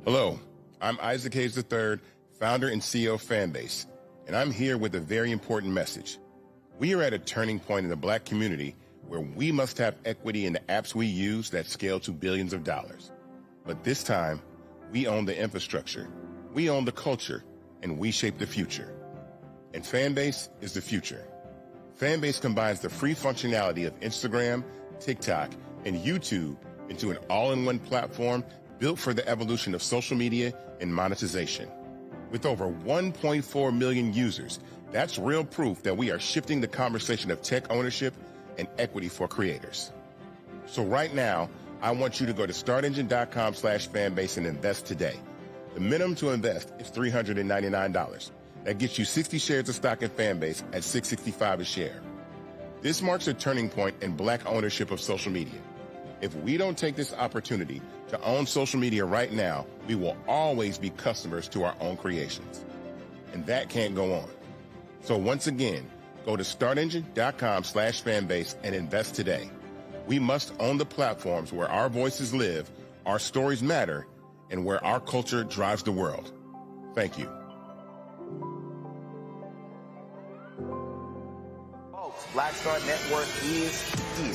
Hello, I'm Isaac Hayes III, founder and CEO of Fanbase, and I'm here with a very important message. We are at a turning point in the Black community where we must have equity in the apps we use that scale to billions of dollars. But this time, we own the infrastructure, we own the culture, and we shape the future. And Fanbase is the future. Fanbase combines the free functionality of Instagram, TikTok, and YouTube into an all-in-one platform built for the evolution of social media and monetization. With over 1.4 million users, that's real proof that we are shifting the conversation of tech ownership and equity for creators. So right now, I want you to go to startengine.com/fanbase and invest today. The minimum to invest is $399. That gets you 60 shares of stock in Fanbase at $665 a share. This marks a turning point in Black ownership of social media. If we don't take this opportunity to own social media right now, we will always be customers to our own creations. And that can't go on. So once again, go to startengine.com/fanbase and invest today. We must own the platforms where our voices live, our stories matter, and where our culture drives the world. Thank you. Folks, Black Star Network is here.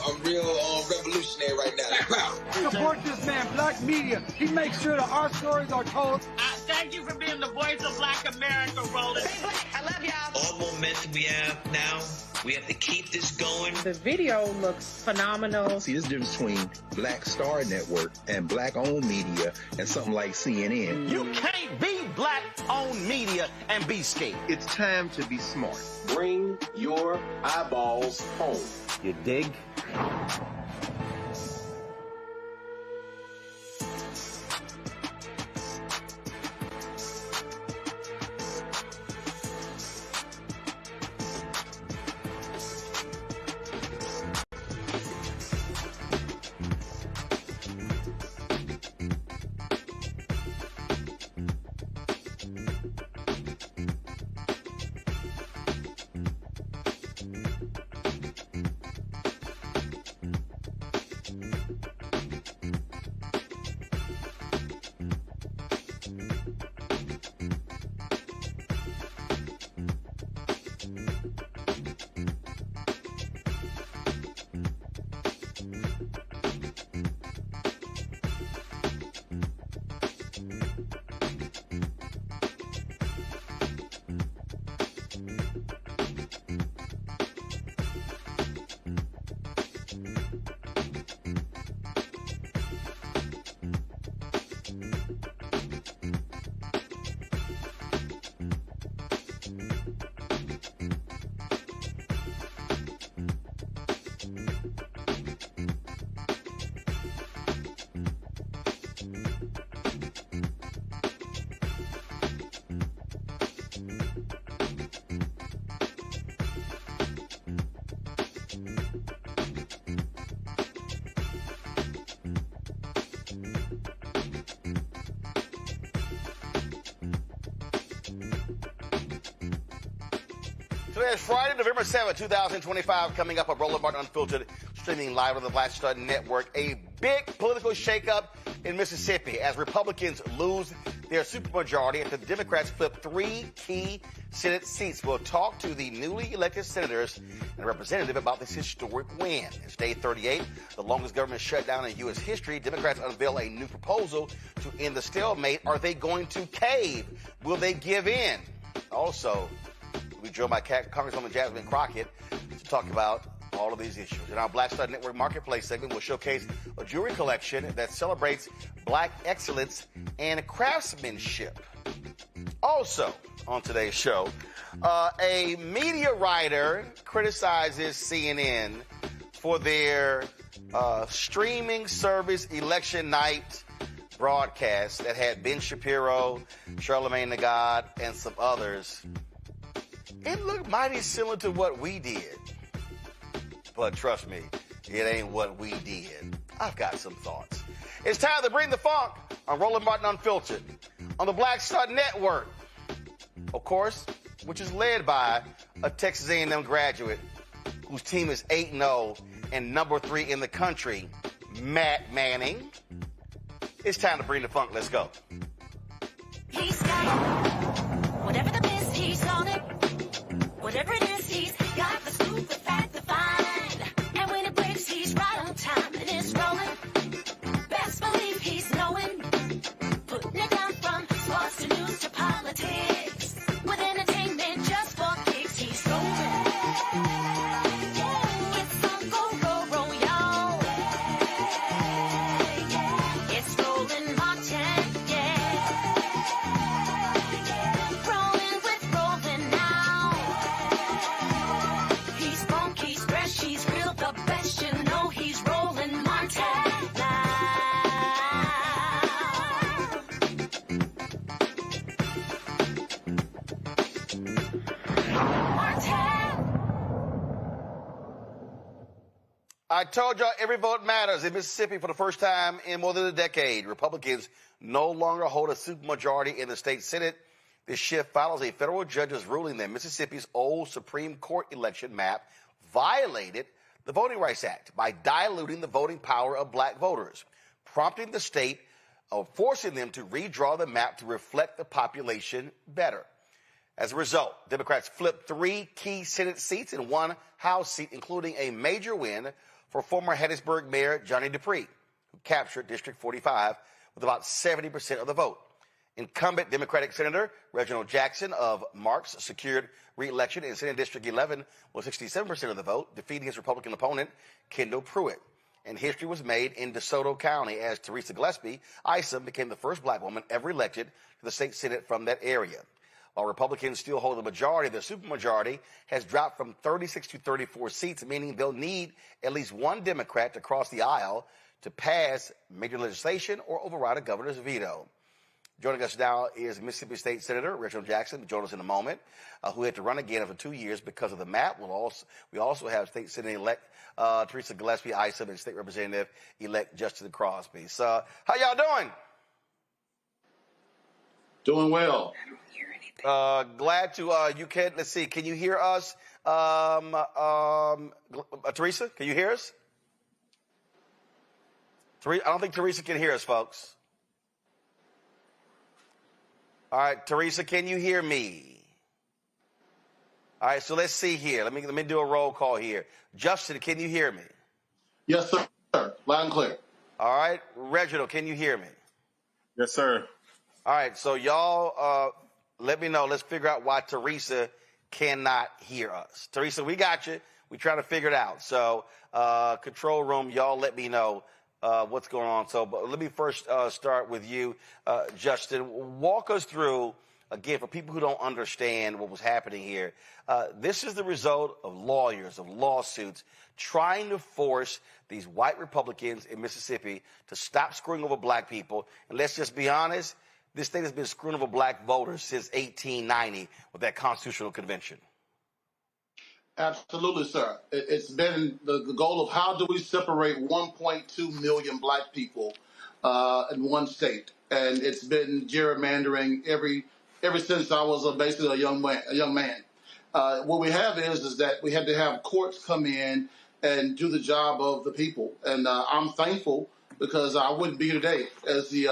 I'm real revolutionary right now. Support this man, Black Media. He makes sure that our stories are told. Thank you for being the voice of Black America, Roland. I love y'all. All momentum we have now, we have to keep this going. The video looks phenomenal. See, this difference between Black Star Network and Black-owned media and something like CNN. You can't be Black-owned media and be scared. It's time to be smart. Bring your eyeballs home. You dig? Today is Friday, November 7th, 2025, coming up on Roland Martin Unfiltered, streaming live on the Black Star Network. A big political shakeup in Mississippi as Republicans lose their supermajority and the Democrats flip 3 key Senate seats. We'll talk to the newly elected senators and representative about this historic win. It's day 38, the longest government shutdown in U.S. history. Democrats unveil a new proposal to end the stalemate. Are they going to cave? Will they give in? Also, we joined by Congresswoman Jasmine Crockett to talk about all of these issues. In our Black Star Network Marketplace segment, we'll showcase a jewelry collection that celebrates Black excellence and craftsmanship. Also, on today's show, a media writer criticizes CNN for their streaming service election night broadcast that had Ben Shapiro, Charlamagne the God, and some others. It looked mighty similar to what we did. But trust me, it ain't what we did. I've got some thoughts. It's time to bring the funk on Roland Martin Unfiltered on the Black Star Network. Of course, which is led by a Texas A&M graduate whose team is 8-0 and number 3 in the country, Matt Manning. It's time to bring the funk. Let's go. He's got it. Whatever the miss, he's on it. Whatever it is, he's got the scoop, the fact, the find. And when it breaks, he's right on time and it's rolling. Best believe he's knowing. Putting it down from sports to news to politics. With entertainment just for kicks, he's rolling. It's on go, y'all. It's Roland Martin, Rolling with Roland now. He's funky, he's fresh, he's real, the best, you know he's Roland Martin now. I told y'all every vote matters. In Mississippi, for the first time in more than a decade, Republicans no longer hold a supermajority in the state Senate. This shift follows a federal judge's ruling that Mississippi's old Supreme Court election map violated the Voting Rights Act by diluting the voting power of black voters, prompting the state of forcing them to redraw the map to reflect the population better. As a result, Democrats flipped 3 key Senate seats and 1 House seat, including a major win for former Hattiesburg Mayor Johnny Dupree, who captured District 45 with about 70% of the vote. Incumbent Democratic Senator Reginald Jackson of Marks secured re-election in Senate District 11 with 67% of the vote, defeating his Republican opponent, Kendall Pruitt. And history was made in DeSoto County as Teresa Gillespie Isom became the first black woman ever elected to the state Senate from that area. While Republicans still hold the majority, the supermajority has dropped from 36 to 34 seats, meaning they'll need at least 1 Democrat to cross the aisle to pass major legislation or override a governor's veto. Joining us now is Mississippi State Senator Reginald Jackson, join us in a moment, who had to run again after 2 years because of the map. We also have State Senator-elect Teresa Gillespie Isom and State Representative-elect Justin Crosby. So, how y'all doing? Doing well. Glad to, let's see, can you hear us? Teresa, can you hear us? I don't think Teresa can hear us, folks. All right, Teresa, can you hear me? All right, so let's see here. Let me do a roll call here. Justin, can you hear me? Yes, sir. Loud and clear. All right, Reginald, can you hear me? Yes, sir. All right, so y'all, let me know. Let's figure out why Teresa cannot hear us. Teresa, we got you. We're trying to figure it out. So, control room, y'all let me know what's going on. So, but let me first start with you, Justin. Walk us through, again, for people who don't understand what was happening here. This is the result of lawyers, of lawsuits, trying to force these white Republicans in Mississippi to stop screwing over black people. And let's just be honest, this state has been screwing over black voters since 1890 with that constitutional convention. Absolutely, sir. It's been the goal of how do we separate 1.2 million black people in one state, and it's been gerrymandering ever since I was basically a young man. What we have is that we had to have courts come in and do the job of the people, and I'm thankful because I wouldn't be here today as the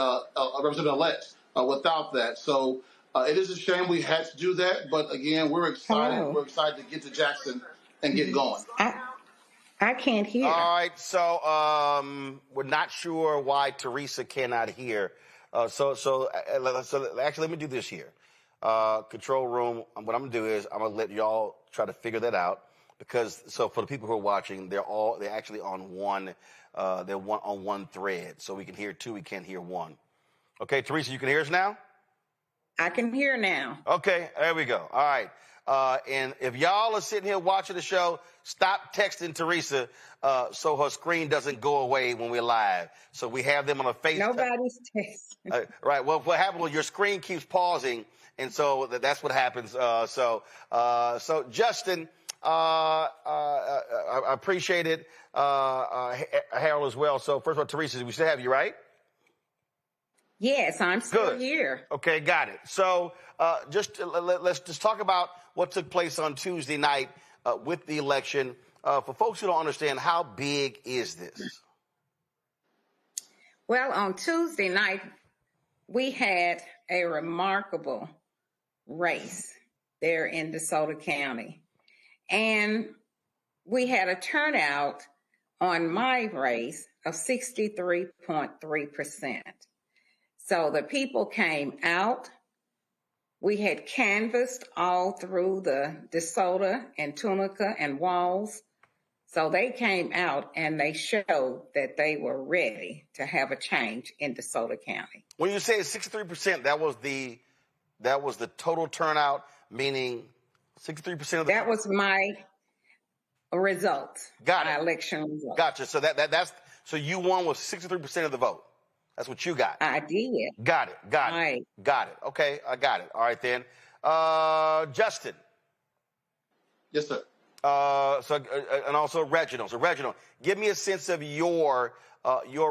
representative-elect without that. So it is a shame we had to do that, but again, we're excited. Hello. We're excited to get to Jackson and get going. I can't hear. All right, so we're not sure why Teresa cannot hear. So actually, let me do this here. Control room, what I'm going to do is I'm going to let y'all try to figure that out, because so for the people who are watching, they're actually on one thread. So we can hear 2, we can't hear 1. Okay, Teresa, you can hear us now? I can hear now. Okay, there we go. All right. And if y'all are sitting here watching the show, stop texting Teresa so her screen doesn't go away when we're live. So we have them on a FaceTime. Nobody's texting. Right. Well, what happens when your screen keeps pausing, and so that's what happens. So Justin, I appreciate it. Harold as well. So first of all, Teresa, we still have you, right? Yes, I'm still here. Okay, got it. So let's just talk about what took place on Tuesday night with the election. For folks who don't understand, how big is this? Well, on Tuesday night, we had a remarkable race there in DeSoto County. And we had a turnout on my race of 63.3%. So the people came out. We had canvassed all through the DeSoto and Tunica and Walls. So they came out and they showed that they were ready to have a change in DeSoto County. When you say 63%, that was the total turnout, meaning 63% of the... That was my result. Got it. My election result. Gotcha. So that's so you won with 63% of the vote. That's what you got. I did. Got it. Right. Got it. Okay, I got it. All right then. Justin. Yes, sir. And also Reginald. So Reginald, give me a sense of your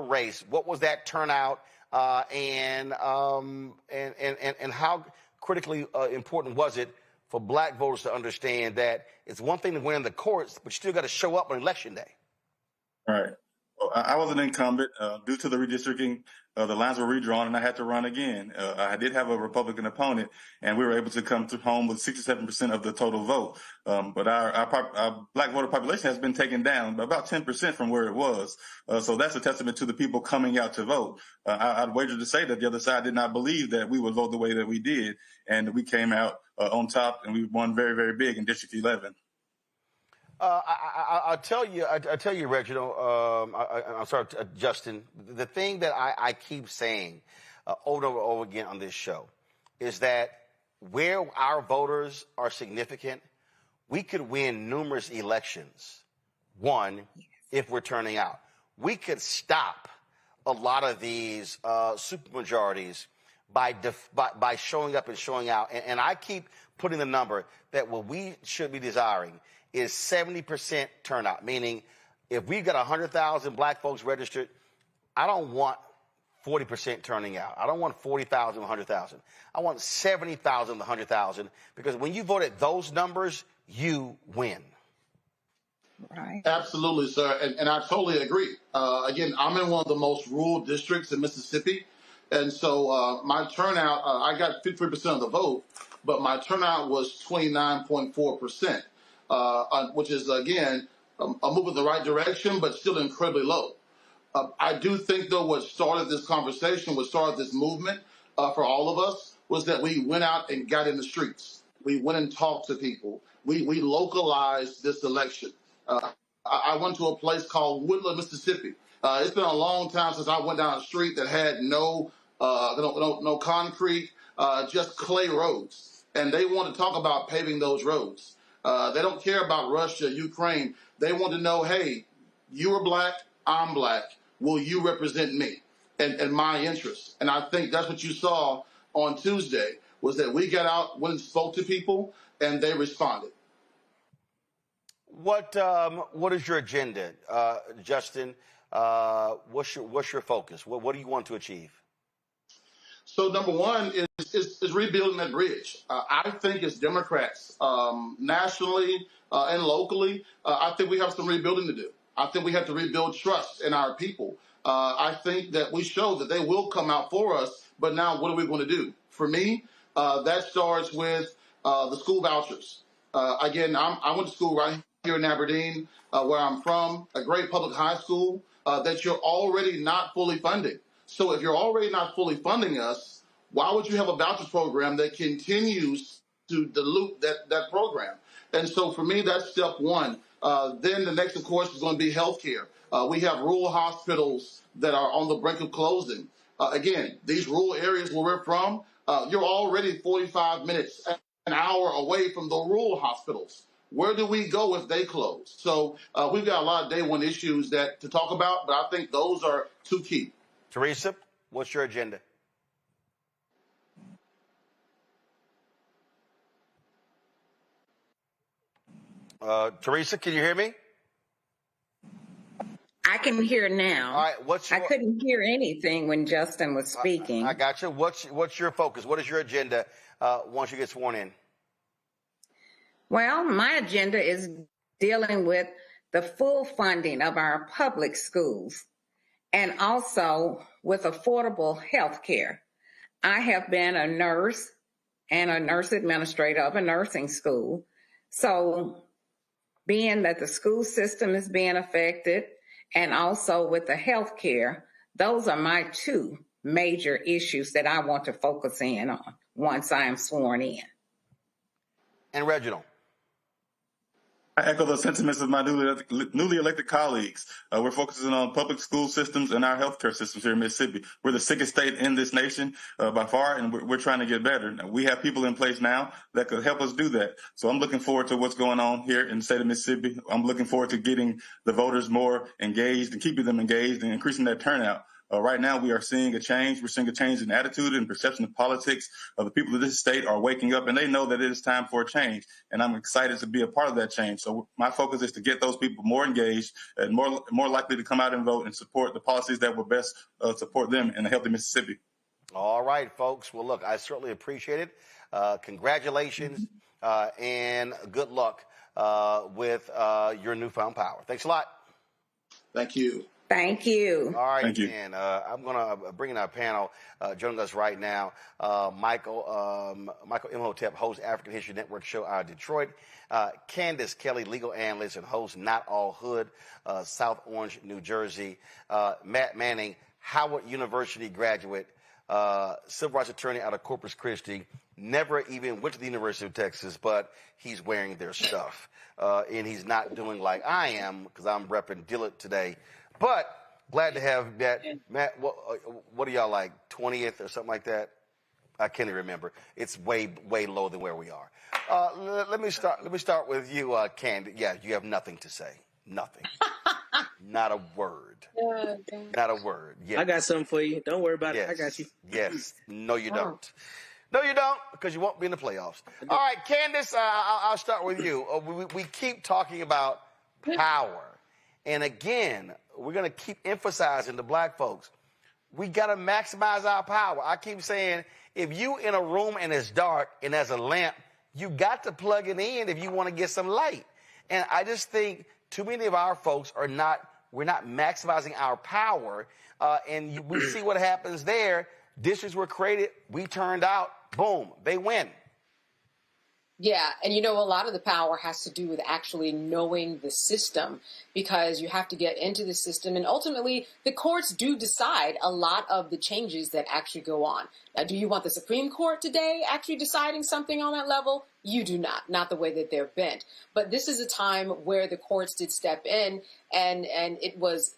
race. What was that turnout, and how critically important was it for black voters to understand that it's one thing to win in the courts, but you still got to show up on election day? Right. Well, I was an incumbent. Due to the redistricting, the lines were redrawn, and I had to run again. I did have a Republican opponent, and we were able to come to home with 67% of the total vote. But our black voter population has been taken down by about 10% from where it was. So that's a testament to the people coming out to vote. I'd wager to say that the other side did not believe that we would vote the way that we did, and we came out on top, and we won very, very big in District 11. I'll tell you, Reginald. I'm sorry, Justin. The thing that I keep saying over and over again on this show is that where our voters are significant, we could win numerous elections. One, if we're turning out, we could stop a lot of these supermajorities by showing up and showing out. And I keep putting the number that what we should be desiring is 70% turnout, meaning if we've got 100,000 black folks registered, I don't want 40% turning out. I don't want 40,000, 100,000. I want 70,000, 100,000, because when you vote at those numbers, you win. Right. Absolutely, sir. And I totally agree. Again, I'm in one of the most rural districts in Mississippi. And so my turnout, I got 53% of the vote, but my turnout was 29.4%. Which is, again, a move in the right direction, but still incredibly low. I do think, though, what started this conversation, what started this movement for all of us, was that we went out and got in the streets. We went and talked to people. We localized this election. I went to a place called Woodland, Mississippi. It's been a long time since I went down a street that had no concrete, just clay roads. And they want to talk about paving those roads. They don't care about Russia, Ukraine. They want to know, hey, you are black, I'm black. Will you represent me and my interests? And I think that's what you saw on Tuesday, was that we got out, went and spoke to people, and they responded. What is your agenda, Justin? What's your focus? What do you want to achieve? So number one is rebuilding that bridge. I think as Democrats, nationally and locally, I think we have some rebuilding to do. I think we have to rebuild trust in our people. I think that we show that they will come out for us, but now what are we going to do? For me, that starts with the school vouchers. Again, I went to school right here in Aberdeen, where I'm from, a great public high school that you're already not fully funding. So if you're already not fully funding us, why would you have a voucher program that continues to dilute that program? And so for me, that's step one. Then the next, of course, is going to be healthcare. We have rural hospitals that are on the brink of closing. Again, these rural areas where we're from, you're already 45 minutes, an hour away from the rural hospitals. Where do we go if they close? So we've got a lot of day one issues to talk about, but I think those are two key. Teresa, what's your agenda? Teresa, can you hear me? I can hear now. All right, I couldn't hear anything when Justin was speaking. I got you. What's your focus? What is your agenda once you get sworn in? Well, my agenda is dealing with the full funding of our public schools and also with affordable health care. I have been a nurse and a nurse administrator of a nursing school. So being that the school system is being affected and also with the health care, those are my two major issues that I want to focus in on once I am sworn in. And Reginald. I echo the sentiments of my newly elected colleagues. We're focusing on public school systems and our healthcare systems here in Mississippi. We're the sickest state in this nation by far, and we're trying to get better. Now, we have people in place now that could help us do that. So I'm looking forward to what's going on here in the state of Mississippi. I'm looking forward to getting the voters more engaged and keeping them engaged and increasing that turnout. Right now, we are seeing a change. We're seeing a change in attitude and perception of politics. The people of this state are waking up, and they know that it is time for a change. And I'm excited to be a part of that change. So my focus is to get those people more engaged and more likely to come out and vote and support the policies that will best support them in a healthy Mississippi. All right, folks. Well, look, I certainly appreciate it. Congratulations and good luck with your newfound power. Thanks a lot. Thank you. Thank you. All right, Thank you. and I'm going to bring in our panel. Joining us right now, Michael Imhotep, host African History Network show out of Detroit. Candace Kelly, legal analyst and host Not All Hood, South Orange, New Jersey. Matt Manning, Howard University graduate, civil rights attorney out of Corpus Christi. Never even went to the University of Texas, but he's wearing their stuff. And he's not doing like I am, because I'm repping Dillard today. But glad to have that. Matt, what are y'all like, 20th or something like that? I can't even remember. It's way lower than where we are. Let me start with you, Candy. Yeah, you have nothing to say. Nothing. Not a word. Not a word. Yes. I got something for you. Don't worry about it. I got you. Yes. No, you don't. No, you don't, because you won't be in the playoffs. All right, Candace, I'll start with you. We keep talking about power. And again, we're going to keep emphasizing to black folks, we got to maximize our power. I keep saying, if you in a room and it's dark and there's a lamp, you got to plug it in if you want to get some light. And I just think too many of our folks we're not maximizing our power. And we see what happens there. Districts were created. We turned out. Boom. They win. Yeah, and a lot of the power has to do with actually knowing the system, because you have to get into the system, and ultimately the courts do decide a lot of the changes that actually go on. Now, do you want the Supreme Court today actually deciding something on that level? You do not the way that they're bent. But this is a time where the courts did step in, and it was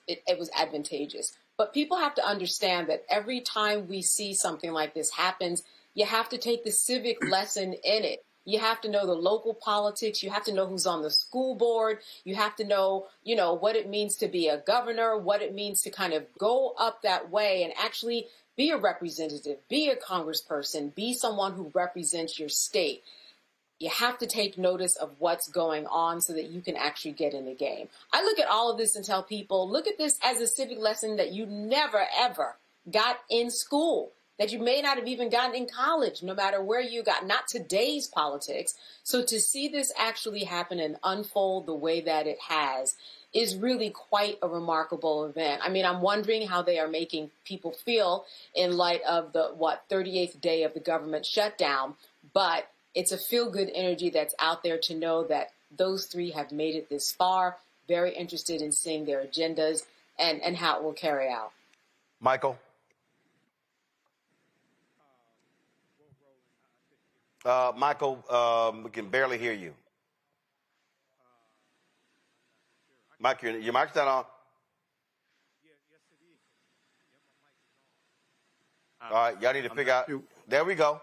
advantageous. But people have to understand that every time we see something like this happens, you have to take the civic lesson in it. You have to know the local politics. You have to know who's on the school board. You have to know, what it means to be a governor, what it means to kind of go up that way and actually be a representative, be a congressperson, be someone who represents your state. You have to take notice of what's going on so that you can actually get in the game. I look at all of this and tell people, look at this as a civic lesson that you never, ever got in school, that you may not have even gotten in college, no matter where you got, not today's politics. So to see this actually happen and unfold the way that it has is really quite a remarkable event. I mean, I'm wondering how they are making people feel in light of the, 38th day of the government shutdown. But it's a feel-good energy that's out there to know that those three have made it this far. Very interested in seeing their agendas and how it will carry out. Michael? Michael, we can barely hear you. Mike, your mic's not on. All right, y'all need to figure out. There we go.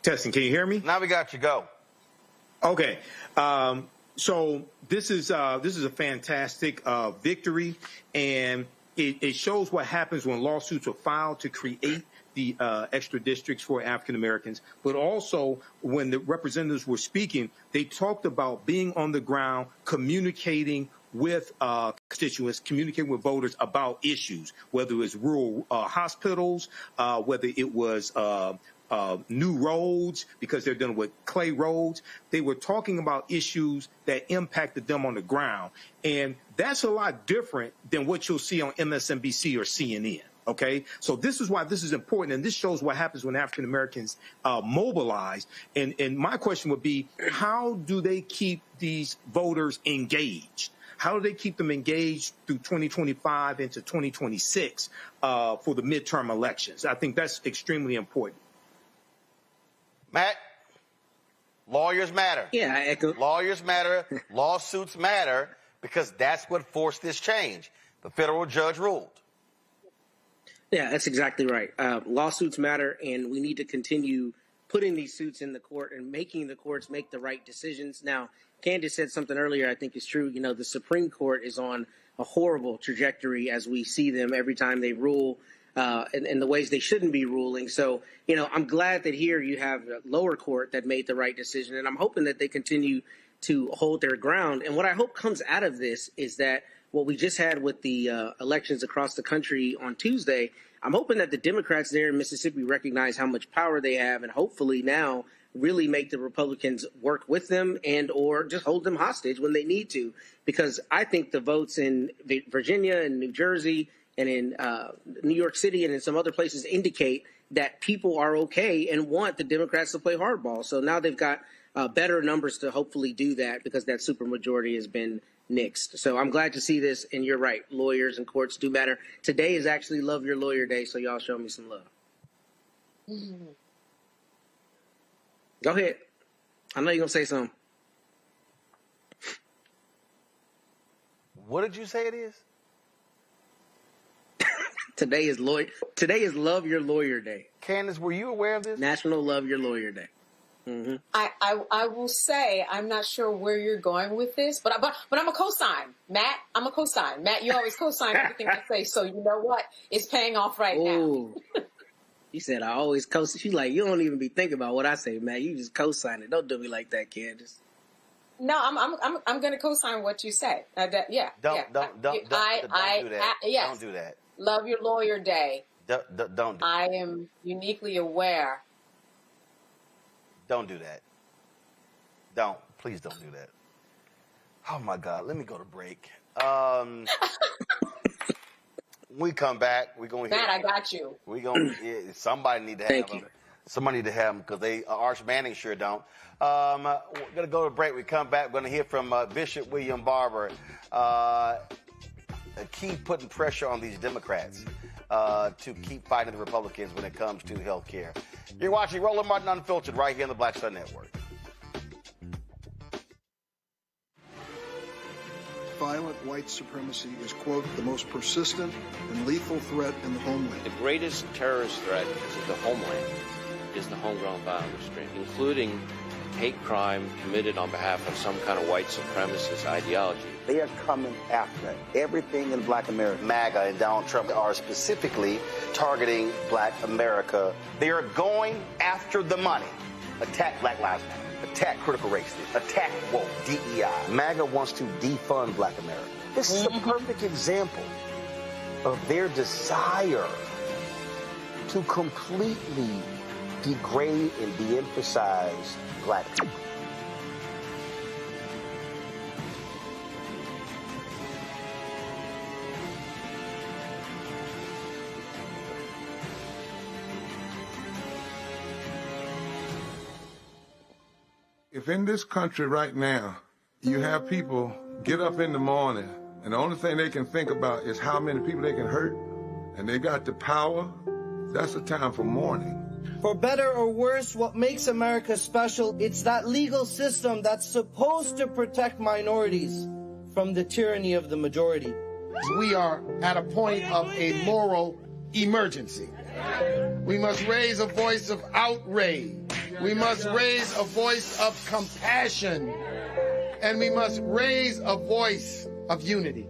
Testing, can you hear me? Now we got you. Go. Okay. So this is a fantastic victory, and it shows what happens when lawsuits are filed to create the extra districts for African Americans. But also, when the representatives were speaking, they talked about being on the ground, communicating with constituents, communicating with voters about issues, whether it was rural hospitals, whether it was new roads because they're dealing with clay roads. They were talking about issues that impacted them on the ground. And that's a lot different than what you'll see on MSNBC or CNN. Okay, so this is why this is important, and this shows what happens when African Americans mobilize. And my question would be, how do they keep these voters engaged? How do they keep them engaged through 2025 into 2026 for the midterm elections? I think that's extremely important. Matt, lawyers matter. Yeah, I echo. Lawyers matter. Lawsuits matter because that's what forced this change. The federal judge ruled. Yeah, that's exactly right. Lawsuits matter, and we need to continue putting these suits in the court and making the courts make the right decisions. Now, Candace said something earlier I think is true. You know, the Supreme Court is on a horrible trajectory as we see them every time they rule in the ways they shouldn't be ruling. So, you know, I'm glad that here you have a lower court that made the right decision, and I'm hoping that they continue to hold their ground. And what I hope comes out of this is that what we just had with the elections across the country on Tuesday, I'm hoping that the Democrats there in Mississippi recognize how much power they have and hopefully now really make the Republicans work with them and or just hold them hostage when they need to. Because I think the votes in Virginia and New Jersey and in New York City and in some other places indicate that people are okay and want the Democrats to play hardball. So now they've got better numbers to hopefully do that because that supermajority has been nixed. So I'm glad to see this, and you're right. Lawyers and courts do matter. Today is actually Love Your Lawyer Day, so y'all show me some love. Mm-hmm. Go ahead. I know you're going to say something. What did you say it is? Today is Love Your Lawyer Day. Candace, were you aware of this? National Love Your Lawyer Day. Mm-hmm. I will say I'm not sure where you're going with this, but I'm a co-sign. Matt, I'm a co-sign. Matt, you always co-sign everything I say, so you know what? It's paying off right now. You said I always co-sign. She's like, you don't even be thinking about what I say, Matt. You just co-sign it. Don't do me like that, Candace. No, I'm going to co-sign what you say. Don't do that. Yes. Don't do that. Love Your Lawyer Day. Don't do that. I am uniquely aware. Don't do that. Please don't do that. Oh my God, let me go to break. We come back, we're going to Matt, I got you. We're going somebody need to have them. Somebody need to have them because Arch Manning sure don't. We're going to go to break. We come back, we're going to hear from Bishop William Barber. Keep putting pressure on these Democrats to keep fighting the Republicans when it comes to health care. You're watching Roland Martin Unfiltered right here on the Black Star Network. Violent white supremacy is, quote, the most persistent and lethal threat in the homeland. The greatest terrorist threat to the homeland is the homegrown violence stream, including hate crime committed on behalf of some kind of white supremacist ideology. They are coming after everything in Black America. MAGA and Donald Trump are specifically targeting Black America. They are going after the money. Attack Black Lives Matter. Attack critical race theory. Attack woke, DEI. MAGA wants to defund Black America. This is a perfect example of their desire to completely degrade and de-emphasize Black people. If in this country right now, you have people get up in the morning and the only thing they can think about is how many people they can hurt, and they got the power, that's a time for mourning. For better or worse, what makes America special, it's that legal system that's supposed to protect minorities from the tyranny of the majority. We are at a point of a moral emergency. We must raise a voice of outrage. We must raise a voice of compassion. And we must raise a voice of unity.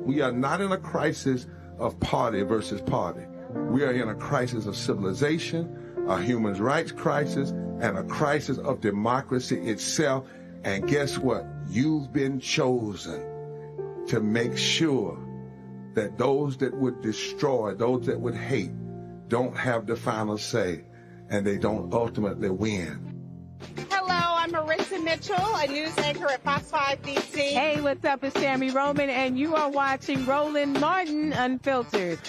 We are not in a crisis of party versus party. We are in a crisis of civilization, a human rights crisis, and a crisis of democracy itself. And guess what? You've been chosen to make sure that those that would destroy, those that would hate, don't have the final say. and they don't ultimately win. Hello, I'm Marissa Mitchell, a news anchor at Fox 5 DC. Hey, what's up? It's Tammy Roman, and you are watching Roland Martin Unfiltered.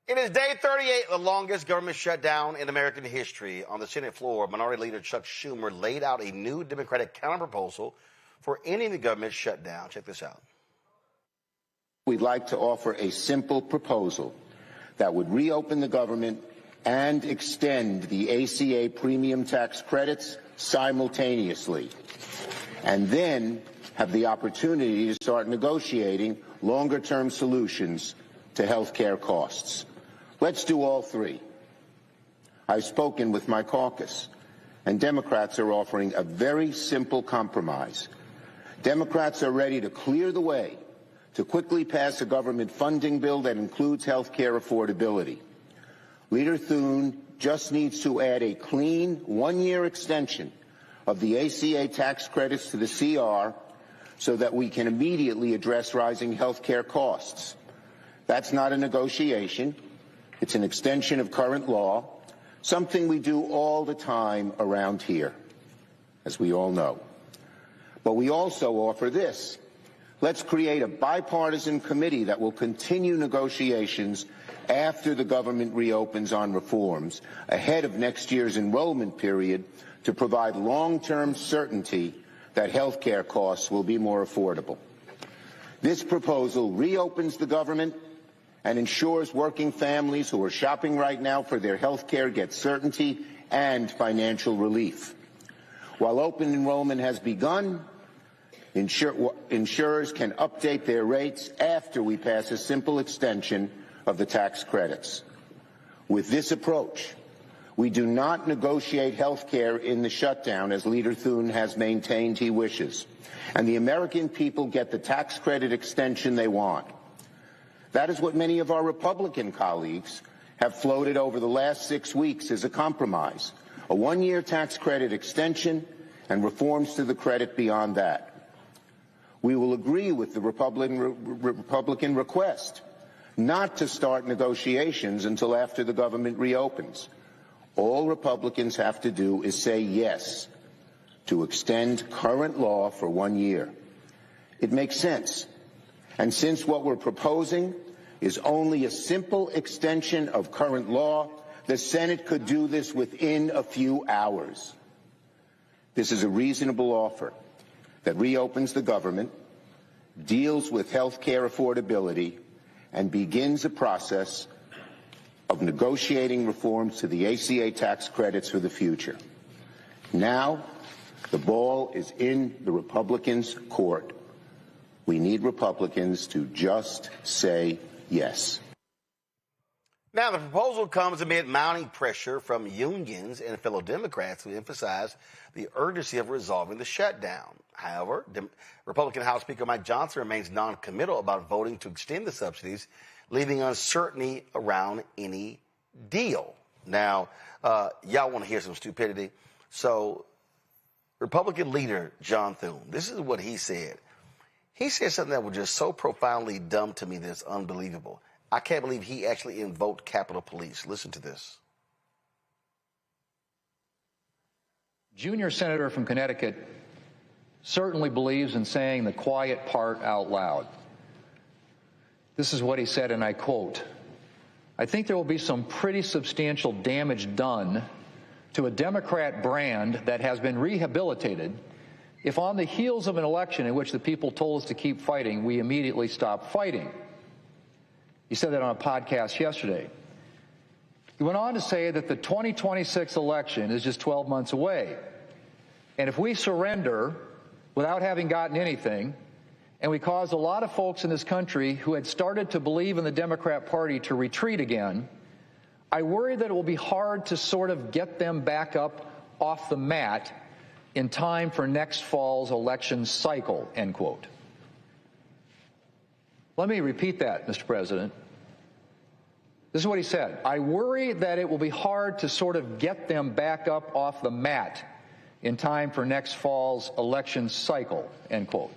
It is day 38 of the longest government shutdown in American history. On the Senate floor, Minority Leader Chuck Schumer laid out a new Democratic counterproposal for ending the government shutdown. Check this out. We'd like to offer a simple proposal that would reopen the government and extend the ACA premium tax credits simultaneously, and then have the opportunity to start negotiating longer-term solutions to health care costs. Let's do all three. I've spoken with my caucus, and Democrats are offering a very simple compromise. Democrats are ready to clear the way to quickly pass a government funding bill that includes health care affordability. Leader Thune just needs to add a clean one-year extension of the ACA tax credits to the CR so that we can immediately address rising health care costs. That's not a negotiation. It's an extension of current law, something we do all the time around here, as we all know. But we also offer this. Let's create a bipartisan committee that will continue negotiations after the government reopens on reforms, ahead of next year's enrollment period, to provide long-term certainty that health care costs will be more affordable. This proposal reopens the government and ensures working families who are shopping right now for their health care get certainty and financial relief. While open enrollment has begun, insurers can update their rates after we pass a simple extension of the tax credits. With this approach, we do not negotiate health care in the shutdown, as Leader Thune has maintained he wishes, and the American people get the tax credit extension they want. That is what many of our Republican colleagues have floated over the last 6 weeks as a compromise, a one-year tax credit extension and reforms to the credit beyond that. We will agree with the Republican request not to start negotiations until after the government reopens. All Republicans have to do is say yes to extend current law for 1 year. It makes sense. And since what we're proposing is only a simple extension of current law, the Senate could do this within a few hours. This is a reasonable offer that reopens the government, deals with health care affordability, and begins a process of negotiating reforms to the ACA tax credits for the future. Now, the ball is in the Republicans' court. We need Republicans to just say yes. Now, the proposal comes amid mounting pressure from unions and fellow Democrats who emphasize the urgency of resolving the shutdown. However, Republican House Speaker Mike Johnson remains non-committal about voting to extend the subsidies, leaving uncertainty around any deal. Now, y'all want to hear some stupidity? So, Republican leader John Thune, this is what he said. He said something that was just so profoundly dumb to me that it's unbelievable. I can't believe he actually invoked Capitol Police. Listen to this. Junior senator from Connecticut certainly believes in saying the quiet part out loud. This is what he said, and I quote, "I think there will be some pretty substantial damage done to a Democrat brand that has been rehabilitated if on the heels of an election in which the people told us to keep fighting, we immediately stop fighting." He said that on a podcast yesterday. He went on to say that the 2026 election is just 12 months away. And if we surrender without having gotten anything, and we caused a lot of folks in this country who had started to believe in the Democrat Party to retreat again, I worry that it will be hard to sort of get them back up off the mat in time for next fall's election cycle, end quote. Let me repeat that, Mr. President. This is what he said. I worry that it will be hard to sort of get them back up off the mat in time for next fall's election cycle, end quote.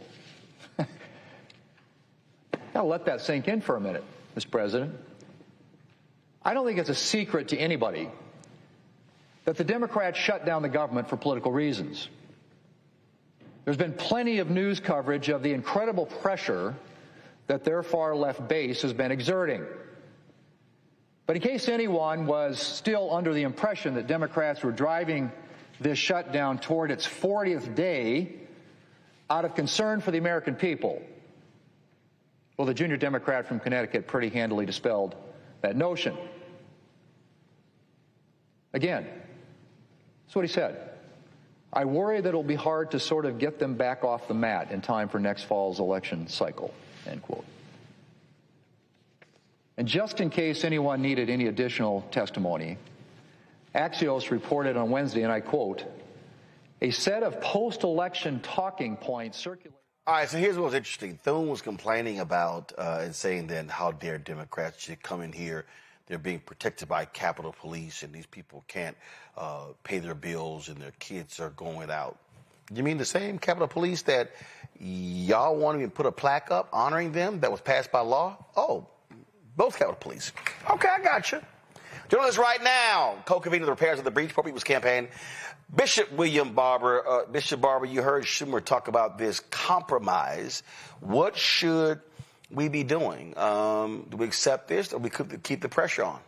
Now let that sink in for a minute, Mr. President. I don't think it's a secret to anybody that the Democrats shut down the government for political reasons. There's been plenty of news coverage of the incredible pressure that their far-left base has been exerting. But in case anyone was still under the impression that Democrats were driving this shutdown toward its 40th day out of concern for the American people, well, the junior Democrat from Connecticut pretty handily dispelled that notion. Again, that's what he said. I worry that it'll be hard to sort of get them back off the mat in time for next fall's election cycle, end quote. And just in case anyone needed any additional testimony, Axios reported on Wednesday, and I quote, a set of post-election talking points circulated. All right, so here's what was interesting. Thune was complaining about and saying then how dare Democrats should come in here. They're being protected by Capitol Police, and these people can't pay their bills, and their kids are going out. You mean the same Capitol Police that y'all want to put a plaque up honoring them that was passed by law? Oh, both Capitol Police. Okay, I got you. Joining us right now, co-convening the Repairs of the Breach Poor People's Campaign, Bishop William Barber. Bishop Barber, you heard Schumer talk about this compromise. What should we be doing? Do we accept this, or we could keep the pressure on?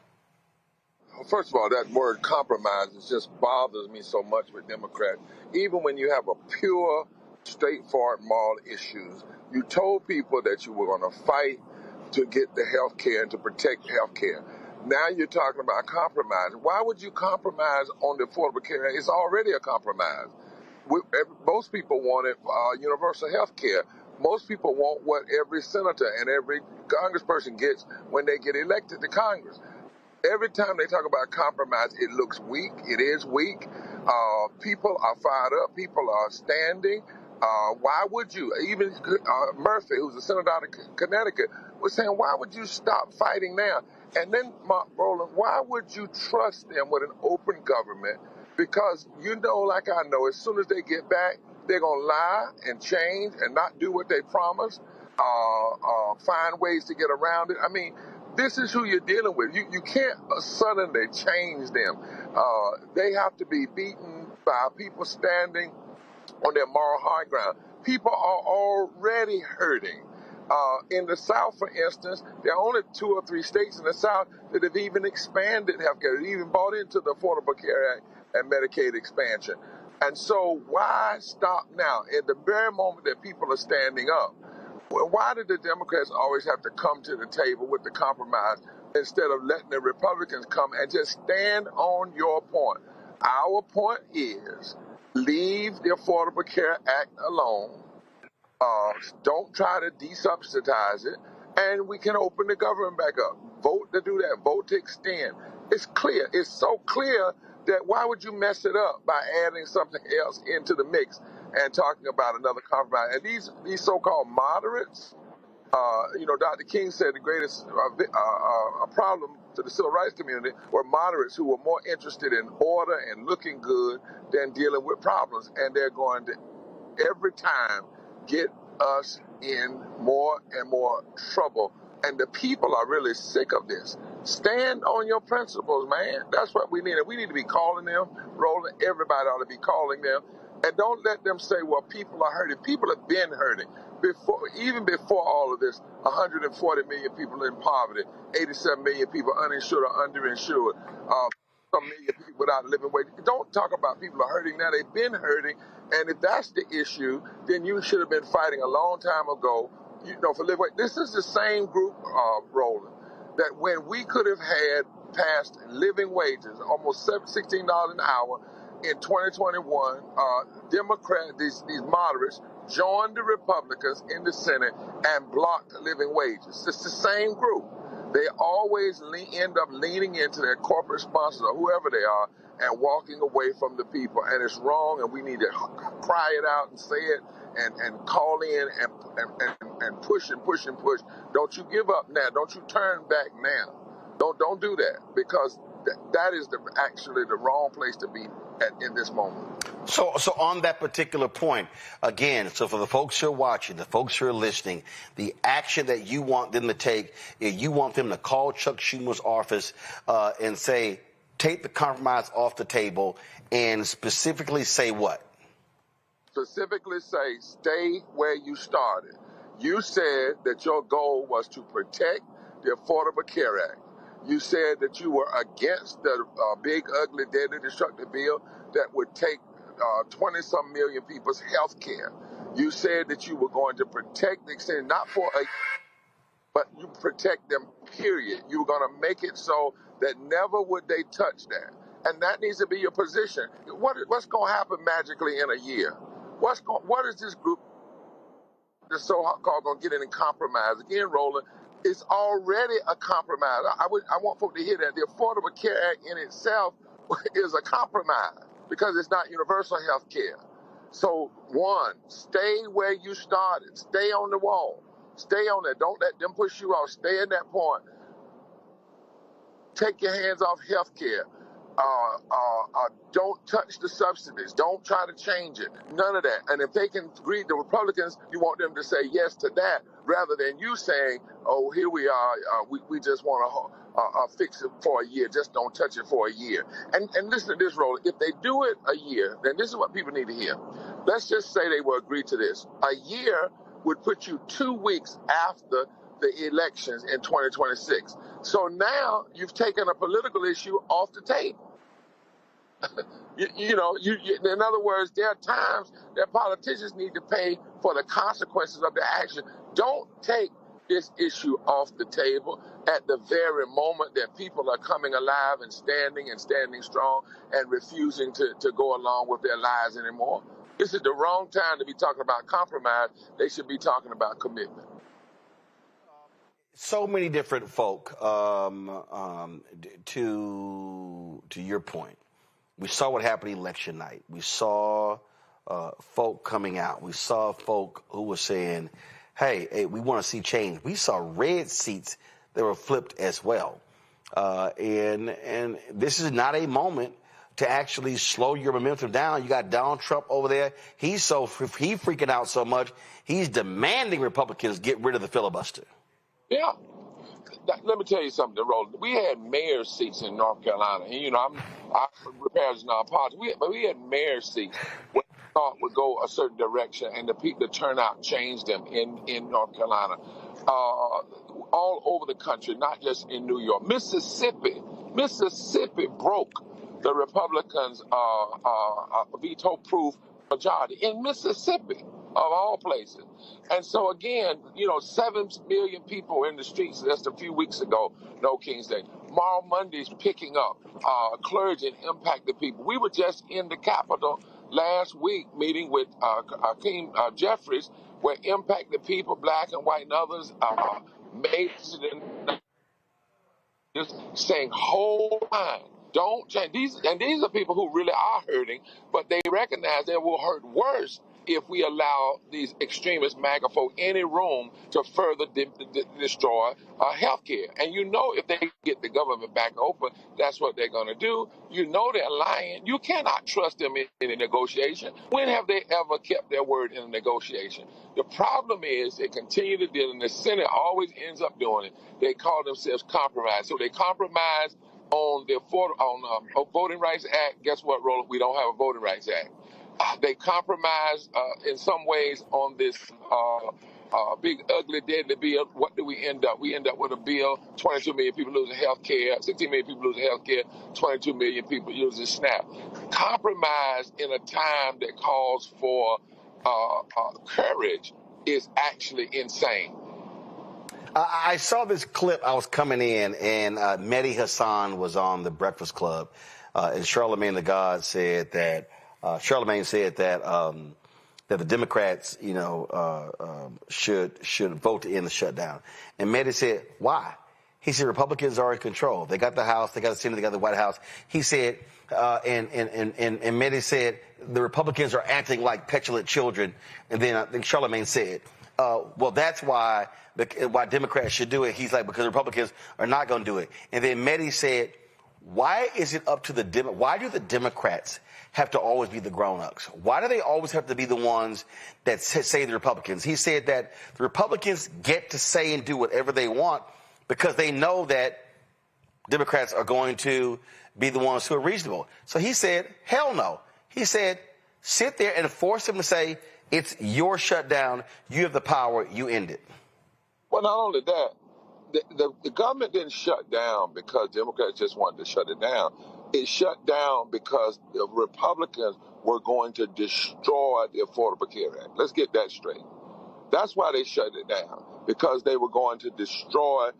Well, first of all, that word compromise just bothers me so much with Democrats. Even when you have a pure, straightforward moral issues, you told people that you were going to fight to get the health care and to protect health care. Now you're talking about compromise. Why would you compromise on the Affordable Care Act? It's already a compromise. Most people wanted universal health care. Most people want what every senator and every congressperson gets when they get elected to Congress. Every time they talk about compromise, it looks weak. It is weak. People are fired up. People are standing. Why would you? Even Murphy, who's a senator out of Connecticut, was saying, why would you stop fighting now? And then, Roland, why would you trust them with an open government? Because you know, like I know, as soon as they get back, they're going to lie and change and not do what they promised, find ways to get around it. I mean, this is who you're dealing with. You can't suddenly change them. They have to be beaten by people standing on their moral high ground. People are already hurting. In the South, for instance, there are only 2 or 3 states in the South that have even expanded healthcare, that even bought into the Affordable Care Act and Medicaid expansion. And so why stop now? At the very moment that people are standing up, well, why did the Democrats always have to come to the table with the compromise instead of letting the Republicans come and just stand on your point? Our point is leave the Affordable Care Act alone. Don't try to desubsidize it, and we can open the government back up. Vote to do that. Vote to extend. It's clear. It's so clear that why would you mess it up by adding something else into the mix and talking about another compromise? And these so-called moderates, Dr. King said the greatest problem to the civil rights community were moderates who were more interested in order and looking good than dealing with problems, and they're going to every time get us in more and more trouble. And the people are really sick of this. Stand on your principles, man. That's what we need. And we need to be calling them, Roland. Everybody ought to be calling them. And don't let them say, well, people are hurting. People have been hurting. Even before all of this, 140 million people in poverty, 87 million people uninsured or underinsured, some million people without a living wage. Don't talk about people are hurting now. They've been hurting. And if that's the issue, then you should have been fighting a long time ago, for living wage. This is the same group, Roland, that when we could have had passed living wages, almost $16 an hour in 2021, Democrats, these moderates, joined the Republicans in the Senate and blocked living wages. It's the same group. They always end up leaning into their corporate sponsors or whoever they are and walking away from the people. And it's wrong, and we need to cry it out and say it and call in and push and push and push. Don't you give up now. Don't you turn back now. Don't do that, because that is actually the wrong place to be in this moment. So on that particular point, again, so for the folks who are watching, the folks who are listening, the action that you want them to take, you want them to call Chuck Schumer's office and say, take the compromise off the table, and specifically say what? Specifically say, stay where you started. You said that your goal was to protect the Affordable Care Act. You said that you were against the big, ugly, deadly, destructive bill that would take 20-some million people's health care. You said that you were going to protect the extended, not for a, but you protect them, period. You were going to make it so that never would they touch that. And that needs to be your position. What's going to happen magically in a year? What is this group that's so-called going to get in and compromise? Again, Roland, it's already a compromise. I want folks to hear that. The Affordable Care Act in itself is a compromise because it's not universal health care. So, one, stay where you started. Stay on the wall. Stay on there. Don't let them push you off. Stay at that point. Take your hands off health care. Don't touch the subsidies. Don't try to change it. None of that. And if they can agree, the Republicans, you want them to say yes to that rather than you saying, oh, here we are. We just want to fix it for a year. Just don't touch it for a year. And listen to this, Roland. If they do it a year, then this is what people need to hear. Let's just say they will agree to this. A year would put you 2 weeks after the elections in 2026. So now you've taken a political issue off the table. In other words, there are times that politicians need to pay for the consequences of their action. Don't take this issue off the table at the very moment that people are coming alive and standing strong and refusing to go along with their lives anymore. This is the wrong time to be talking about compromise. They should be talking about commitment. So many different folk, to your point. We saw what happened election night. We saw folk coming out. We saw folk who were saying, hey, we want to see change. We saw red seats that were flipped as well. And this is not a moment to actually slow your momentum down. You got Donald Trump over there. He's freaking out so much, he's demanding Republicans get rid of the filibuster. Yeah. Let me tell you something, Roland. We had mayor seats in North Carolina. And, I'm repairs non-politics. But we had mayor seats when we thought would go a certain direction, and the turnout changed them in North Carolina. All over the country, not just in New York. Mississippi broke the Republicans' veto-proof majority in Mississippi, of all places. And so again, 7 million people in the streets just a few weeks ago, no King's Day. Moral Monday's picking up, clergy and impacted people. We were just in the Capitol last week meeting with Hakeem Jeffries, where impacted people, black and white and others, made just saying, hold on. Don't change. These are people who really are hurting, but they recognize they will hurt worse if we allow these extremist MAGA folk any room to further destroy health care. And if they get the government back open, that's what they're going to do. They're lying. You cannot trust them in a negotiation. When have they ever kept their word in a negotiation? The problem is they continue to deal, and the Senate always ends up doing it. They call themselves compromise. So they compromise on the Voting Rights Act. Guess what, Roland? We don't have a Voting Rights Act. They compromise in some ways on this big, ugly, deadly bill. What do we end up? We end up with a bill, 22 million people losing health care, 16 million people losing health care, 22 million people using SNAP. Compromise in a time that calls for courage is actually insane. I saw this clip. I was coming in, and Mehdi Hassan was on the Breakfast Club, and Charlamagne the God said that that the Democrats, should vote to end the shutdown. And Mehdi said, why? He said Republicans are in control. They got the House, they got the Senate, they got the White House. He said, and Mehdi said the Republicans are acting like petulant children. And then I think Charlemagne said, well, that's why Democrats should do it. He's like, because the Republicans are not going to do it. And then Mehdi said, why is it up to why do the Democrats have to always be the grown-ups? Why do they always have to be the ones that say the Republicans? He said that the Republicans get to say and do whatever they want because they know that Democrats are going to be the ones who are reasonable. So he said, hell no. He said, sit there and force them to say, it's your shutdown, you have the power, you end it. Well, not only that, the government didn't shut down because Democrats just wanted to shut it down. It shut down because the Republicans were going to destroy the Affordable Care Act. Let's get that straight. That's why they shut it down, because they were going to destroy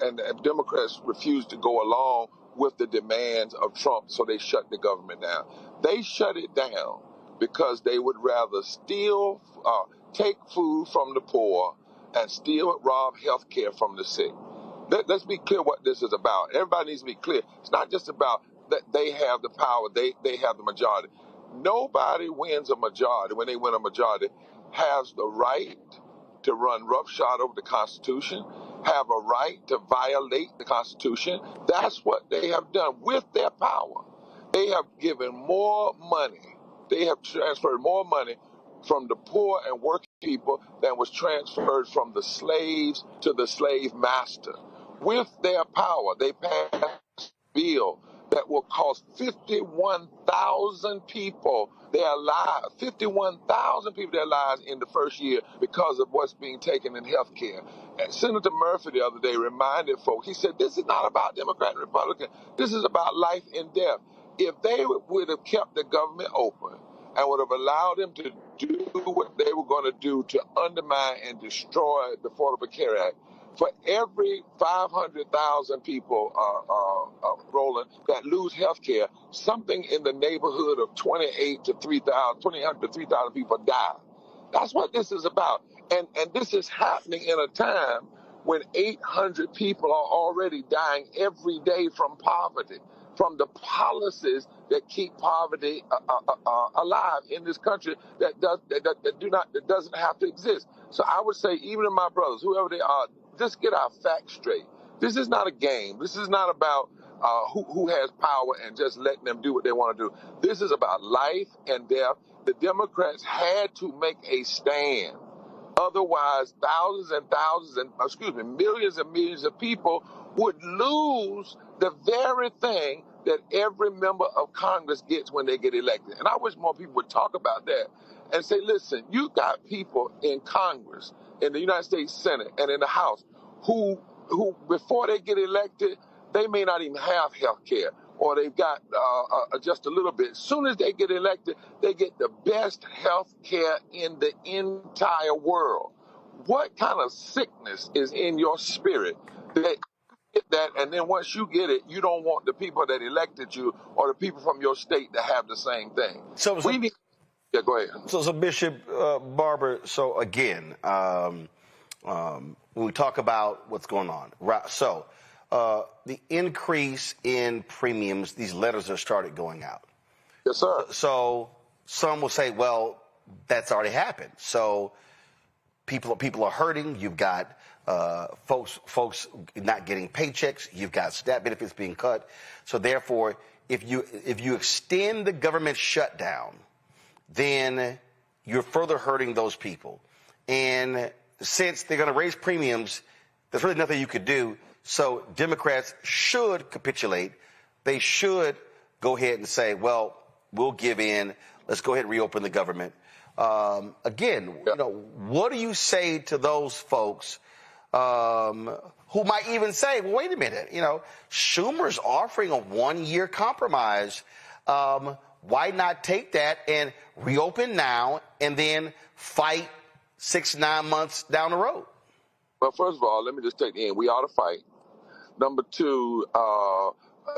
and the Democrats refused to go along with the demands of Trump, so they shut the government down. They shut it down because they would rather steal, take food from the poor and rob health care from the sick. Let's be clear what this is about. Everybody needs to be clear. It's not just about that they have the power, they have the majority. Nobody wins a majority. When they win a majority, has the right to run roughshod over the Constitution, have a right to violate the Constitution. That's what they have done with their power. They have given more money. They have transferred more money from the poor and working people than was transferred from the slaves to the slave master. With their power, they passed a bill that will cost 51,000 people their lives, 51,000 people their lives in the first year because of what's being taken in health care. And Senator Murphy the other day reminded folks, he said, this is not about Democrat and Republican. This is about life and death. If they would have kept the government open and would have allowed them to do what they were going to do to undermine and destroy the Affordable Care Act, for every 500,000 people, Roland, that lose health care, something in the neighborhood of 2,800 to 3,000 people die. That's what this is about. And this is happening in a time when 800 people are already dying every day from poverty, from the policies that keep poverty alive in this country that doesn't have to exist. So I would say, even to my brothers, whoever they are, just get our facts straight. This is not a game. This is not about who has power and just letting them do what they want to do. This is about life and death. The Democrats had to make a stand. Otherwise, millions and millions of people would lose the very thing that every member of Congress gets when they get elected. And I wish more people would talk about that and say, listen, you got people in Congress, in the United States Senate, and in the House who before they get elected, they may not even have health care, or they've got just a little bit. As soon as they get elected, they get the best health care in the entire world. What kind of sickness is in your spirit that get that, and then once you get it, you don't want the people that elected you or the people from your state to have the same thing? Yeah, go ahead. So Bishop Barber, so again, when we talk about what's going on, right? So the increase in premiums, these letters have started going out. Yes, sir. So some will say, well, that's already happened. So people are hurting. You've got folks not getting paychecks. You've got SNAP benefits being cut. So therefore, if you extend the government shutdown, then you're further hurting those people. And since they're going to raise premiums, there's really nothing you could do. So Democrats should capitulate. They should go ahead and say, well, we'll give in. Let's go ahead and reopen the government. Again, what do you say to those folks who might even say, well, wait a minute, Schumer's offering a 1-year compromise. Why not take that and reopen now and then fight 6-9 months down the road? Well, first of all, let me just take the end. We ought to fight. Number two,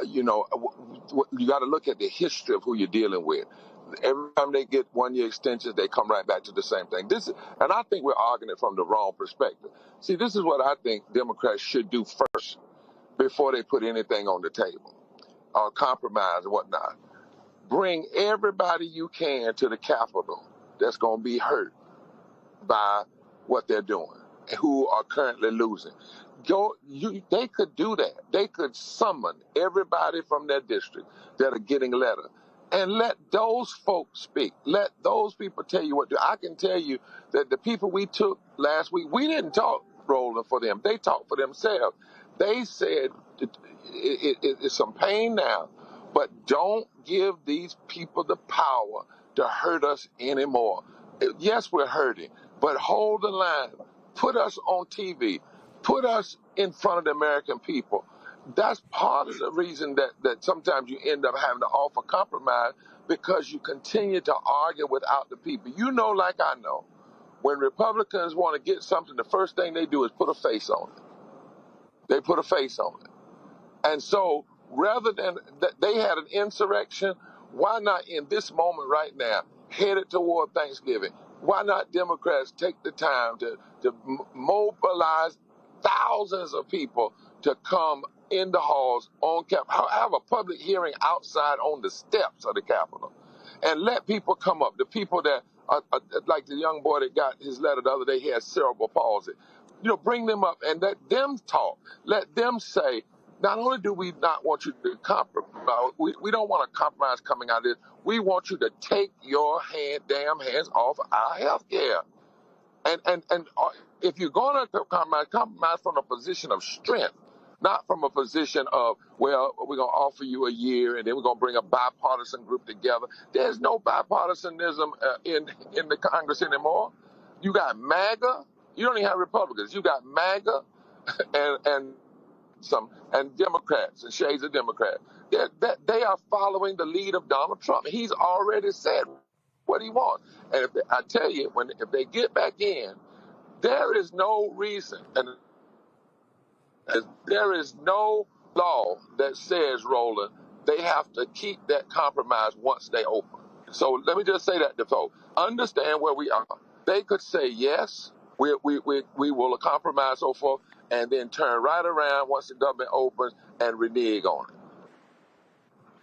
you got to look at the history of who you're dealing with. Every time they get 1-year extensions, they come right back to the same thing. And I think we're arguing it from the wrong perspective. See, this is what I think Democrats should do first before they put anything on the table or compromise and whatnot. Bring everybody you can to the Capitol that's going to be hurt by what they're doing, who are currently losing. They could do that. They could summon everybody from their district that are getting letter and let those folks speak. Let those people tell you what to do. I can tell you that the people we took last week, we didn't talk, Roland, for them. They talked for themselves. They said it's some pain now, but don't give these people the power to hurt us anymore. Yes, we're hurting, but hold the line. Put us on TV. Put us in front of the American people. That's part of the reason that sometimes you end up having to offer compromise, because you continue to argue without the people. You know, like I know, when Republicans want to get something, the first thing they do is put a face on it. They put a face on it. And so rather than they had an insurrection, why not in this moment right now, headed toward Thanksgiving, why not Democrats take the time to mobilize thousands of people to come in the halls on Capitol, have a public hearing outside on the steps of the Capitol, and let people come up. The people that are like the young boy that got his letter the other day, he has cerebral palsy. You know, bring them up and let them talk. Let them say, not only do we not want you to compromise, we don't want a compromise coming out of this. We want you to take your damn hands off our health care. And if you're going to compromise from a position of strength, not from a position of, well, we're going to offer you a year and then we're going to bring a bipartisan group together. There's no bipartisanism in the Congress anymore. You got MAGA. You don't even have Republicans. You got MAGA and Democrats and shades of Democrats. They are following the lead of Donald Trump. He's already said what he wants. And I tell you, if they get back in, there is no reason, and there is no law that says, Roland, they have to keep that compromise once they open. So let me just say that to folks. Understand where we are. They could say, yes, we will compromise, so forth, and then turn right around once the government opens and renege on it.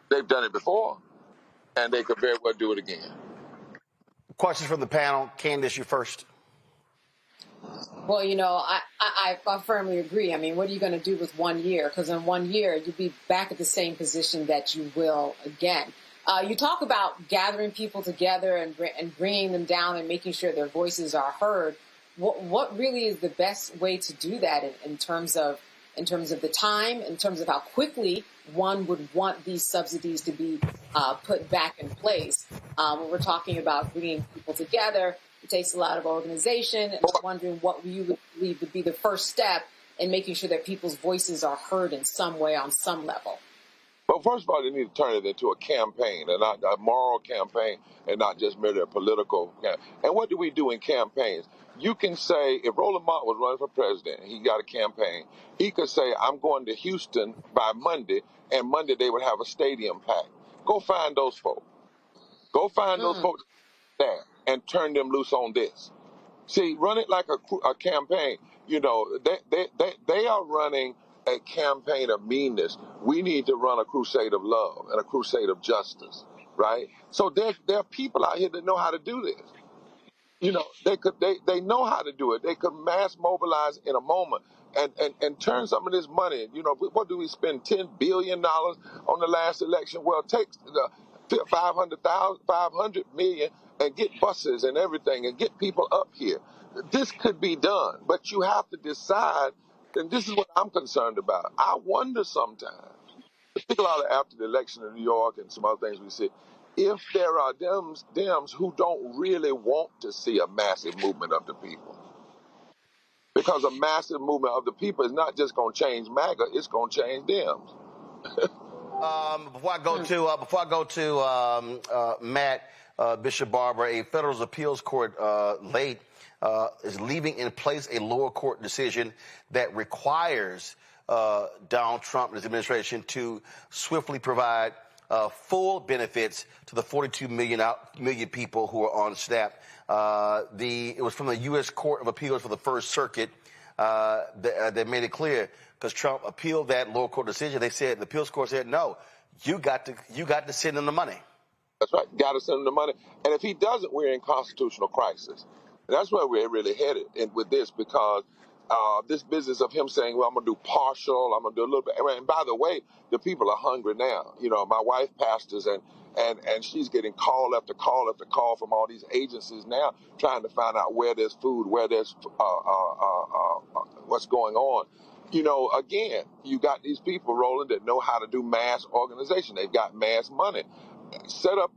They've done it before, and they could very well do it again. Questions from the panel. Candace, you first. Well, you know, I firmly agree. I mean, what are you going to do with 1 year? Because in 1 year, you'll be back at the same position that you will again. You talk about gathering people together and bringing them down and making sure their voices are heard. What really is the best way to do that in terms of the time, in terms of how quickly one would want these subsidies to be put back in place? When we're talking about bringing people together, it takes a lot of organization. And I'm wondering what you would believe would be the first step in making sure that people's voices are heard in some way, on some level. Well, first of all, they need to turn it into a campaign, and not a moral campaign, and not just merely a political campaign. And what do we do in campaigns? You can say, if Roland Martin was running for president and he got a campaign, he could say, I'm going to Houston by Monday, and Monday they would have a stadium packed. Go find those folks. Go find those folks there and turn them loose on this. See, run it like a campaign. You know, they are running a campaign of meanness. We need to run a crusade of love and a crusade of justice, right? So there are people out here that know how to do this. You know, they know how to do it. They could mass mobilize in a moment and turn some of this money. You know, what do we spend $10 billion on the last election? Well, take the $500 million and get buses and everything and get people up here. This could be done, but you have to decide. And this is what I'm concerned about. I wonder sometimes, particularly after the election in New York and some other things we see, if there are Dems who don't really want to see a massive movement of the people. Because a massive movement of the people is not just going to change MAGA, it's going to change Dems. Before I go to Matt Bishop Barber, a federal appeals court late is leaving in place a lower court decision that requires Donald Trump and his administration to swiftly provide full benefits to the 42 million people who are on SNAP. It was from the U.S. Court of Appeals for the First Circuit that made it clear, because Trump appealed that lower court decision. They said, the appeals court said, no, you got to send them the money. That's right. Got to send him the money. And if he doesn't, we're in constitutional crisis. And that's where we're really headed with this, because this business of him saying, well, I'm going to do partial, I'm going to do a little bit. And by the way, the people are hungry now. You know, my wife pastors, and she's getting call after call after call from all these agencies now trying to find out where there's food, where there's what's going on. You know, again, you got these people, Roland, that know how to do mass organization. They've got mass money. Set up,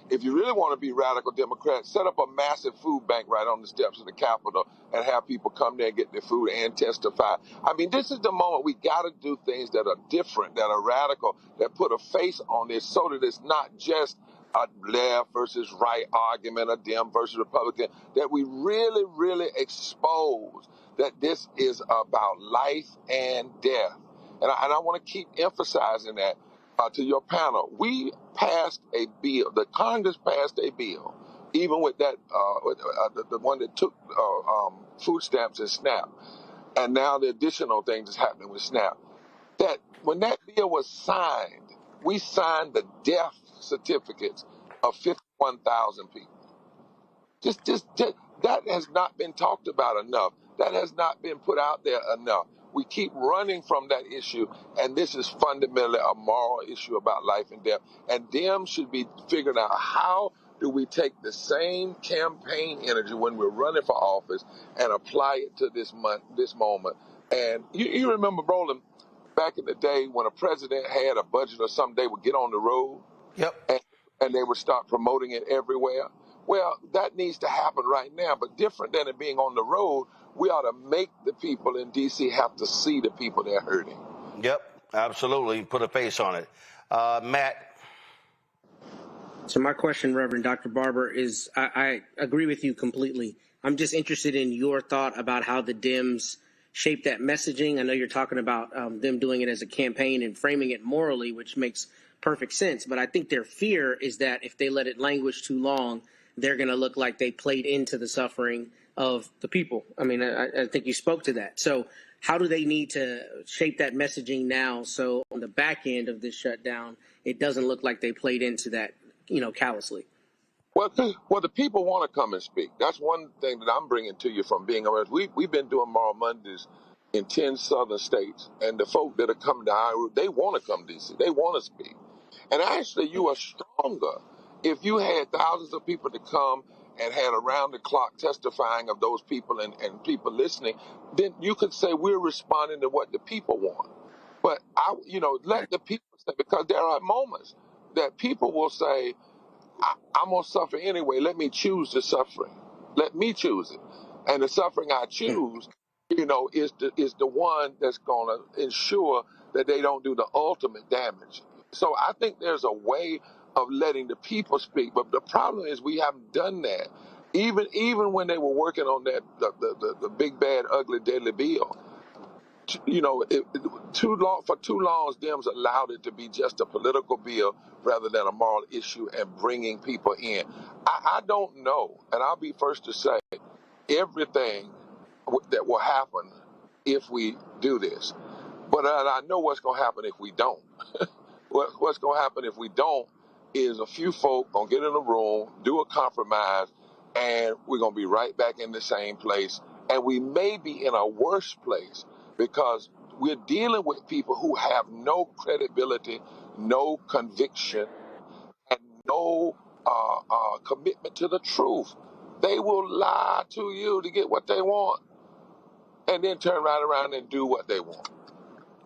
if you really want to be radical Democrat, set up a massive food bank right on the steps of the Capitol and have people come there and get their food and testify. I mean, this is the moment we got to do things that are different, that are radical, that put a face on this, so that it's not just a left versus right argument, a Dem versus Republican, that we really, really expose that this is about life and death. And I want to keep emphasizing that. To your panel, we passed a bill, the Congress passed a bill, even with that, the one that took food stamps and SNAP, and now the additional things that's happening with SNAP, that when that bill was signed, we signed the death certificates of 51,000 people. Just that has not been talked about enough. That has not been put out there enough. We keep running from that issue, and this is fundamentally a moral issue about life and death. And Dems should be figuring out, how do we take the same campaign energy when we're running for office and apply it to this moment. And you remember, Roland, back in the day when a president had a budget or something, they would get on the road. Yep. And they would start promoting it everywhere. Well, that needs to happen right now, but different than it being on the road, we ought to make the people in D.C. have to see the people they're hurting. Yep, absolutely. Put a face on it. Matt. So my question, Reverend Dr. Barber, is I agree with you completely. I'm just interested in your thought about how the Dems shape that messaging. I know you're talking about them doing it as a campaign and framing it morally, which makes perfect sense. But I think their fear is that if they let it languish too long, they're going to look like they played into the suffering of the people. I mean, I think you spoke to that. So how do they need to shape that messaging now so on the back end of this shutdown, it doesn't look like they played into that, callously? Well, the people want to come and speak. That's one thing that I'm bringing to you from being around. We've been doing Moral Mondays in 10 southern states, and the folk that are coming to Iowa, they want to come to D.C. They want to speak. And actually, you are stronger if you had thousands of people to come and had around-the-clock testifying of those people and people listening. Then you could say we're responding to what the people want. But let the people say, because there are moments that people will say, I'm going to suffer anyway. Let me choose the suffering. Let me choose it. And the suffering I choose, is the one that's going to ensure that they don't do the ultimate damage. So I think there's a way of letting the people speak. But the problem is we haven't done that. Even when they were working on that, the big, bad, ugly, deadly bill, for too long, Dems allowed it to be just a political bill rather than a moral issue and bringing people in. I don't know, and I'll be first to say everything that will happen if we do this. But I know what's going to happen if we don't. What's going to happen if we don't is a few folk going to get in a room, do a compromise, and we're going to be right back in the same place. And we may be in a worse place because we're dealing with people who have no credibility, no conviction, and no commitment to the truth. They will lie to you to get what they want and then turn right around and do what they want.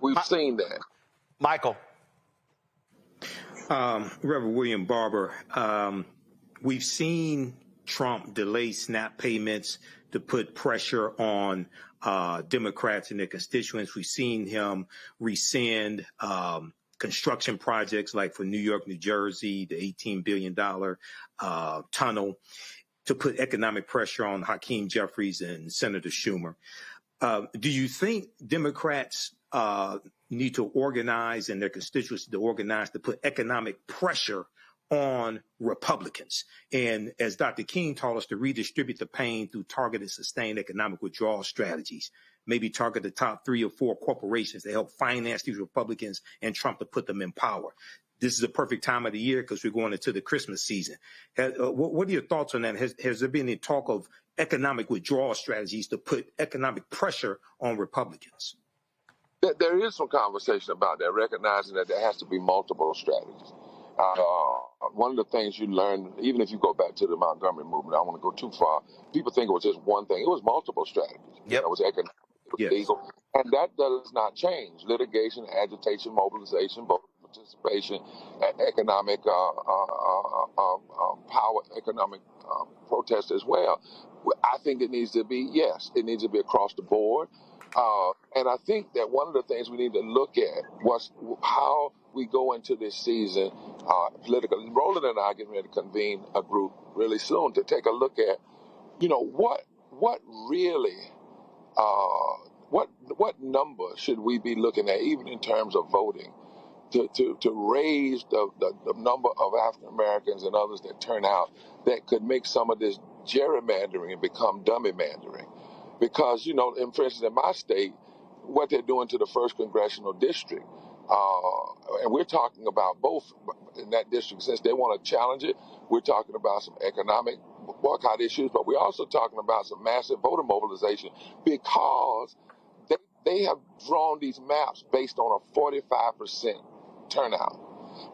We've seen that. Michael. Reverend William Barber, we've seen Trump delay SNAP payments to put pressure on Democrats and their constituents. We've seen him rescind construction projects like for New York, New Jersey, the $18 billion tunnel to put economic pressure on Hakeem Jeffries and Senator Schumer. Do you think Democrats need to organize, and their constituents to organize to put economic pressure on Republicans. And as Dr. King taught us, to redistribute the pain through targeted, sustained economic withdrawal strategies. Maybe target the top 3 or 4 corporations to help finance these Republicans and Trump to put them in power. This is a perfect time of the year because we're going into the Christmas season. What are your thoughts on that? Has there been any talk of economic withdrawal strategies to put economic pressure on Republicans? There is some conversation about that, recognizing that there has to be multiple strategies. One of the things you learn, even if you go back to the Montgomery movement, I don't want to go too far, people think it was just one thing. It was multiple strategies. Yep. It was economic, it was legal, and that does not change. Litigation, agitation, mobilization, voter participation, economic power, economic protest as well. I think it needs to be, yes, it needs to be across the board. And I think that one of the things we need to look at was how we go into this season politically. Roland and I are getting ready to convene a group really soon to take a look at, what really, what number should we be looking at, even in terms of voting, to raise the number of African Americans and others that turn out that could make some of this gerrymandering become dummymandering. Because, for instance, in my state, what they're doing to the 1st Congressional District, and we're talking about both in that district, since they want to challenge it, we're talking about some economic boycott issues, but we're also talking about some massive voter mobilization because they have drawn these maps based on a 45% turnout,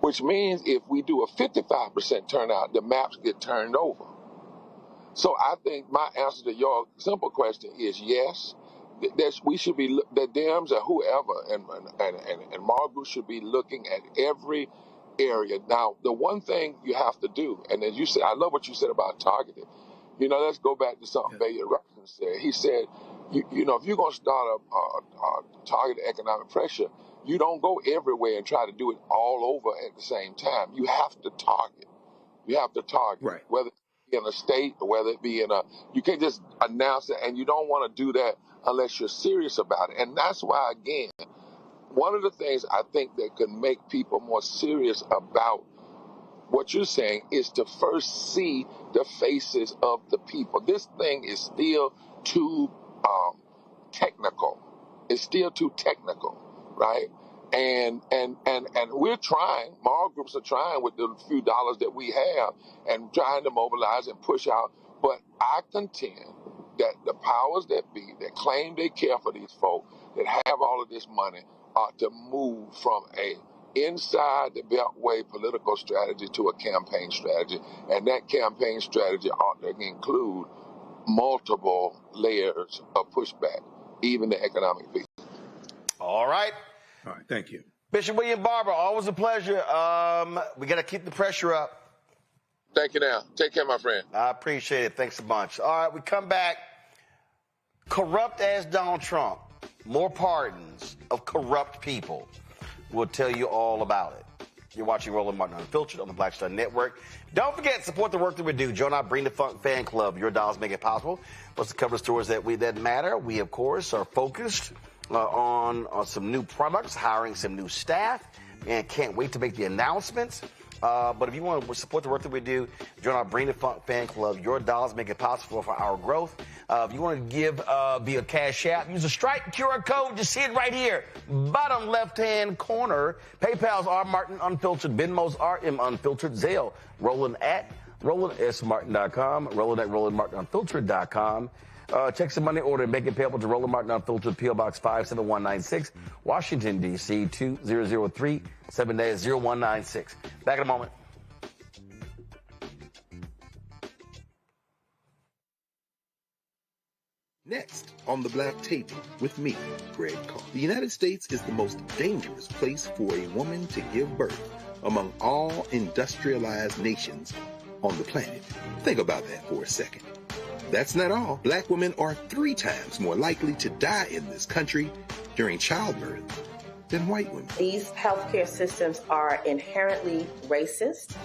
which means if we do a 55% turnout, the maps get turned over. So I think my answer to your simple question is yes. We should be, the Dems or whoever and Margaret should be looking at every area. Now, the one thing you have to do, and as you said, I love what you said about targeted. Let's go back to something Bayard Rustin said. He said, if you're going to start a targeted economic pressure, you don't go everywhere and try to do it all over at the same time. You have to target. Right. Whether in a state or whether it be you can't just announce it, and you don't want to do that unless you're serious about it. And that's why, again, one of the things I think that could make people more serious about what you're saying is to first see the faces of the people. This thing is still too technical. It's still too technical, right? And we're trying, small groups are trying with the few dollars that we have and trying to mobilize and push out. But I contend that the powers that be that claim they care for these folk, that have all of this money, are to move from a inside the beltway political strategy to a campaign strategy. And that campaign strategy ought to include multiple layers of pushback, even the economic piece. All right. All right, thank you. Bishop William Barber, always a pleasure. We got to keep the pressure up. Thank you now. Take care, my friend. I appreciate it. Thanks a bunch. All right, we come back. Corrupt as Donald Trump. More pardons of corrupt people. We'll tell you all about it. You're watching Roland Martin Unfiltered on the Black Star Network. Don't forget, support the work that we do. Join our Bring the Funk fan club. Your dollars make it possible. Plus to cover stories that matter. We, of course, are focused on some new products, hiring some new staff, and can't wait to make the announcements. But if you want to support the work that we do, join our Bring the Funk fan club. Your dollars make it possible for our growth. If you want to give via Cash App, use a Stripe QR code. Just see it right here. Bottom left-hand corner. PayPal's R Martin Unfiltered. Venmo's RM Unfiltered. Zelle. Roland at RolandSMartin.com. Roland at RolandMartinUnfiltered.com. Check some money order and make it payable to Roland Martin Unfiltered, P.O. Box 57196, Washington, D.C. 2003, 7-0196. Back in a moment. Next on the Black Table with me, Greg Carr. The United States is the most dangerous place for a woman to give birth among all industrialized nations on the planet. Think about that for a second. That's not all. Black women are 3 times more likely to die in this country during childbirth than white women. These healthcare systems are inherently racist.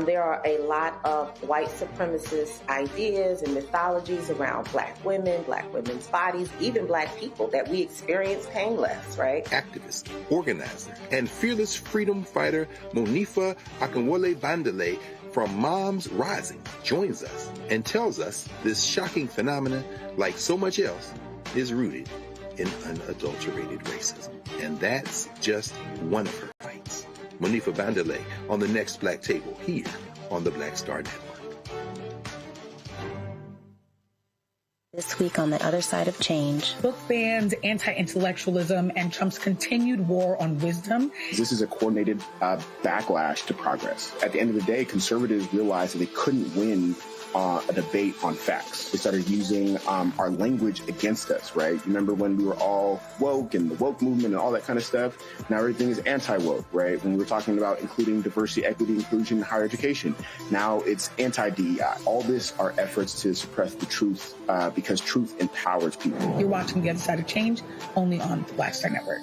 There are a lot of white supremacist ideas and mythologies around black women's bodies, even black people, that we experience pain less, right? Activist, organizer, and fearless freedom fighter Monifa Akinwole-Bandele from Moms Rising joins us and tells us this shocking phenomenon, like so much else, is rooted in unadulterated racism. And that's just one of her fights. Monifa Bandele on the next Black Table here on the Black Star Network. This week on The Other Side of Change. Book bans, anti-intellectualism, and Trump's continued war on wisdom. This is a coordinated backlash to progress. At the end of the day, conservatives realized that they couldn't win a debate on facts. They started using our language against us, right? Remember when we were all woke and the woke movement and all that kind of stuff? Now everything is anti-woke, right? When we were talking about including diversity, equity, inclusion, higher education, now it's anti-DEI. All this are efforts to suppress the truth because truth empowers people. You're watching The Other Side of Change only on the Black Star Network.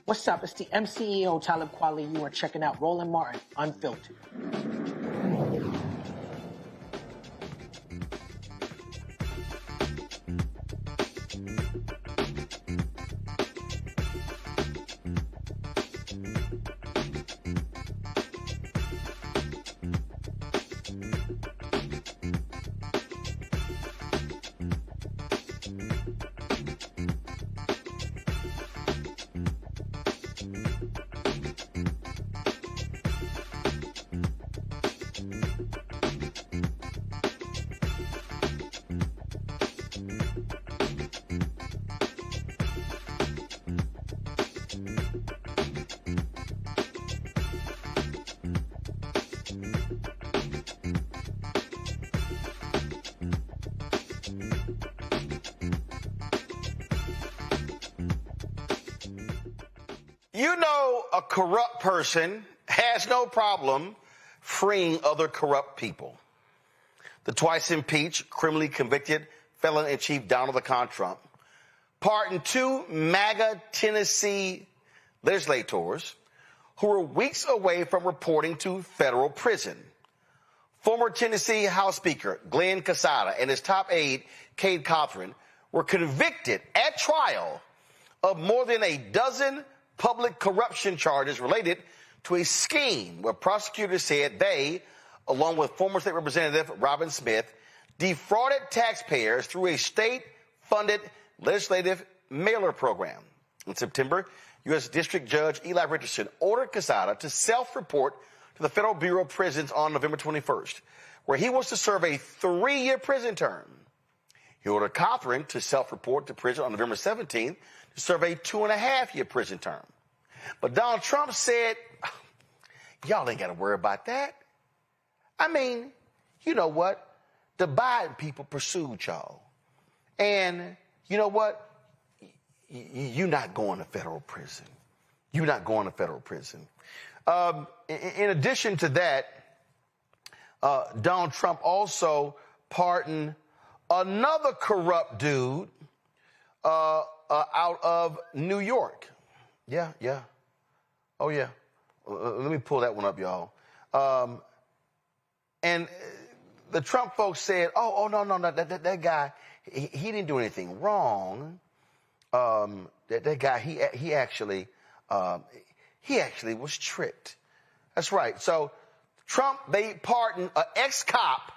What's up? It's the MCEO Talib Kweli. You are checking out Roland Martin Unfiltered. You know, a corrupt person has no problem freeing other corrupt people. The twice impeached, criminally convicted felon-in-chief Donald Trump pardoned two MAGA Tennessee legislators who were weeks away from reporting to federal prison. Former Tennessee House Speaker Glenn Quesada and his top aide, Cade Cothran, were convicted at trial of more than a dozen public corruption charges related to a scheme where prosecutors said they, along with former state representative Robin Smith, defrauded taxpayers through a state-funded legislative mailer program. In September, U.S. District Judge Eli Richardson ordered Quesada to self-report to the Federal Bureau of Prisons on November 21st, where he was to serve a 3-year prison term. He ordered Cothran to self-report to prison on November 17th to serve a 2.5-year prison term. But Donald Trump said, y'all ain't got to worry about that. I mean, you know what? The Biden people pursued y'all. And you know what? You're not going to federal prison. You're not going to federal prison. In addition to that, Donald Trump also pardoned another corrupt dude out of New York. Yeah. Oh, yeah. Let me pull that one up, y'all. And the Trump folks said, no, that guy, he didn't do anything wrong. That guy, he actually was tricked. That's right. So Trump, they pardoned an ex-cop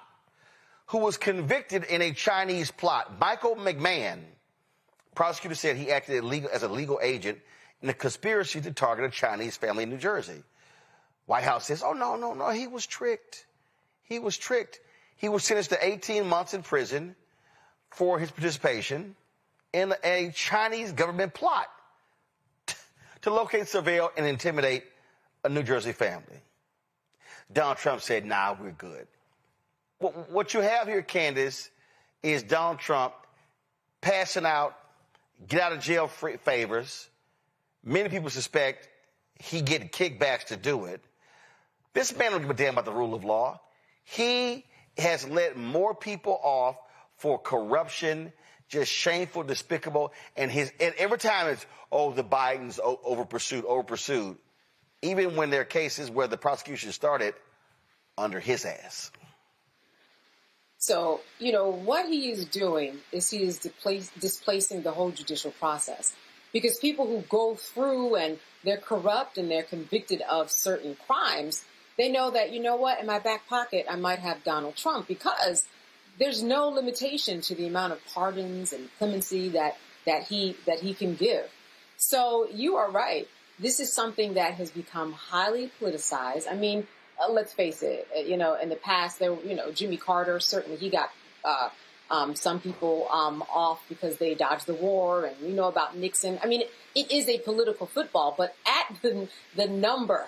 who was convicted in a Chinese plot. Michael McMahon. Prosecutor said he acted as a legal agent in a conspiracy to target a Chinese family in New Jersey. White House says, no, he was tricked. He was tricked. He was sentenced to 18 months in prison for his participation in a Chinese government plot to locate, surveil, and intimidate a New Jersey family. Donald Trump said, nah, we're good. What you have here, Candace, is Donald Trump passing out get-out-of-jail favors. Many people suspect he getting kickbacks to do it. This man don't give a damn about the rule of law. He has let more people off for corruption, just shameful, despicable. And every time it's, oh, the Bidens over pursued, even when there are cases where the prosecution started under his ass. So, what he is doing is he is displacing the whole judicial process. Because people who go through and they're corrupt and they're convicted of certain crimes, they know that, in my back pocket, I might have Donald Trump, because there's no limitation to the amount of pardons and clemency that he can give. So you are right. This is something that has become highly politicized. I mean, let's face it, in the past, there, Jimmy Carter, certainly he got some people off because they dodged the war, and we know about Nixon. I mean, it is a political football, but at the number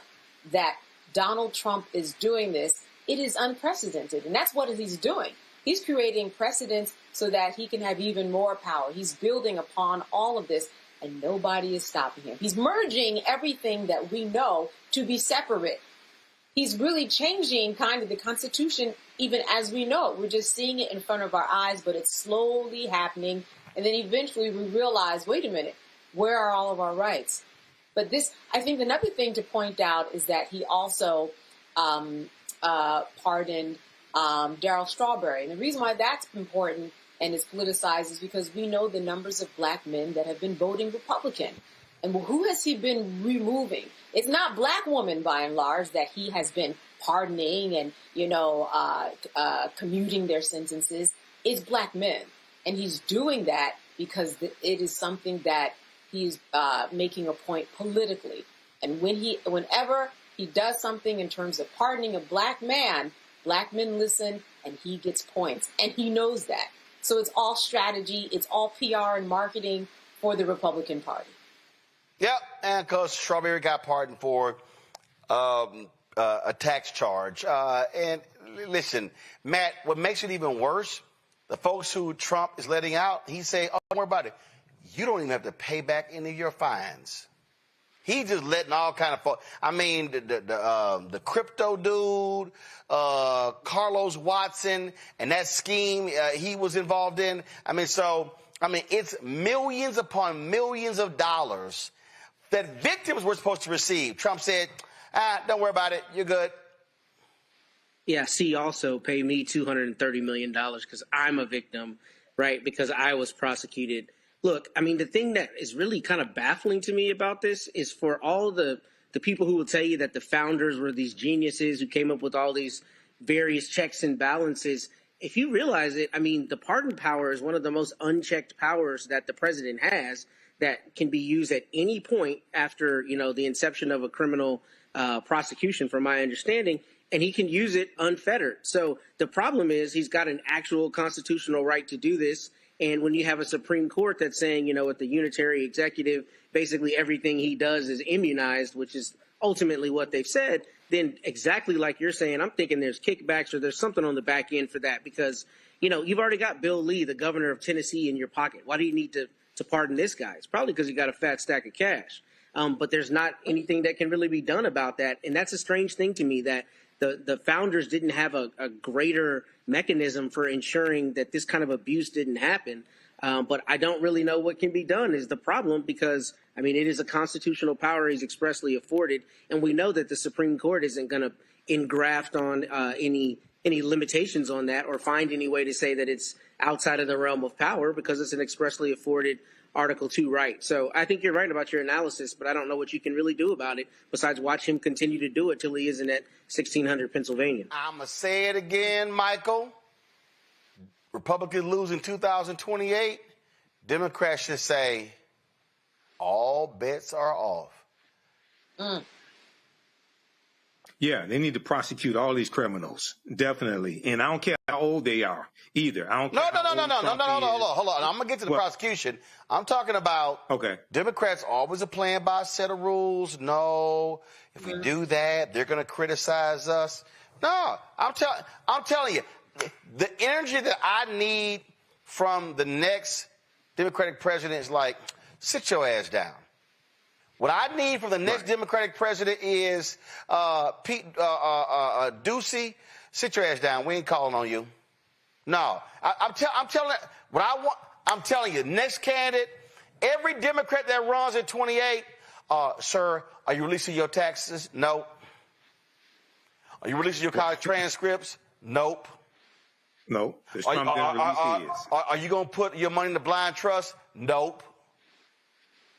that Donald Trump is doing this, it is unprecedented, and that's what he's doing. He's creating precedents so that he can have even more power. He's building upon all of this, and nobody is stopping him. He's merging everything that we know to be separate. He's really changing kind of the Constitution even as we know it. We're just seeing it in front of our eyes, but it's slowly happening. And then eventually we realize, wait a minute, where are all of our rights? But I think another thing to point out is that he also pardoned Darryl Strawberry. And the reason why that's important and is politicized is because we know the numbers of black men that have been voting Republican. And who has he been removing? It's not black women, by and large, that he has been pardoning and, commuting their sentences. It's black men. And he's doing that because it is something that he's making a point politically. And whenever he does something in terms of pardoning a black man, black men listen and he gets points. And he knows that. So it's all strategy. It's all PR and marketing for the Republican Party. Yep, and because Strawberry got pardoned for a tax charge. And listen, Matt, what makes it even worse, the folks who Trump is letting out, he say, oh, don't worry about it. You don't even have to pay back any of your fines. He just letting all kind of folks. I mean, the crypto dude, Carlos Watson, and that scheme he was involved in. It's millions upon millions of dollars that victims were supposed to receive. Trump said, don't worry about it. You're good. Yeah, also pay me $230 million because I'm a victim, right? Because I was prosecuted. Look, I mean, the thing that is really kind of baffling to me about this is for all the people who will tell you that the founders were these geniuses who came up with all these various checks and balances. If you realize it, I mean, the pardon power is one of the most unchecked powers that the president has that can be used at any point after, the inception of a criminal prosecution, from my understanding, and he can use it unfettered. So the problem is he's got an actual constitutional right to do this. And when you have a Supreme Court that's saying, with the unitary executive, basically everything he does is immunized, which is ultimately what they've said, then exactly like you're saying, I'm thinking there's kickbacks or there's something on the back end for that because, you've already got Bill Lee, the governor of Tennessee, in your pocket. Why do you need to pardon this guy? It's probably because you got a fat stack of cash. But there's not anything that can really be done about that. And that's a strange thing to me that the founders didn't have a greater mechanism for ensuring that this kind of abuse didn't happen. But I don't really know what can be done is the problem because, it is a constitutional power he's expressly afforded. And we know that the Supreme Court isn't going to engraft on any limitations on that or find any way to say that it's outside of the realm of power because it's an expressly afforded Article 2 right. So I think you're right about your analysis, but I don't know what you can really do about it besides watch him continue to do it till he isn't at 1600 Pennsylvania. I'm going to say it again, Michael. Republicans lose in 2028. Democrats should say, all bets are off. Yeah, they need to prosecute all these criminals, definitely. And I don't care how old they are either. I don't care. No, hold on. I'm going to get to the prosecution. I'm talking about Democrats always are playing by a set of rules. No, if we do that, they're going to criticize us. No, I'm telling you, the energy that I need from the next Democratic president is like, sit your ass down. What I need from the next Democratic president is Pete Ducey, sit your ass down. We ain't calling on you. No, I'm telling you, what I want. I'm telling you, next candidate, every Democrat that runs at 28, sir, are you releasing your taxes? Nope. Are you releasing your college transcripts? Nope. No. Are you going to put your money in the blind trust? Nope.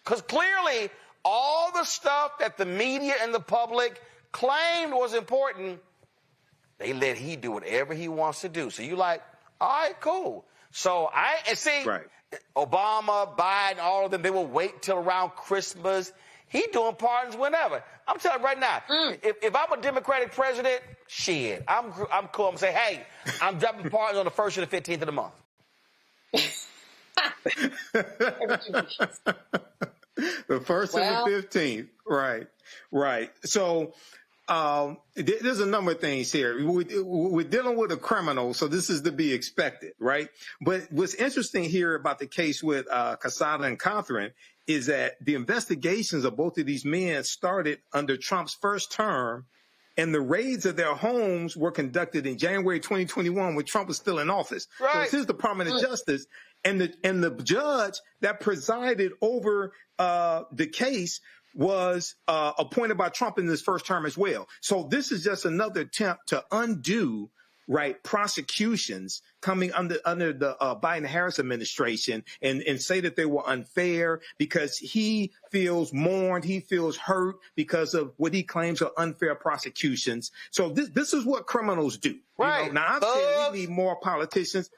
Because clearly, all the stuff that the media and the public claimed was important, they let he do whatever he wants to do. So you like, all right, cool. So Obama, Biden, all of them, they will wait till around Christmas. He doing pardons whenever. I'm telling you right now, if I'm a Democratic president, shit, I'm cool. I'm saying, hey, I'm dropping pardons on the 1st and the 15th of the month. The 1st and the 15th. Right. So there's a number of things here. We're dealing with a criminal, so this is to be expected, right? But what's interesting here about the case with Quesada and Catherine is that the investigations of both of these men started under Trump's first term, and the raids of their homes were conducted in January 2021 when Trump was still in office. Right. So it's his Department of Justice, and the judge that presided over the case was appointed by Trump in his first term as well. So this is just another attempt to undo prosecutions coming under the Biden-Harris administration and say that they were unfair because he feels mourned, he feels hurt because of what he claims are unfair prosecutions. So this is what criminals do. Right. Now, I've said we need more politicians.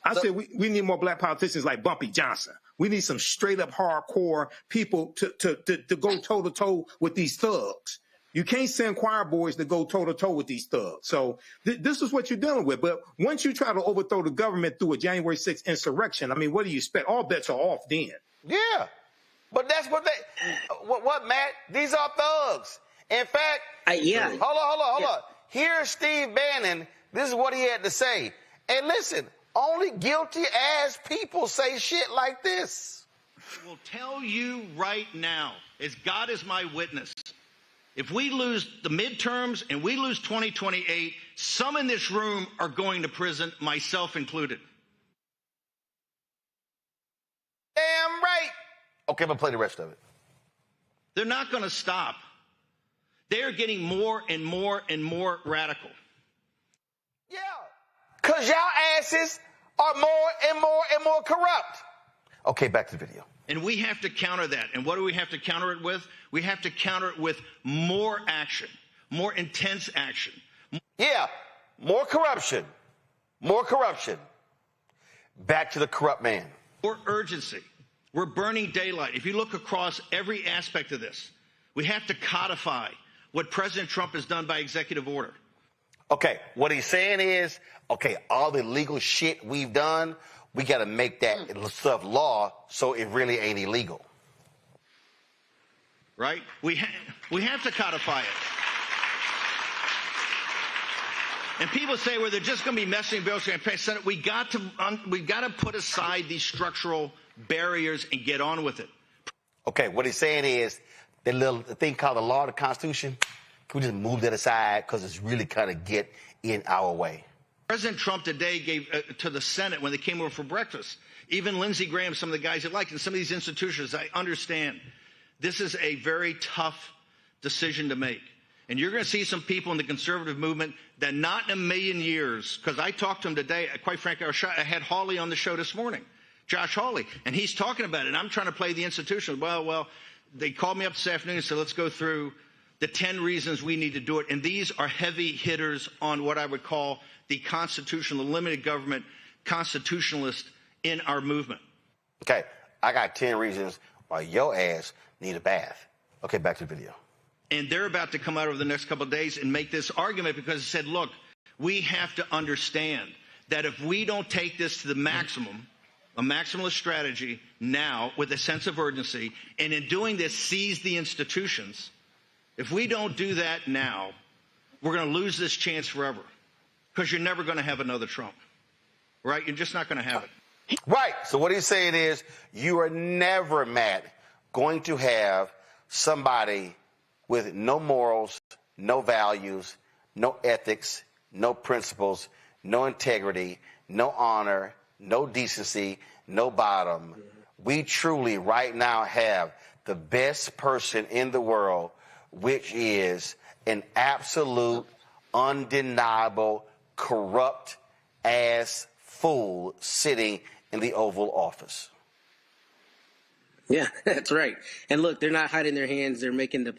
I said we need more black politicians like Bumpy Johnson. We need some straight up hardcore people to go toe to toe with these thugs. You can't send choir boys to go toe to toe with these thugs. So this is what you're dealing with. But once you try to overthrow the government through a January 6th insurrection, I mean, what do you expect? All bets are off then. Yeah. But that's what what, Matt? These are thugs. In fact, hold on. Here's Steve Bannon. This is what he had to say. And listen, only guilty ass people say shit like this. I will tell you right now, as God is my witness, if we lose the midterms and we lose 2028, some in this room are going to prison, myself included. Damn right. Okay, I'm going to play the rest of it. They're not going to stop. They're getting more and more and more radical. Yeah, because y'all asses are more and more and more corrupt. Okay, back to the video. And we have to counter that. And what do we have to counter it with? We have to counter it with more action, more intense action. Yeah, more corruption. More corruption. Back to the corrupt man. More urgency. We're burning daylight. If you look across every aspect of this, we have to codify what President Trump has done by executive order. Okay, what he's saying is, okay, all the illegal shit we've done, we got to make that stuff law so it really ain't illegal. Right? We have to codify it. And people say, well, they're just going to be messing bills and pass Senate. We've got to put aside these structural barriers and get on with it. Okay, what he's saying is the thing called the law of the Constitution, can we just move that aside because it's really kind of get in our way? President Trump today gave to the Senate when they came over for breakfast, even Lindsey Graham, some of the guys that liked, and some of these institutions, I understand. This is a very tough decision to make. And you're going to see some people in the conservative movement that not in a million years, because I talked to him today, quite frankly, I had Hawley on the show this morning, Josh Hawley, and he's talking about it. And I'm trying to play the institution. Well, they called me up this afternoon and said, let's go through the 10 reasons we need to do it. And these are heavy hitters on what I would call the constitutional, the limited government constitutionalist in our movement. Okay, I got 10 reasons why your ass need a bath. Okay, back to the video. And they're about to come out over the next couple of days and make this argument because it said, look, we have to understand that if we don't take this to the maximum, a maximalist strategy now with a sense of urgency, and in doing this seize the institutions, if we don't do that now, we're going to lose this chance forever because you're never going to have another Trump, right? You're just not going to have it. Right. So what he's saying is you are never, Matt, going to have somebody with no morals, no values, no ethics, no principles, no integrity, no honor, no decency, no bottom. We truly right now have the best person in the world, which is an absolute, undeniable, corrupt ass fool sitting in the Oval Office. Yeah, that's right. And look, they're not hiding their hands. They're making their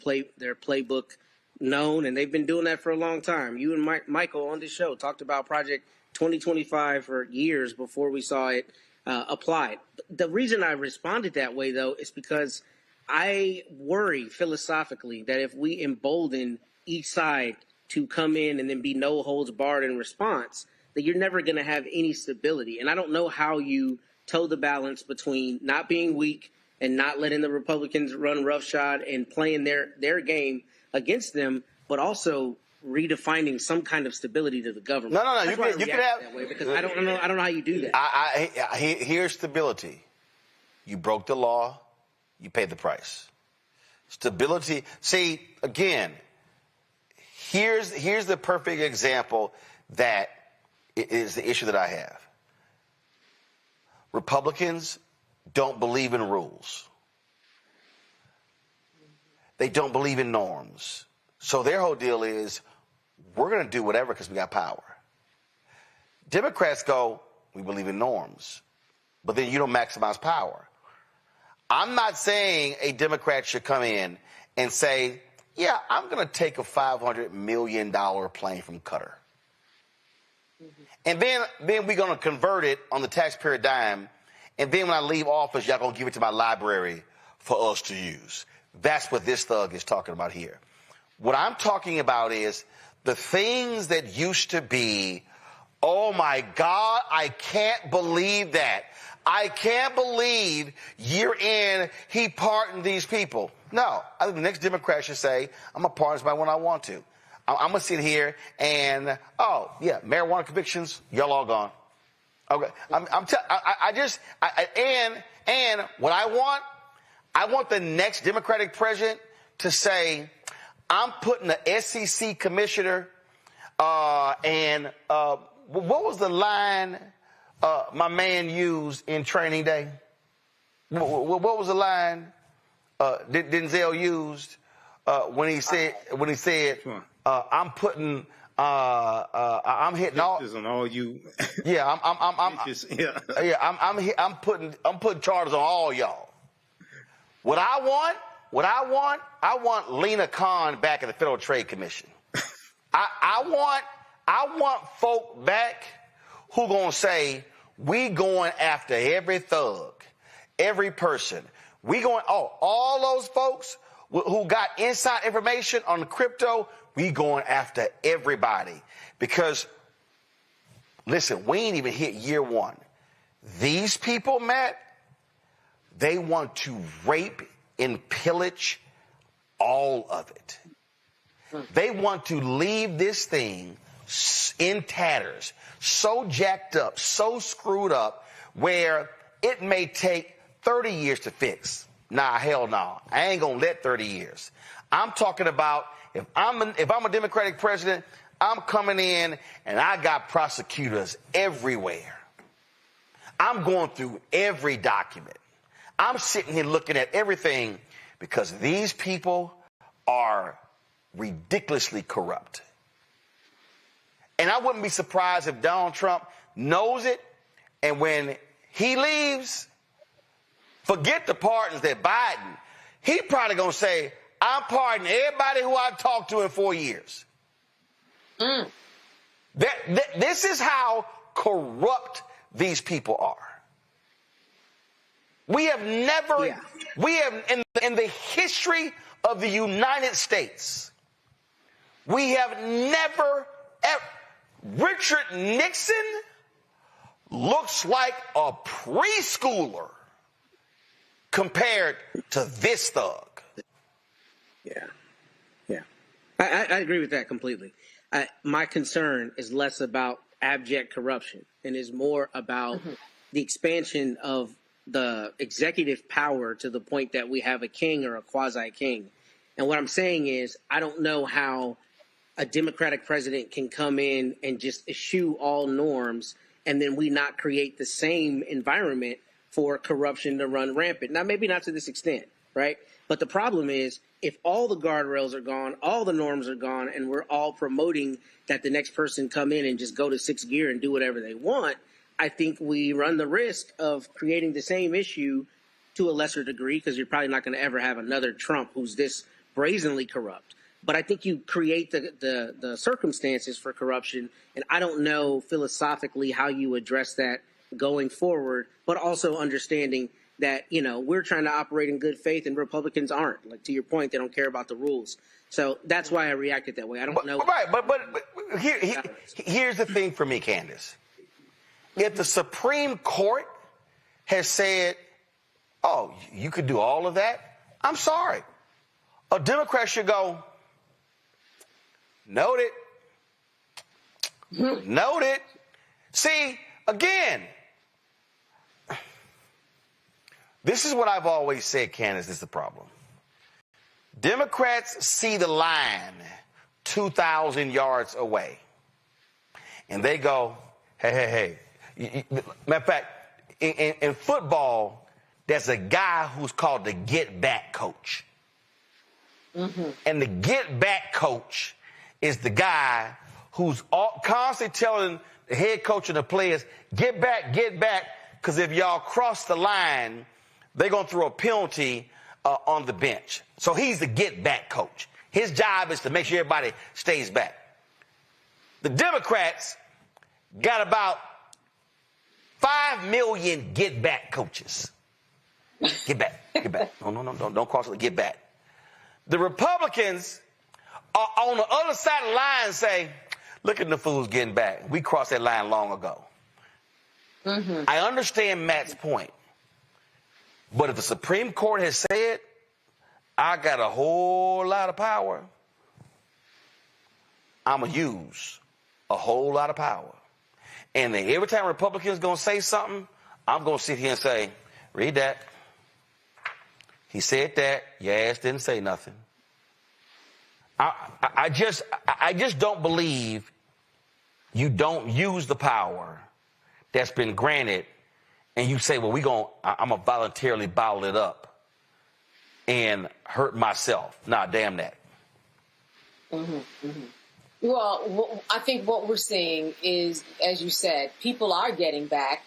playbook known, and they've been doing that for a long time. You and Michael on this show talked about Project 2025 for years before we saw it applied. The reason I responded that way, though, is because I worry philosophically that if we embolden each side to come in and then be no holds barred in response, that you're never going to have any stability. And I don't know how you toe the balance between not being weak and not letting the Republicans run roughshod and playing their game against them, but also redefining some kind of stability to the government. No. That's why You can have that way, because I don't know how you do that. Here's stability. You broke the law. You paid the price. Stability. See, again, here's the perfect example that is the issue that I have. Republicans don't believe in rules. They don't believe in norms. So their whole deal is, we're going to do whatever because we got power. Democrats go, we believe in norms, but then you don't maximize power. I'm not saying a Democrat should come in and say, yeah, I'm going to take a $500 million plane from Qatar. And then we're going to convert it on the taxpayer dime. And then when I leave office, y'all going to give it to my library for us to use. That's what this thug is talking about here. What I'm talking about is the things that used to be, oh my God, I can't believe that. I can't believe year in he pardoned these people. No, I think the next Democrat should say, I'm going to pardon somebody when I want to. I'm going to sit here and, oh, yeah, marijuana convictions, y'all all gone. Okay, and what I want the next Democratic president to say, I'm putting the SEC commissioner, what was the line my man used in Training Day? What was the line Denzel used when he said I'm putting I'm hitting all on all you. Yeah, I'm putting charges on all y'all. What I want Lena Khan back at the Federal Trade Commission. I want folk back who gonna say, we going after every thug, every person. We going, all those folks who got inside information on the crypto, we going after everybody. Because, listen, we ain't even hit year one. These people, Matt, they want to rape and pillage all of it. They want to leave this thing in tatters, so jacked up, so screwed up, where it may take 30 years to fix. Nah, hell no. I ain't gonna let 30 years. I'm talking about if I'm a Democratic president, I'm coming in and I got prosecutors everywhere. I'm going through every document. I'm sitting here looking at everything because these people are ridiculously corrupt. And I wouldn't be surprised if Donald Trump knows it, and when he leaves, forget the pardons that Biden, he probably going to say, I'm pardoning everybody who I've talked to in 4 years. This is how corrupt these people are. We have never, in the history of the United States, we have never, Richard Nixon looks like a preschooler compared to this thug. Yeah. I agree with that completely. My concern is less about abject corruption and is more about the expansion of the executive power to the point that we have a king or a quasi-king. And what I'm saying is, I don't know how a Democratic president can come in and just eschew all norms and then we not create the same environment for corruption to run rampant. Now, maybe not to this extent, right? But the problem is, if all the guardrails are gone, all the norms are gone, and we're all promoting that the next person come in and just go to sixth gear and do whatever they want, I think we run the risk of creating the same issue to a lesser degree, because you're probably not going to ever have another Trump who's this brazenly corrupt. But I think you create the circumstances for corruption, and I don't know philosophically how you address that going forward, but also understanding that, you know, we're trying to operate in good faith and Republicans aren't. Like, to your point, they don't care about the rules. So that's why I reacted that way. I don't know. Right, but here's the thing for me, Candace. If the Supreme Court has said, oh, you could do all of that, I'm sorry. A Democrat should go, noted. Noted. See, again, this is what I've always said, Candace, this is the problem. Democrats see the line 2,000 yards away, and they go, hey. Matter of fact, in football, there's a guy who's called the get-back coach. Mm-hmm. And the get-back coach is the guy who's constantly telling the head coach and the players, get back, because if y'all cross the line, they're going to throw a penalty on the bench. So he's the get-back coach. His job is to make sure everybody stays back. The Democrats got about 5 million get-back coaches. Get back. No, don't cross it, get back. The Republicans are on the other side of the line say, look at the fools getting back. We crossed that line long ago. Mm-hmm. I understand Matt's point. But if the Supreme Court has said, I got a whole lot of power, I'm going to use a whole lot of power. And then every time Republicans going to say something, I'm going to sit here and say, read that. He said that. Your ass didn't say nothing. I just don't believe you don't use the power that's been granted and you say, well, I'm going to voluntarily bottle it up and hurt myself. Nah, damn that. Mm-hmm, mm-hmm. Well, I think what we're seeing is, as you said, people are getting back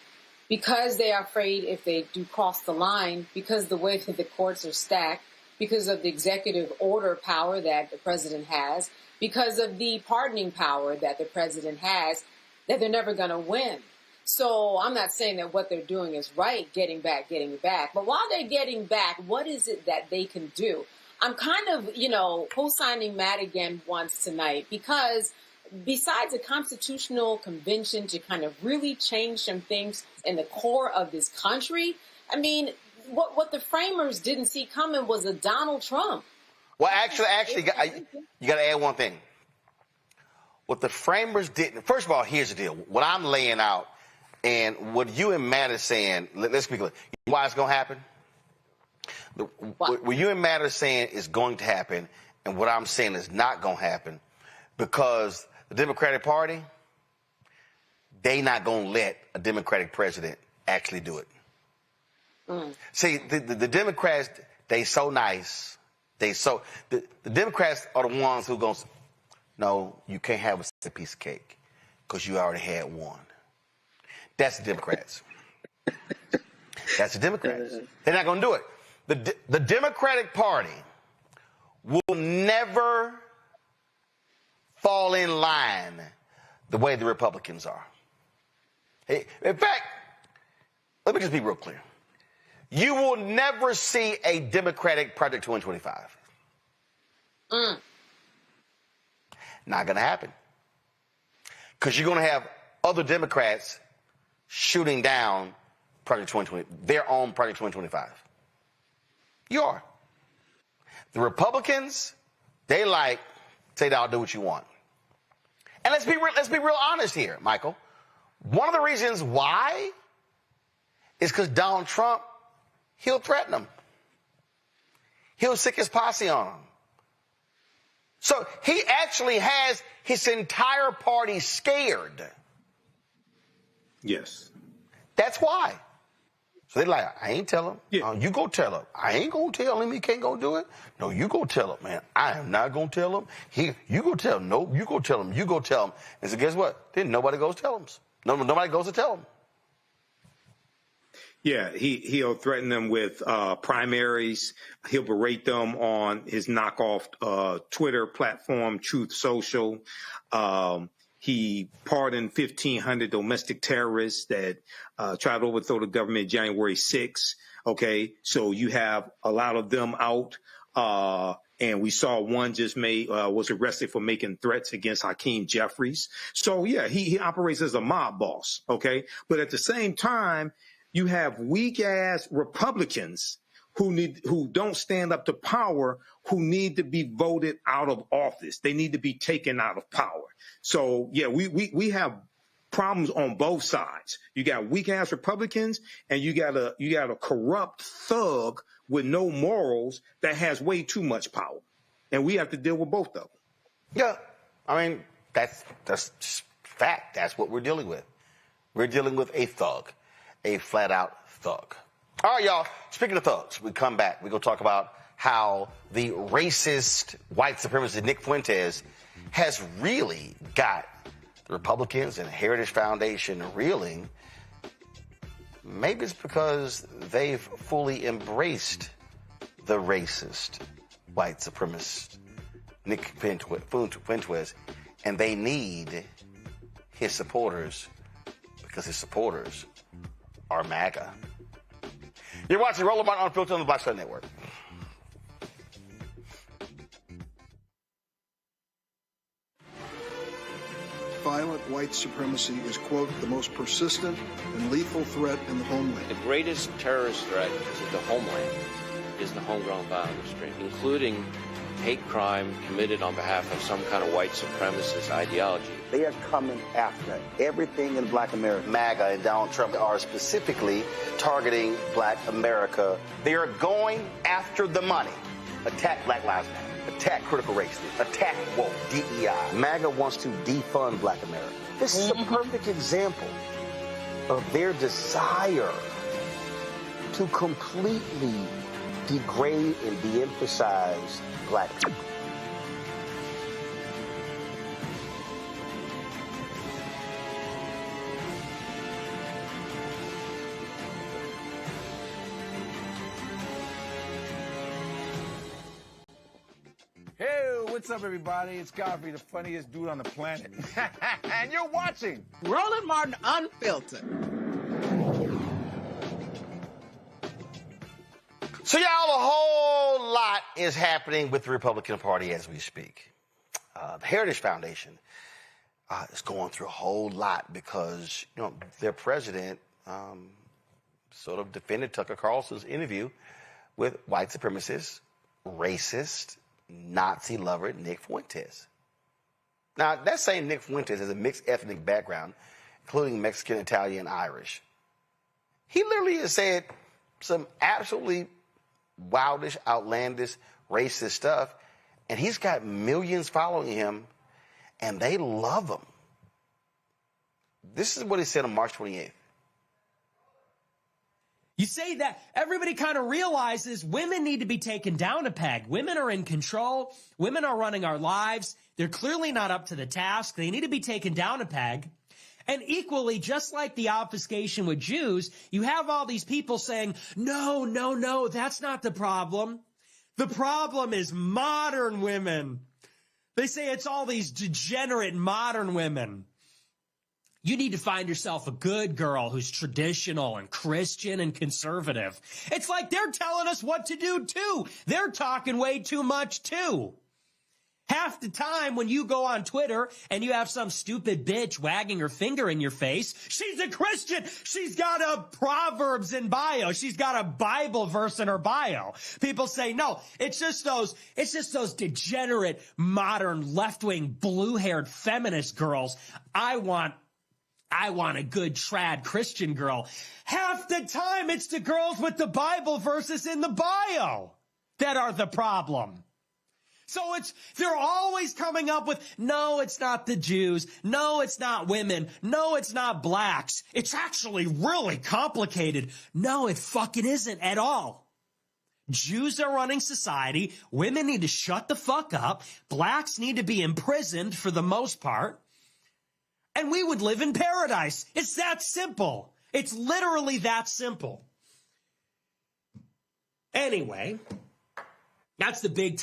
because they are afraid if they do cross the line, because the way that the courts are stacked, because of the executive order power that the president has, because of the pardoning power that the president has, that they're never going to win. So I'm not saying that what they're doing is right, getting back. But while they're getting back, what is it that they can do? I'm kind of, co-signing Matt again once tonight, because besides a constitutional convention to kind of really change some things in the core of this country, I mean, what the framers didn't see coming was a Donald Trump. Well, actually, you got to add one thing. What the framers didn't, first of all, here's the deal. What I'm laying out and what you and Matt are saying, let's be clear. You know why it's going to happen? What you and Matt are saying is going to happen, and what I'm saying is not going to happen, because the Democratic Party, they not going to let a Democratic president actually do it. Mm. See, the Democrats, they so nice. The Democrats are the ones who going to, no, you can't have a piece of cake because you already had one. That's the Democrats. That's the Democrats. They're not going to do it. The Democratic Party will never fall in line the way the Republicans are. In fact, let me just be real clear. You will never see a Democratic Project 2025. Not going to happen. Because you're going to have other Democrats shooting down Project 2020, their own Project 2025. You are. The Republicans, they say, I'll do what you want. And let's be real honest here, Michael. One of the reasons why is because Donald Trump, he'll threaten them. He'll sick his posse on them. So he actually has his entire party scared. Yes. That's why. So they're like, I ain't tell him. Yeah. You go tell him. I ain't going to tell him he can't go do it. No, you go tell him, man. I am not going to tell him. You go tell him. No, you go tell him. You go tell him. And so guess what? Then nobody goes tell him. Nobody goes to tell him. Yeah, he'll threaten them with primaries. He'll berate them on his knockoff Twitter platform, Truth Social. He pardoned 1,500 domestic terrorists that tried to overthrow the government January 6th. Okay, so you have a lot of them out. And we saw one just was arrested for making threats against Hakeem Jeffries. So, yeah, he operates as a mob boss. Okay, but at the same time, you have weak-ass Republicans who don't stand up to power, who need to be voted out of office. They need to be taken out of power. So, yeah, we have problems on both sides. You got weak-ass Republicans, and you got a corrupt thug with no morals that has way too much power. And we have to deal with both of them. Yeah, I mean, that's just fact. That's what we're dealing with. We're dealing with a thug. A flat-out thug. All right, y'all. Speaking of thugs, we come back. We're going to talk about how the racist white supremacist Nick Fuentes has really got the Republicans and Heritage Foundation reeling. Maybe it's because they've fully embraced the racist white supremacist Nick Fuentes, and they need his supporters because his supporters are MAGA. You're watching Roland Unfiltered on the Black Star Network. Violent white supremacy is, quote, the most persistent and lethal threat in the homeland. The greatest terrorist threat to the homeland is the homegrown violence stream, including hate crime committed on behalf of some kind of white supremacist ideology. They are coming after everything in Black America. MAGA and Donald Trump are specifically targeting Black America. They are going after the money. Attack Black Lives Matter. Attack critical race theory. Attack woke, DEI. MAGA wants to defund Black America. This is a perfect example of their desire to completely degrade and de-emphasize Black people. Hey, what's up, everybody? It's Godfrey, the funniest dude on the planet. And you're watching Roland Martin Unfiltered. So, y'all, a whole lot is happening with the Republican Party as we speak. The Heritage Foundation is going through a whole lot because, their president sort of defended Tucker Carlson's interview with white supremacist, racist, Nazi lover Nick Fuentes. Now, that same Nick Fuentes has a mixed ethnic background, including Mexican, Italian, Irish. He literally has said some absolutely wildish, outlandish, racist stuff, and he's got millions following him, and they love him. This is what he said on March 28th. You say that everybody kind of realizes women need to be taken down a peg. Women are in control. Women are running our lives. They're clearly not up to the task. They need to be taken down a peg. And equally, just like the obfuscation with Jews, you have all these people saying, no, that's not the problem. The problem is modern women. They say it's all these degenerate modern women. You need to find yourself a good girl who's traditional and Christian and conservative. It's like they're telling us what to do, too. They're talking way too much, too. Half the time when you go on Twitter and you have some stupid bitch wagging her finger in your face, she's a Christian. She's got a Proverbs in bio. She's got a Bible verse in her bio. People say, no, it's just those degenerate, modern, left-wing, blue-haired feminist girls. I want a good trad Christian girl. Half the time it's the girls with the Bible verses in the bio that are the problem. So they're always coming up with, no, it's not the Jews. No, it's not women. No, it's not blacks. It's actually really complicated. No, it fucking isn't at all. Jews are running society. Women need to shut the fuck up. Blacks need to be imprisoned for the most part. And we would live in paradise. It's that simple. It's literally that simple. Anyway, that's the big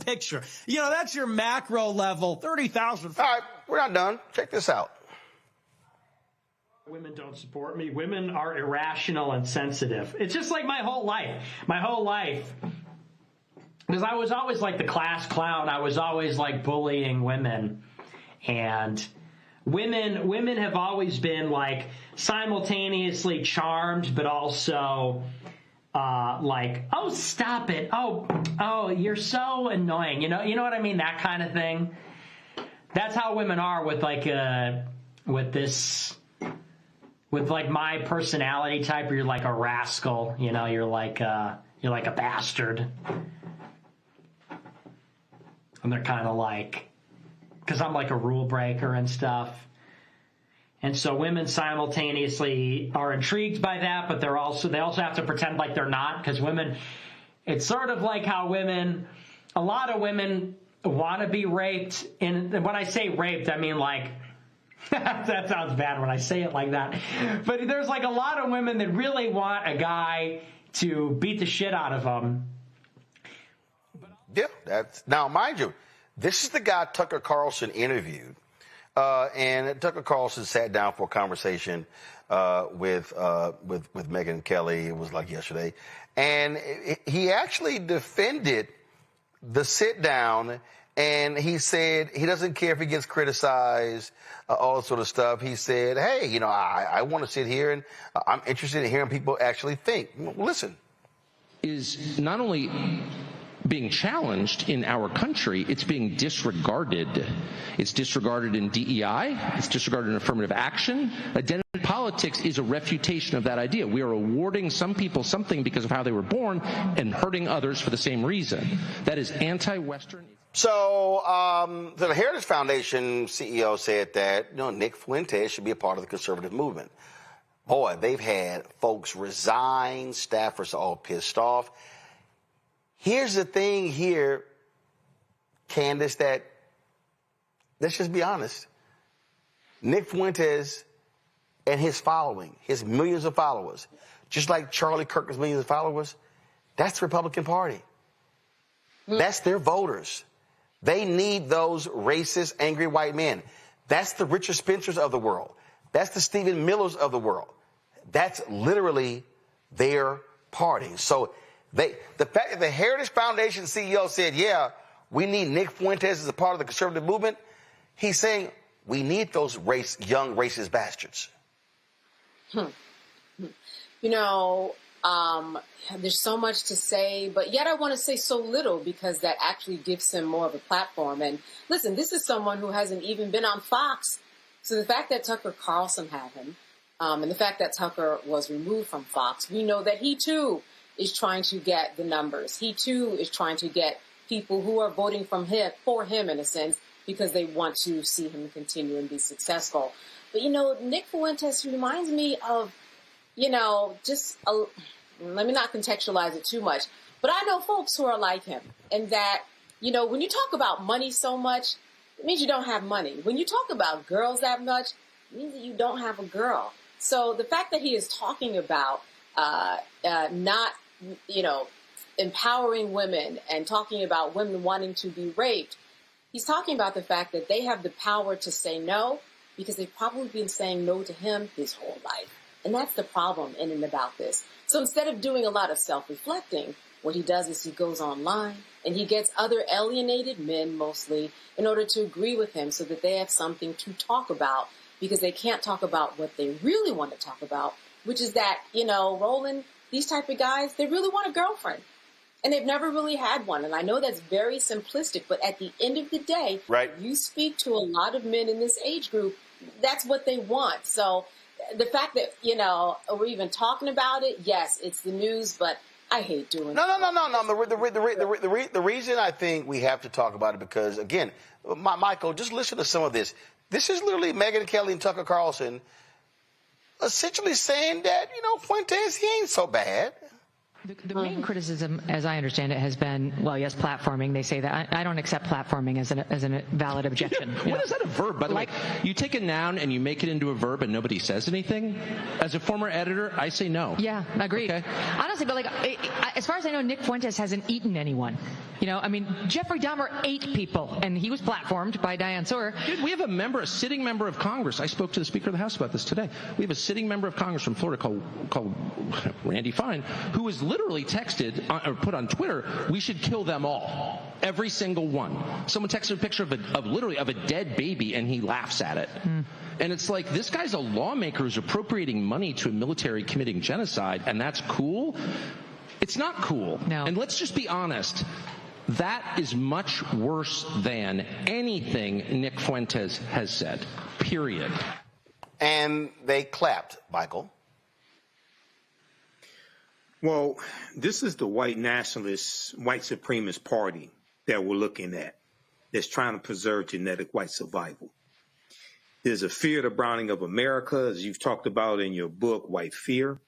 picture. You know, that's your macro level, 30,000. All right, we're not done. Check this out. Women don't support me. Women are irrational and sensitive. It's just like my whole life. Because I was always like the class clown. I was always like bullying women. And women have always been like simultaneously charmed, but also like, oh, stop it. Oh, you're so annoying. You know what I mean? That kind of thing. That's how women are with like with my personality type, where you're like a rascal, you know, you're like a bastard. And they're kind of like, because I'm like a rule breaker and stuff. And so women simultaneously are intrigued by that, but they also have to pretend like they're not, because women, it's sort of like how a lot of women want to be raped. And when I say raped, I mean like, that sounds bad when I say it like that. But there's like a lot of women that really want a guy to beat the shit out of them. Yeah, now, mind you, this is the guy Tucker Carlson interviewed. And Tucker Carlson sat down for a conversation with Megyn Kelly. It was like yesterday. And he actually defended the sit down. And he said he doesn't care if he gets criticized, all that sort of stuff. He said, hey, you know, I want to sit here and I'm interested in hearing people actually think. Listen. Is not only being challenged in our country, it's being disregarded. It's disregarded in DEI. It's disregarded in affirmative action. Identity politics is a refutation of that idea. We are awarding some people something because of how they were born and hurting others for the same reason. That is anti-Western. So the Heritage Foundation CEO said that, Nick Fuentes should be a part of the conservative movement. Boy, they've had folks resign, staffers are all pissed off. Here's the thing here, Candace, that let's just be honest. Nick Fuentes and his following, his millions of followers, just like Charlie Kirk's millions of followers, that's the Republican Party. That's their voters. They need those racist, angry white men. That's the Richard Spencers of the world. That's the Stephen Millers of the world. That's literally their party. So the fact that the Heritage Foundation CEO said, yeah, we need Nick Fuentes as a part of the conservative movement, he's saying we need those young racist bastards. There's so much to say, but yet I want to say so little because that actually gives him more of a platform. And listen, this is someone who hasn't even been on Fox. So the fact that Tucker Carlson had him, and the fact that Tucker was removed from Fox, we know that he too is trying to get the numbers. He too is trying to get people who are voting for him in a sense, because they want to see him continue and be successful. But Nick Fuentes reminds me of, let me not contextualize it too much, but I know folks who are like him, and that, when you talk about money so much, it means you don't have money. When you talk about girls that much, it means that you don't have a girl. So the fact that he is talking about not, empowering women and talking about women wanting to be raped, he's talking about the fact that they have the power to say no because they've probably been saying no to him his whole life. And that's the problem in and about this. So instead of doing a lot of self-reflecting, what he does is he goes online and he gets other alienated men mostly in order to agree with him so that they have something to talk about, because they can't talk about what they really want to talk about, which is that, Roland, these type of guys, they really want a girlfriend. And they've never really had one. And I know that's very simplistic, but at the end of the day, right, you speak to a lot of men in this age group, that's what they want. So the fact that, we're even talking about it, yes, it's the news, but I hate doing No. The reason I think we have to talk about it because, again, Michael, just listen to some of this. This is literally Megyn Kelly and Tucker Carlson essentially saying that, Fuentes, he ain't so bad. The main criticism, as I understand it, has been, well, yes, platforming. They say that. I don't accept platforming as a valid objection. What is that a verb, by the way? You take a noun and you make it into a verb and nobody says anything? As a former editor, I say no. Yeah, agreed. Okay. Honestly, but as far as I know, Nick Fuentes hasn't eaten anyone. Jeffrey Dahmer ate people, and he was platformed by Diane Sawyer. Dude, we have a sitting member of Congress. I spoke to the Speaker of the House about this today. We have a sitting member of Congress from Florida called Randy Fine, who is literally texted or put on Twitter, we should kill them all. Every single one. Someone texted a picture of a dead baby, and he laughs at it. And it's like, this guy's a lawmaker who's appropriating money to a military committing genocide, and that's cool? It's not cool. No. And let's just be honest. That is much worse than anything Nick Fuentes has said. Period. And they clapped, Michael. Well, this is the white nationalist, white supremacist party that we're looking at that's trying to preserve genetic white survival. There's a fear of the browning of America, as you've talked about in your book, White Fear.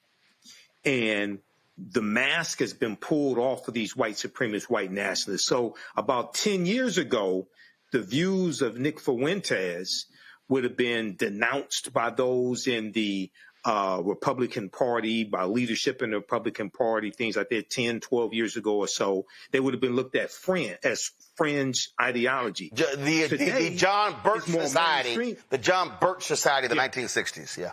And the mask has been pulled off of these white supremacist, white nationalists. So about 10 years ago, the views of Nick Fuentes would have been denounced by those in the Republican Party, by leadership in the Republican Party, things like that 10, 12 years ago or so. They would have been looked at as fringe ideology. The John Birch Society, the John Birch Society of the 1960s, yeah.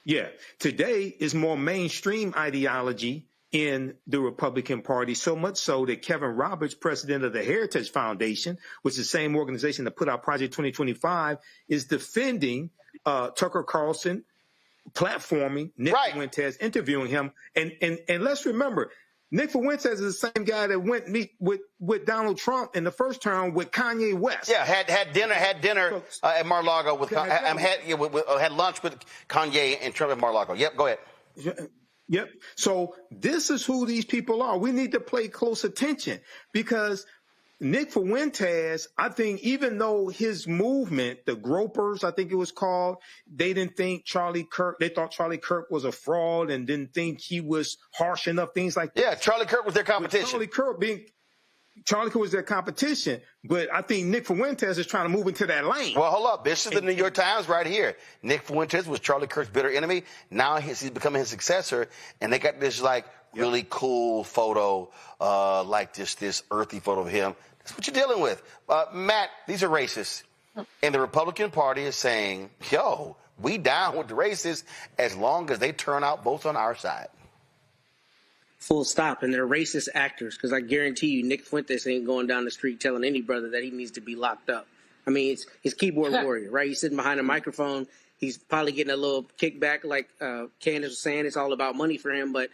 Yeah. Today is more mainstream ideology in the Republican Party, so much so that Kevin Roberts, president of the Heritage Foundation, which is the same organization that put out Project 2025, is defending Tucker Carlson, platforming Nick Fuentes, interviewing him. And let's remember, Nick Fuentes is the same guy that went meet with Donald Trump in the first term with Kanye West. Yeah, had dinner at Mar-a-Lago with had lunch with Kanye and Trump at Mar-a-Lago. Yep, go ahead. Yep. So this is who these people are. We need to pay close attention because Nick Fuentes, I think, even though his movement, the Gropers, I think it was called, they didn't think they thought Charlie Kirk was a fraud and didn't think he was harsh enough, things like that. Yeah, Charlie Kirk was their competition. Charlie Kirk was their competition, but I think Nick Fuentes is trying to move into that lane. Well, hold up. This is the New York Times right here. Nick Fuentes was Charlie Kirk's bitter enemy. Now he's becoming his successor, and they got this really cool photo, this earthy photo of him. That's what you're dealing with. Matt, these are racists. And the Republican Party is saying, yo, we down with the racists as long as they turn out votes on our side. Full stop. And they're racist actors because I guarantee you Nick Fuentes ain't going down the street telling any brother that he needs to be locked up. I mean, it's his keyboard warrior, right? He's sitting behind a microphone. He's probably getting a little kickback like Candace was saying. It's all about money for him. But,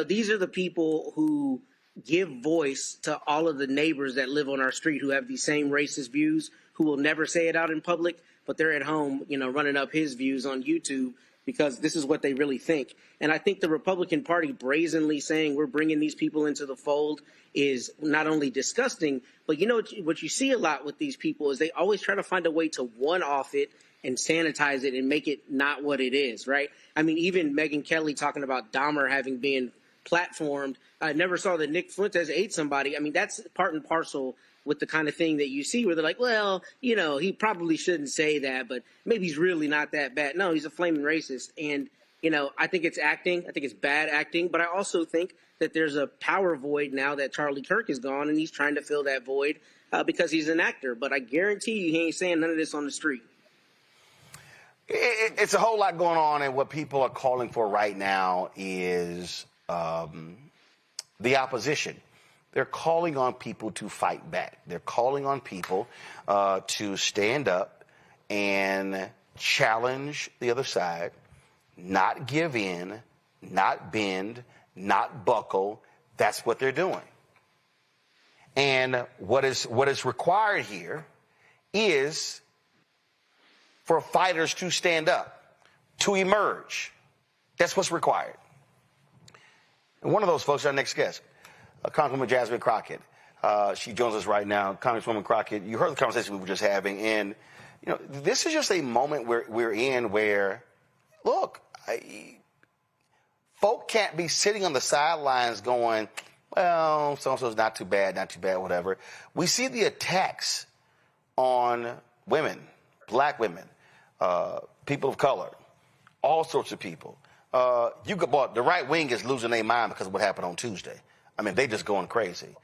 these are the people who give voice to all of the neighbors that live on our street who have these same racist views, who will never say it out in public, but they're at home, running up his views on YouTube because this is what they really think. And I think the Republican Party brazenly saying we're bringing these people into the fold is not only disgusting, but what you see a lot with these people is they always try to find a way to one-off it and sanitize it and make it not what it is, right? I mean, even Megyn Kelly talking about Dahmer having been platformed. I never saw that Nick Fuentes ate somebody. I mean, that's part and parcel with the kind of thing that you see where they're like, well, he probably shouldn't say that, but maybe he's really not that bad. No, he's a flaming racist. And, I think it's acting. I think it's bad acting. But I also think that there's a power void now that Charlie Kirk is gone, and he's trying to fill that void because he's an actor. But I guarantee you he ain't saying none of this on the street. It's a whole lot going on, and what people are calling for right now is the opposition. They're calling on people to fight back. They're calling on people to stand up and challenge the other side, not give in, not bend, not buckle. That's what they're doing. And what is required here is for fighters to stand up, to emerge. That's what's required. And one of those folks is our next guest, Congresswoman Jasmine Crockett. She joins us right now. Congresswoman Crockett, you heard the conversation we were just having, and this is just a moment we're in where, look, folk can't be sitting on the sidelines going, well, so-and-so's not too bad, whatever. We see the attacks on women, black women, people of color, all sorts of people. The right wing is losing their mind because of what happened on Tuesday. I mean, they just going crazy.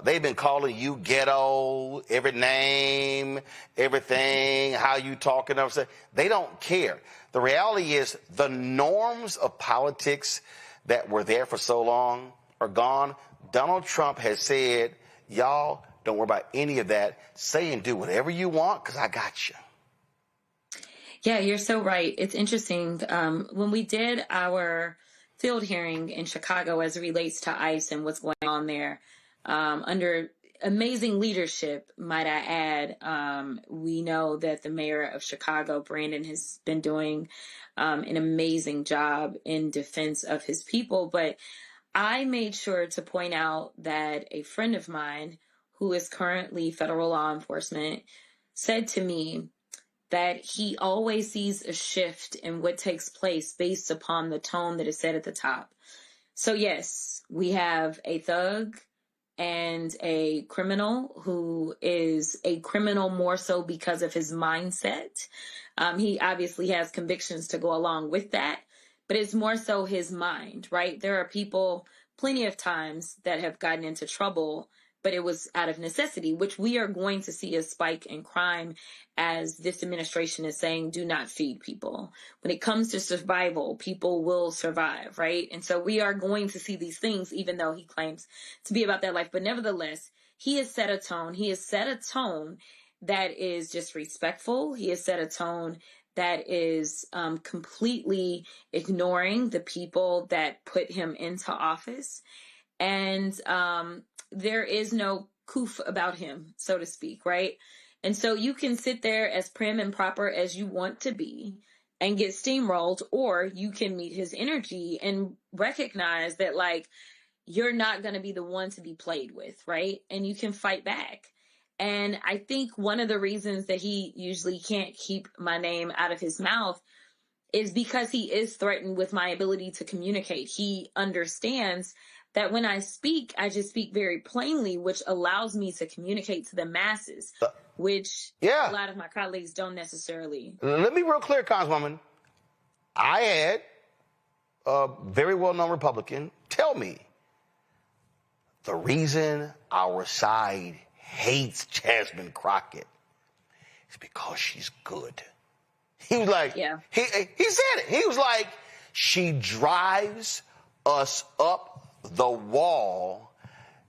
They've been calling you ghetto, every name, everything, how you talking, everything. They don't care. The reality is the norms of politics that were there for so long are gone. Donald Trump has said, y'all don't worry about any of that. Say and do whatever you want because I got you. Yeah, you're so right. It's interesting. When we did our field hearing in Chicago as it relates to ICE and what's going on there, under amazing leadership, might I add, we know that the mayor of Chicago, Bannon, has been doing an amazing job in defense of his people. But I made sure to point out that a friend of mine who is currently federal law enforcement said to me that he always sees a shift in what takes place based upon the tone that is set at the top. So yes, we have a thug and a criminal who is a criminal more so because of his mindset. He obviously has convictions to go along with that, but it's more so his mind, right? There are people plenty of times that have gotten into trouble, but it was out of necessity, which we are going to see a spike in crime as this administration is saying, do not feed people. When it comes to survival, people will survive, right? And so we are going to see these things, even though he claims to be about that life. But nevertheless, he has set a tone. He has set a tone that is disrespectful. He has set a tone that is completely ignoring the people that put him into office. And there is no coof about him, so to speak, right? And so you can sit there as prim and proper as you want to be and get steamrolled, or you can meet his energy and recognize that, like, you're not going to be the one to be played with, right? And you can fight back. And I think one of the reasons that he usually can't keep my name out of his mouth is because he is threatened with my ability to communicate. He understands that when I speak, I just speak very plainly, which allows me to communicate to the masses, which a lot of my colleagues don't necessarily. Let me be real clear, Congresswoman. I had a very well-known Republican tell me the reason our side hates Jasmine Crockett is because she's good. He was like, he said it. He was like, she drives us up the wall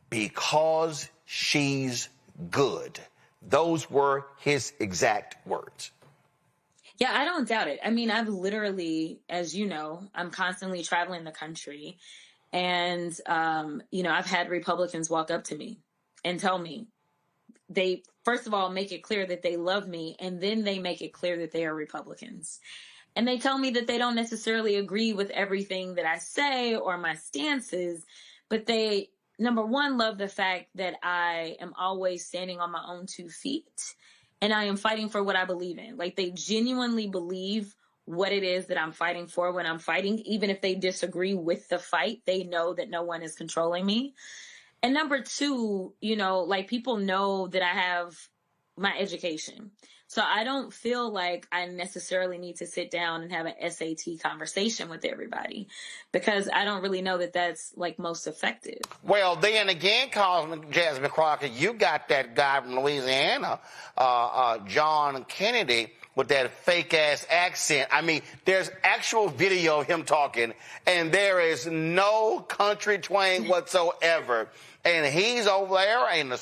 because she's good. Those were his exact words. Yeah, I don't doubt it. I mean, I've literally, as you know, I'm constantly traveling the country. And, I've had Republicans walk up to me and tell me, they, first of all, make it clear that they love me. And then they make it clear that they are Republicans. And they tell me that they don't necessarily agree with everything that I say or my stances, but they, number one, love the fact that I am always standing on my own 2 feet and I am fighting for what I believe in. Like, they genuinely believe what it is that I'm fighting for when I'm fighting. Even if they disagree with the fight, they know that no one is controlling me. And number two, people know that I have my education. So I don't feel like I necessarily need to sit down and have an SAT conversation with everybody because I don't really know that that's most effective. Well, then again, Congresswoman Jasmine Crockett, you got that guy from Louisiana, John Kennedy, with that fake ass accent. I mean, there's actual video of him talking and there is no country twang whatsoever. And he's over there and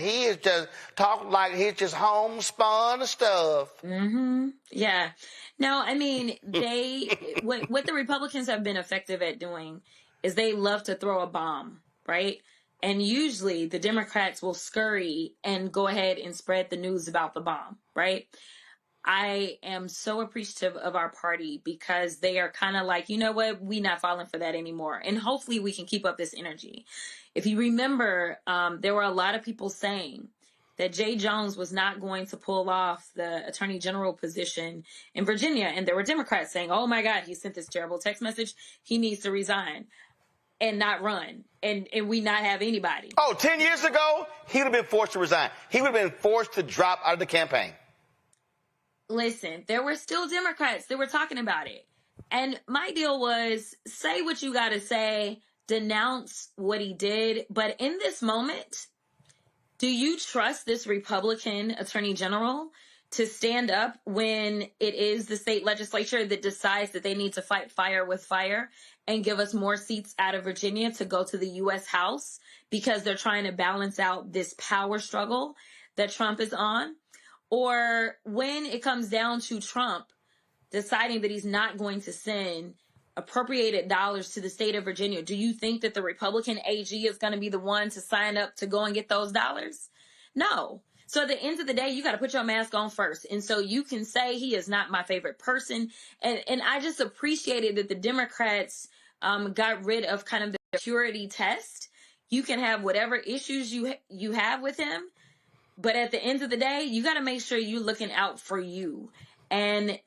he is just talking like he's just homespun stuff. Mm-hmm. Yeah. No, I mean, what the Republicans have been effective at doing is they love to throw a bomb, right? And usually the Democrats will scurry and go ahead and spread the news about the bomb, right? I am so appreciative of our party because they are kind of like, you know what, we not falling for that anymore. And hopefully we can keep up this energy. If you remember, there were a lot of people saying that Jay Jones was not going to pull off the attorney general position in Virginia. And there were Democrats saying, oh my God, he sent this terrible text message. He needs to resign and not run. And we not have anybody. Oh, 10 years ago, he would have been forced to resign. He would have been forced to drop out of the campaign. Listen, there were still Democrats that were talking about it. And my deal was, say what you got to say, denounce what he did. But in this moment, do you trust this Republican attorney general to stand up when it is the state legislature that decides that they need to fight fire with fire and give us more seats out of Virginia to go to the U.S. House because they're trying to balance out this power struggle that Trump is on? Or when it comes down to Trump deciding that he's not going to send appropriated dollars to the state of Virginia, do you think that the Republican AG is going to be the one to sign up to go and get those dollars? No. So at the end of the day, you got to put your mask on first. And so you can say he is not my favorite person. And I just appreciated that the Democrats got rid of kind of the purity test. You can have whatever issues you have with him. But at the end of the day, you got to make sure you're looking out for you. And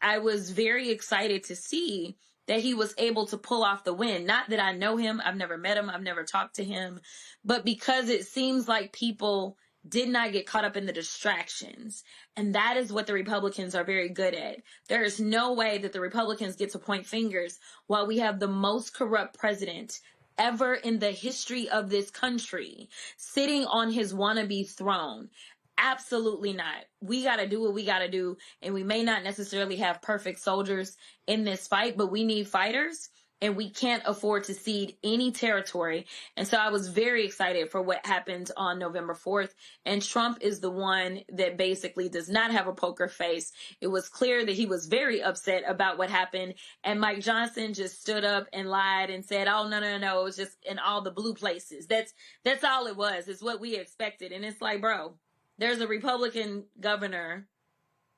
I was very excited to see that he was able to pull off the win. Not that I know him. I've never met him. I've never talked to him. But because it seems like people did not get caught up in the distractions. And that is what the Republicans are very good at. There is no way that the Republicans get to point fingers while we have the most corrupt president ever in the history of this country sitting on his wannabe throne. Absolutely not. We got to do what we got to do. And we may not necessarily have perfect soldiers in this fight, but we need fighters. And we can't afford to cede any territory. And so I was very excited for what happened on November 4th. And Trump is the one that basically does not have a poker face. It was clear that he was very upset about what happened. And Mike Johnson just stood up and lied and said, oh, no. It was just in all the blue places. That's all it was. It's what we expected. And it's like, bro, there's a Republican governor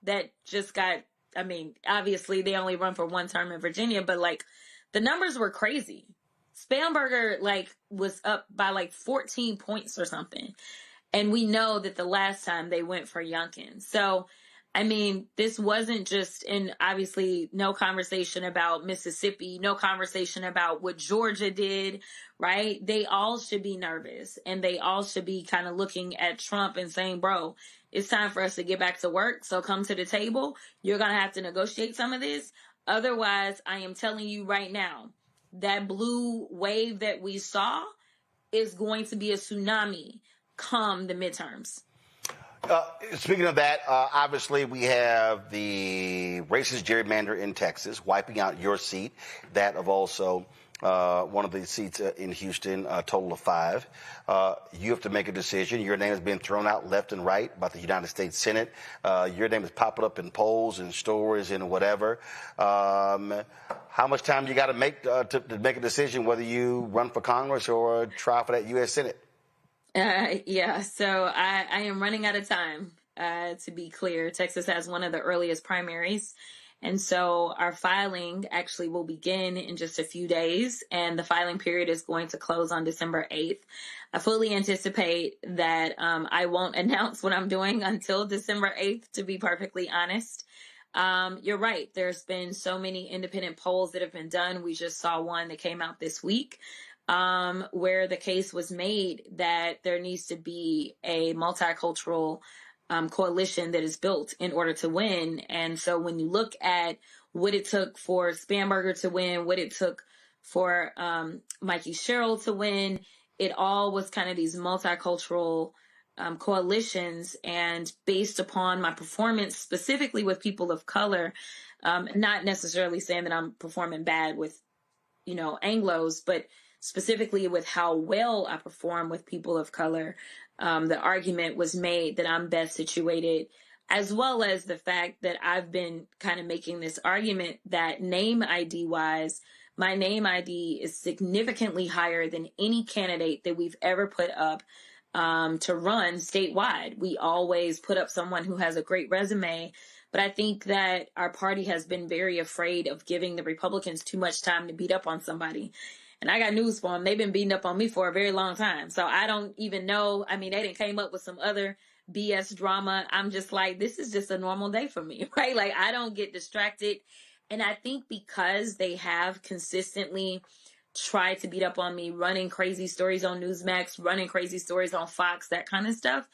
that just got, I mean, obviously they only run for one term in Virginia, but like, the numbers were crazy. Spamberger was up by 14 points or something. And we know that the last time they went for Youngkin. So, I mean, this wasn't just, and obviously no conversation about Mississippi, no conversation about what Georgia did, right? They all should be nervous and they all should be kind of looking at Trump and saying, bro, it's time for us to get back to work. So come to the table. You're going to have to negotiate some of this. Otherwise, I am telling you right now, that blue wave that we saw is going to be a tsunami come the midterms. Speaking of that, obviously we have the racist gerrymander in Texas wiping out your seat, that of also one of the seats in Houston, a total of 5. You have to make a decision. Your name has been thrown out left and right about the United States Senate. Your name is popping up in polls and stories and whatever. How much time do you got to make a decision whether you run for Congress or try for that U.S. Senate? Yeah, so I am running out of time, to be clear. Texas has one of the earliest primaries. And so our filing actually will begin in just a few days, and the filing period is going to close on December 8th. I fully anticipate that I won't announce what I'm doing until December 8th, to be perfectly honest. You're right. There's been so many independent polls that have been done. We just saw one that came out this week where the case was made that there needs to be a multicultural coalition that is built in order to win. And so when you look at what it took for Spamberger to win, what it took for Mikey Sherrill to win, it all was kind of these multicultural coalitions. And based upon my performance, specifically with people of color, not necessarily saying that I'm performing bad with, Anglos, but specifically with how well I perform with people of color, the argument was made that I'm best situated, as well as the fact that I've been kind of making this argument that name ID wise, my name ID is significantly higher than any candidate that we've ever put up to run statewide. We always put up someone who has a great resume, But I think that our party has been very afraid of giving the Republicans too much time to beat up on somebody. And I got news for them. They've been beating up on me for a very long time. So I don't even know. I mean, they didn't came up with some other BS drama. I'm just like, this is just a normal day for me, right? Like, I don't get distracted. And I think because they have consistently tried to beat up on me, running crazy stories on Newsmax, running crazy stories on Fox, that kind of stuff,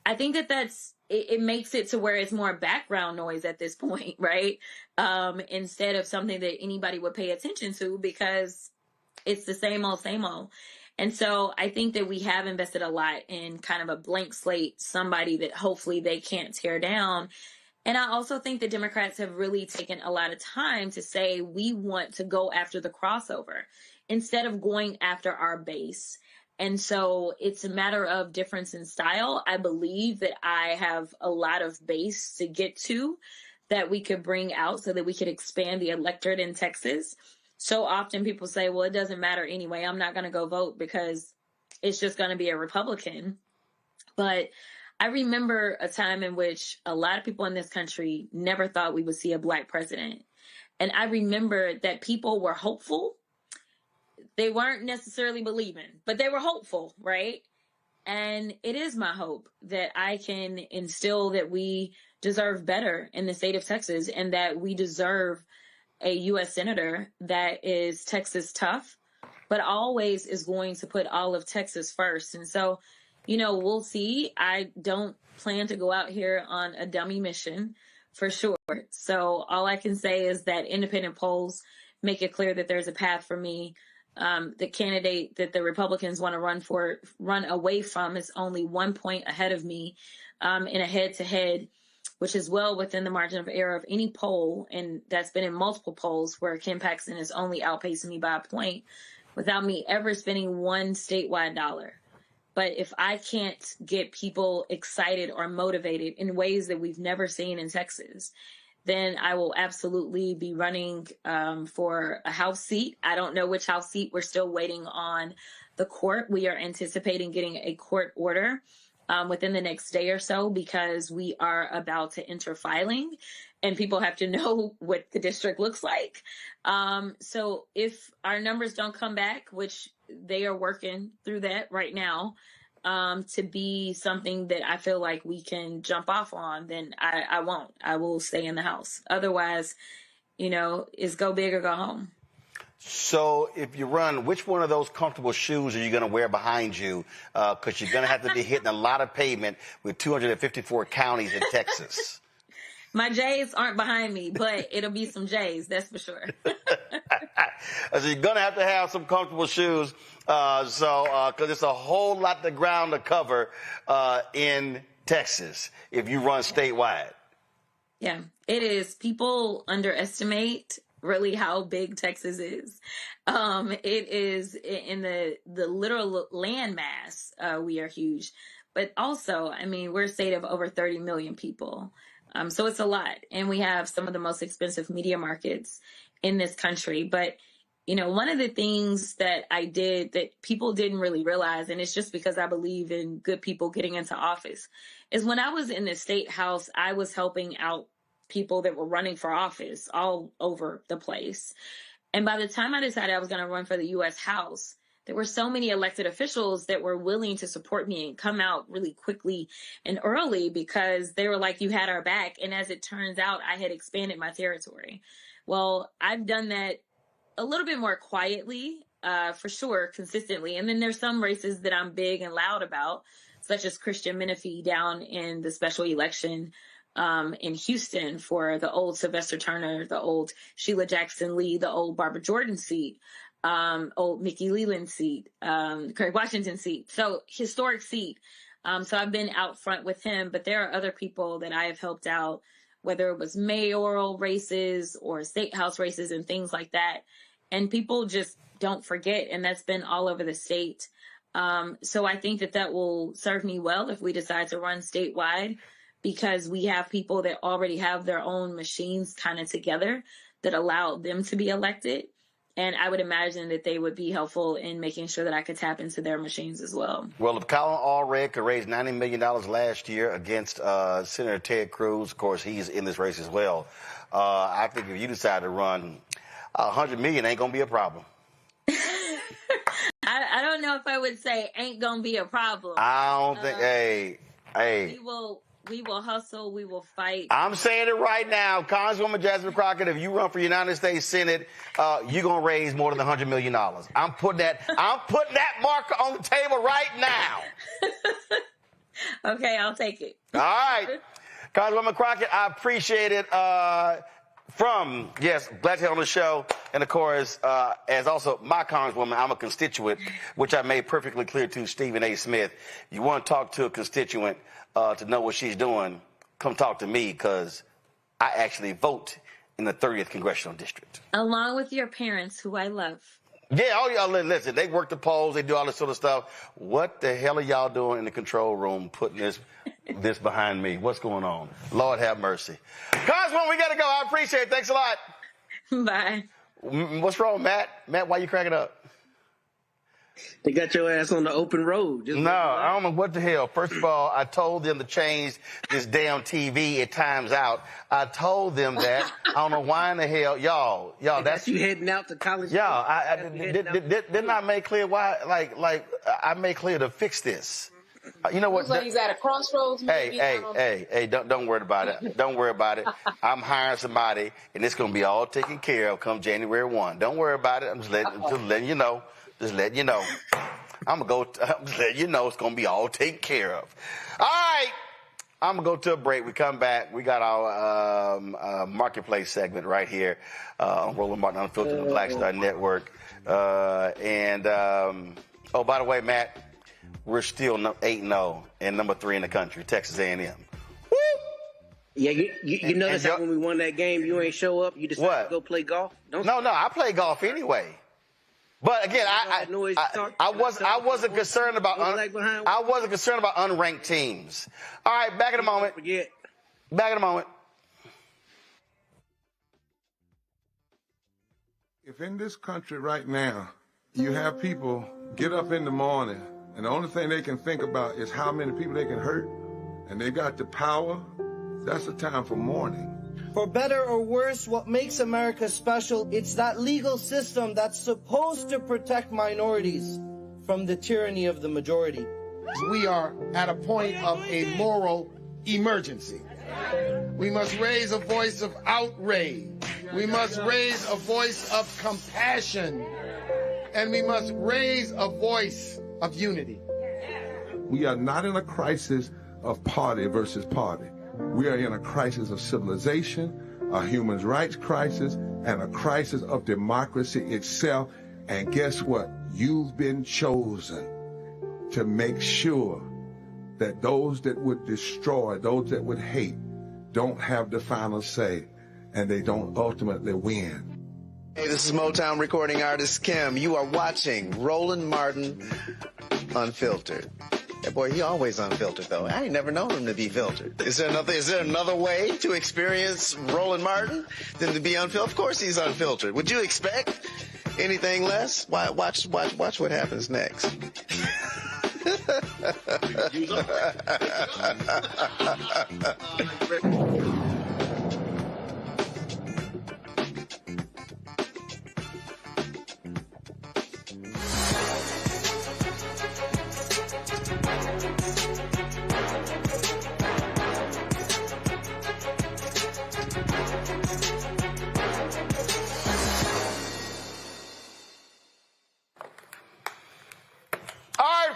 I think that it makes it to where it's more background noise at this point, right? Instead of something that anybody would pay attention to, because it's the same old, same old. And so I think that we have invested a lot in kind of a blank slate, somebody that hopefully they can't tear down. And I also think the Democrats have really taken a lot of time to say we want to go after the crossover instead of going after our base. And so it's a matter of difference in style. I believe that I have a lot of base to get to that we could bring out so that we could expand the electorate in Texas. So often people say, well, it doesn't matter anyway. I'm not going to go vote because it's just going to be a Republican. But I remember a time in which a lot of people in this country never thought we would see a Black president. And I remember that people were hopeful. They weren't necessarily believing, but they were hopeful, right? And it is my hope that I can instill that we deserve better in the state of Texas and that we deserve a U.S. senator that is Texas tough, but always is going to put all of Texas first. And so, we'll see. I don't plan to go out here on a dummy mission for sure. So all I can say is that independent polls make it clear that there's a path for me. The candidate that the Republicans want to run away from is only 1 point ahead of me in a head-to-head, which is well within the margin of error of any poll. And that's been in multiple polls where Ken Paxton is only outpacing me by a point without me ever spending one statewide dollar. But if I can't get people excited or motivated in ways that we've never seen in Texas, then I will absolutely be running for a House seat. I don't know which House seat. We're still waiting on the court. We are anticipating getting a court order within the next day or so because we are about to enter filing and people have to know what the district looks like. So if our numbers don't come back, which they are working through that right now, to be something that I feel like we can jump off on, then I won't. I will stay in the House. Otherwise, it's go big or go home. So if you run, which one of those comfortable shoes are you going to wear behind you? Because you're going to have to be hitting a lot of pavement with 254 counties in Texas. My J's aren't behind me, but it'll be some J's, that's for sure. So you're going to have some comfortable shoes. Because it's a whole lot of ground to cover in Texas if you run statewide. Yeah, it is. People underestimate really how big Texas is. It is in the literal land mass. We are huge. But also, we're a state of over 30 million people. So it's a lot. And we have some of the most expensive media markets in this country. But, one of the things that I did that people didn't really realize, and it's just because I believe in good people getting into office, is when I was in the state house, I was helping out people that were running for office all over the place. And by the time I decided I was going to run for the U.S. House, there were so many elected officials that were willing to support me and come out really quickly and early because they were like, you had our back. And as it turns out, I had expanded my territory. Well, I've done that a little bit more quietly, for sure, consistently. And then there's some races that I'm big and loud about, such as Christian Menifee down in the special election in Houston for the old Sylvester Turner, the old Sheila Jackson Lee, the old Barbara Jordan seat, old Mickey Leland seat, Craig Washington seat. So historic seat. So I've been out front with him, but there are other people that I have helped out, whether it was mayoral races or state house races and things like that. And people just don't forget. And that's been all over the state. So I think that will serve me well if we decide to run statewide, because we have people that already have their own machines kind of together that allow them to be elected. And I would imagine that they would be helpful in making sure that I could tap into their machines as well. Well, if Colin Allred could raise $90 million last year against Senator Ted Cruz, of course, he's in this race as well. I think if you decide to run, $100 million ain't going to be a problem. I don't know if I would say ain't going to be a problem. I don't think, hey. We will hustle. We will fight. I'm saying it right now. Congresswoman Jasmine Crockett, if you run for United States Senate, you're going to raise more than $100 million. I'm putting that marker on the table right now. Okay, I'll take it. All right. Congresswoman Crockett, I appreciate it. Glad to have on the show. And, of course, as also my Congresswoman, I'm a constituent, which I made perfectly clear to Stephen A. Smith. You want to talk to a constituent to know what she's doing, come talk to me, because I actually vote in the 30th Congressional District. Along with your parents, who I love. Yeah, all y'all, listen, they work the polls, they do all this sort of stuff. What the hell are y'all doing in the control room putting this behind me? What's going on? Lord have mercy. Congresswoman, we got to go. I appreciate it. Thanks a lot. Bye. What's wrong, Matt? Matt, why you cracking up? They got your ass on the open road. No, I don't know what the hell. First of all, I told them to change this damn TV. It times out. I told them that. I don't know why in the hell, y'all. That's you heading out to college. Didn't I make clear why? Like I made clear to fix this. You know what? Looks like he's at a crossroads. Maybe. Hey! Don't worry about it. Don't worry about it. I'm hiring somebody, and it's gonna be all taken care of come January 1. Don't worry about it. I'm just letting you know. Just letting you know. I'm just letting you know it's going to be all taken care of. All right. I'm going to go to a break. We come back. We got our marketplace segment right here on Roland Martin Unfiltered, the Black Star Network. Oh, by the way, Matt, we're still 8-0 and number 3 in the country, Texas A&M. Woo! Yeah, you notice how when we won that game, you ain't show up. You decided to go play golf. No, I play golf anyway. But again, I wasn't concerned about unranked teams. All right, back in a moment. Back in a moment. If in this country right now you have people get up in the morning and the only thing they can think about is how many people they can hurt, and they got the power, that's the time for mourning. For better or worse, what makes America special, it's that legal system that's supposed to protect minorities from the tyranny of the majority. We are at a point of a moral emergency. We must raise a voice of outrage. We must raise a voice of compassion. And we must raise a voice of unity. We are not in a crisis of party versus party. We are in a crisis of civilization, a human rights crisis, and a crisis of democracy itself. And guess what? You've been chosen to make sure that those that would destroy, those that would hate, don't have the final say, and they don't ultimately win. Hey, this is Motown recording artist Kim. You are watching Roland Martin Unfiltered. That boy, he always unfiltered, though. I ain't never known him to be filtered. Is there another way to experience Roland Martin than to be unfiltered? Of course he's unfiltered. Would you expect anything less? Watch what happens next.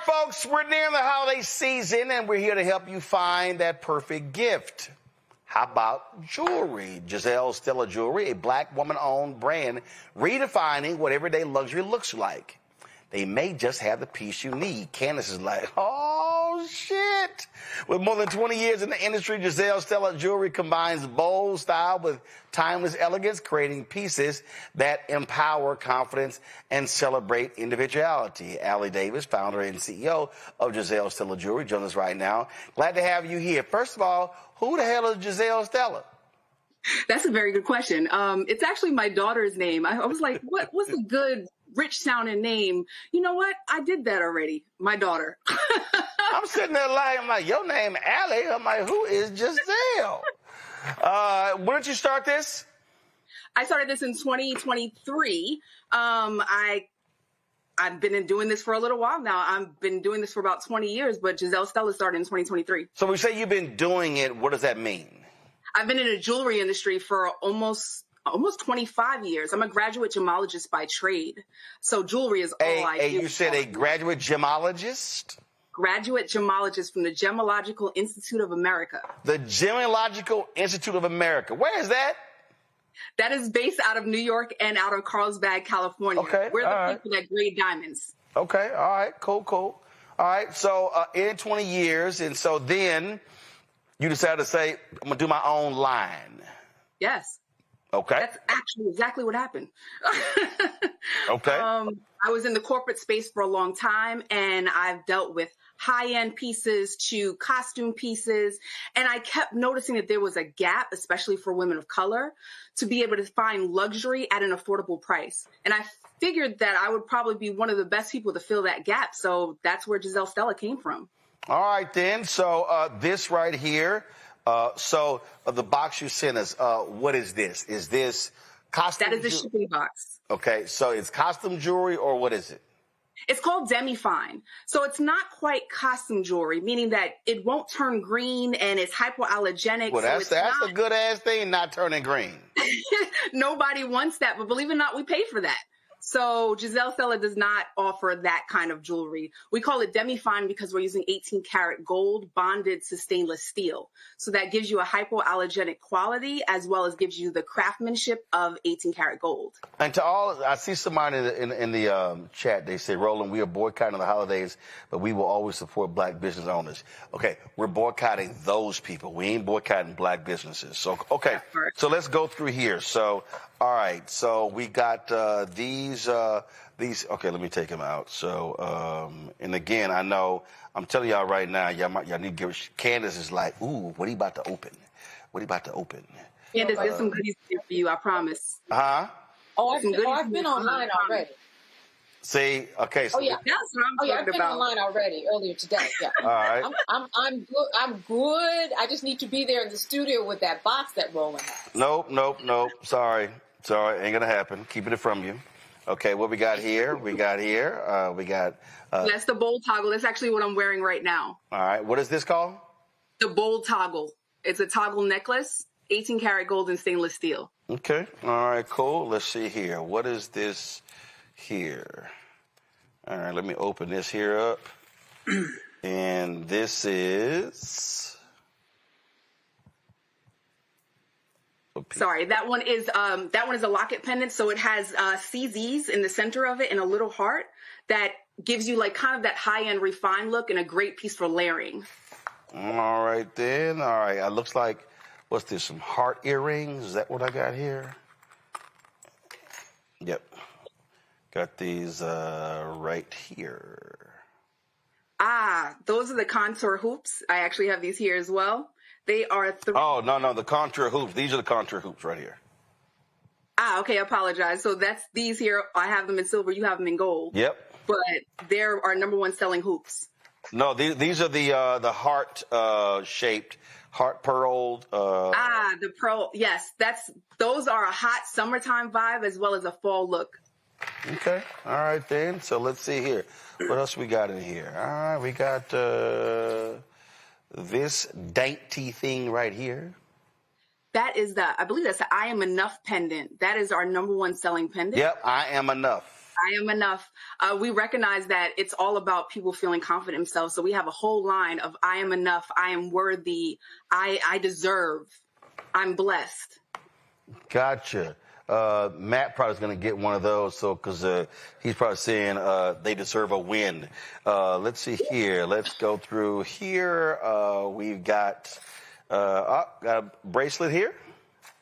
Folks, we're near the holiday season, and we're here to help you find that perfect gift. How about jewelry? Giselle Stella Jewelry, a black woman-owned brand, redefining what everyday luxury looks like. They may just have the piece you need. Candace is like, oh, shit. With more than 20 years in the industry, Giselle Stella Jewelry combines bold style with timeless elegance, creating pieces that empower confidence and celebrate individuality. Allie Davis, founder and CEO of Giselle Stella Jewelry, joins us right now. Glad to have you here. First of all, who the hell is Giselle Stella? That's a very good question. It's actually my daughter's name. I was like, what's a good, rich sounding name? You know what? I did that already. My daughter. I'm sitting there lying. I'm like, your name Allie? I'm like, who is Giselle? When did you start this? I started this in 2023. I've been doing this for a little while now. I've been doing this for about 20 years, but Giselle Stella started in 2023. So when we say you've been doing it, what does that mean? I've been in the jewelry industry for almost 25 years. I'm a graduate gemologist by trade. So jewelry is all I do. You said a graduate gemologist? Graduate gemologist from the Gemological Institute of America. The Gemological Institute of America. Where is that? That is based out of New York and out of Carlsbad, California. Okay, We're the people that grade diamonds. Okay, all right, cool. All right, so in 20 years, and so then you decided to say, I'm going to do my own line. Yes. Okay. That's actually exactly what happened. Okay. I was in the corporate space for a long time, and I've dealt with high-end pieces to costume pieces, and I kept noticing that there was a gap, especially for women of color, to be able to find luxury at an affordable price. And I figured that I would probably be one of the best people to fill that gap, so that's where Giselle Stella came from. All right, then. So this right here, the box you sent us, what is this? Is this costume? That is the shipping box. Okay, so it's costume jewelry, or what is it? It's called demi-fine. So it's not quite costume jewelry, meaning that it won't turn green and it's hypoallergenic. Well, that's a good-ass thing, not turning green. Nobody wants that, but believe it or not, we pay for that. So Giselle Stella does not offer that kind of jewelry. We call it demi-fine because we're using 18 karat gold bonded to stainless steel. So that gives you a hypoallergenic quality as well as gives you the craftsmanship of 18 karat gold. And to all, I see somebody in the chat, they say, Roland, we are boycotting the holidays, but we will always support black business owners. Okay, we're boycotting those people. We ain't boycotting black businesses. So, okay, so let's go through here. So, all right, so we got these, okay, let me take them out. So, and again, I know, I'm telling y'all right now, y'all need to give, Candace is like, ooh, what are you about to open? What are you about to open? Candace, there's some goodies here for you, I promise. Huh? I've been online already. See, okay. So that's what I'm talking I've been about. online already earlier today. Yeah. All right. I'm good. I'm good. I just need to be there in the studio with that box that Roland has. Nope. Sorry, ain't gonna happen. Keeping it from you. Okay, what we got here? We got. That's the bold toggle. That's actually what I'm wearing right now. All right. What is this called? The bold toggle. It's a toggle necklace, 18 karat gold and stainless steel. Okay. All right. Cool. Let's see here. What is this here? All right. Let me open this here up. And this is. Sorry, that one is a locket pendant. So it has CZs in the center of it and a little heart that gives you like kind of that high-end refined look and a great piece for layering. All right then. All right. It looks like, what's this? Some heart earrings. Is that what I got here? Yep. Got these right here. Those are the contour hoops. I actually have these here as well. They are Oh, no, the contour hoops. These are the contour hoops right here. Okay, I apologize. So that's these here. I have them in silver. You have them in gold. Yep. But they're our number one selling hoops. No, these are the heart shaped, heart pearled. The pearl. Yes, those are a hot summertime vibe as well as a fall look. Okay. All right then. So let's see here. What else we got in here? All right, we got this dainty thing right here. That is I believe that's the I Am Enough pendant. That is our number one selling pendant. Yep, I am enough. I am enough. We recognize that it's all about people feeling confident in themselves. So we have a whole line of I am enough, I am worthy, I deserve, I'm blessed. Gotcha. Matt probably is going to get one of those, because he's probably saying they deserve a win. Let's see here. Let's go through here. We've got a bracelet here.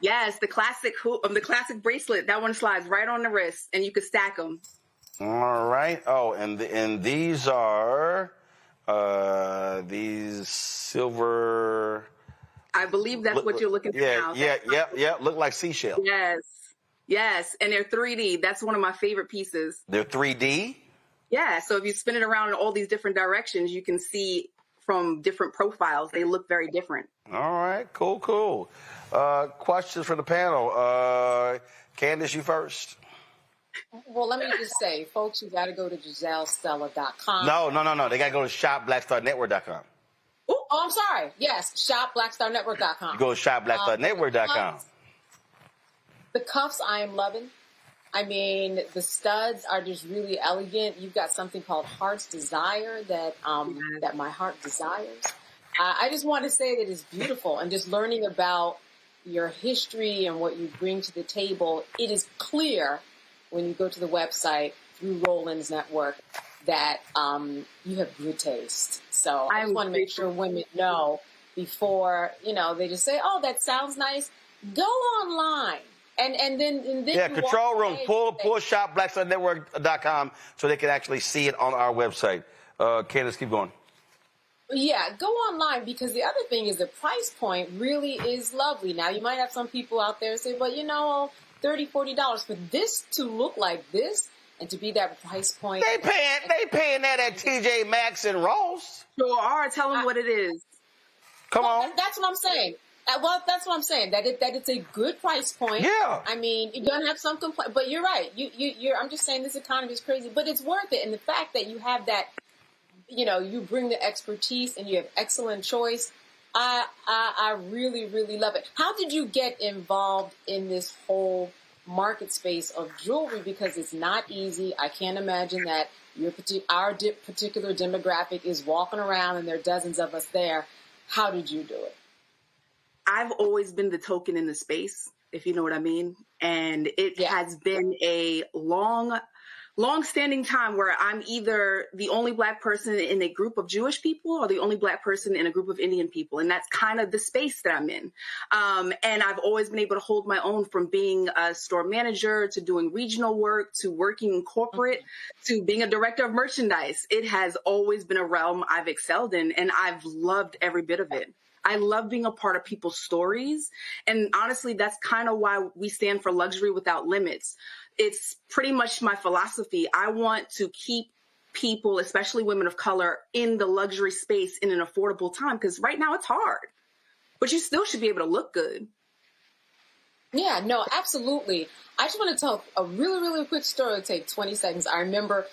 Yes, the classic bracelet. That one slides right on the wrist, and you can stack them. All right. Oh, and these are these silver I believe that's what you're looking for now. Yeah. Look like seashell. Yes. And they're 3D. That's one of my favorite pieces. They're 3D? Yeah. So if you spin it around in all these different directions, you can see from different profiles. They look very different. All right. Cool. Questions for the panel. Candace, you first. Well, let me just say, folks, you got to go to GiselleStella.com. No. They got to go to shopblackstarnetwork.com. Oh, I'm sorry. Yes, shopblackstarnetwork.com. You go to shopblackstarnetwork.com. The cuffs I am loving. I mean, the studs are just really elegant. You've got something called Heart's Desire that my heart desires. I just want to say that it's beautiful, and just learning about your history and what you bring to the table. It is clear when you go to the website through Roland's network that you have good taste. So I just want to make sure women know before, they just say, oh, that sounds nice. Go online. And then control room. Pull shopblackstarnetwork.com so they can actually see it on our website. Candace, keep going. Yeah, go online, because the other thing is the price point really is lovely. Now, you might have some people out there say, well, $30, $40 for this to look like this and to be that price point. They paying that at TJ Maxx and Ross. Sure are. Tell them what it is. Come on. That's what I'm saying. Well, that's what I'm saying. That it's a good price point. Yeah. I mean, you're gonna have some complaint, but you're right. I'm just saying this economy is crazy, but it's worth it. And the fact that you have that, you bring the expertise and you have excellent choice. I really, really love it. How did you get involved in this whole market space of jewelry? Because it's not easy. I can't imagine that our particular demographic is walking around and there are dozens of us there. How did you do it? I've always been the token in the space, if you know what I mean. And it has been a long-standing time where I'm either the only Black person in a group of Jewish people or the only Black person in a group of Indian people. And that's kind of the space that I'm in. And I've always been able to hold my own, from being a store manager to doing regional work to working in corporate to being a director of merchandise. It has always been a realm I've excelled in, and I've loved every bit of it. I love being a part of people's stories. And honestly, that's kind of why we stand for Luxury Without Limits. It's pretty much my philosophy. I want to keep people, especially women of color, in the luxury space in an affordable time, because right now it's hard, but you still should be able to look good. Yeah, no, absolutely. I just want to tell a really, really quick story. It'll take 20 seconds. I remember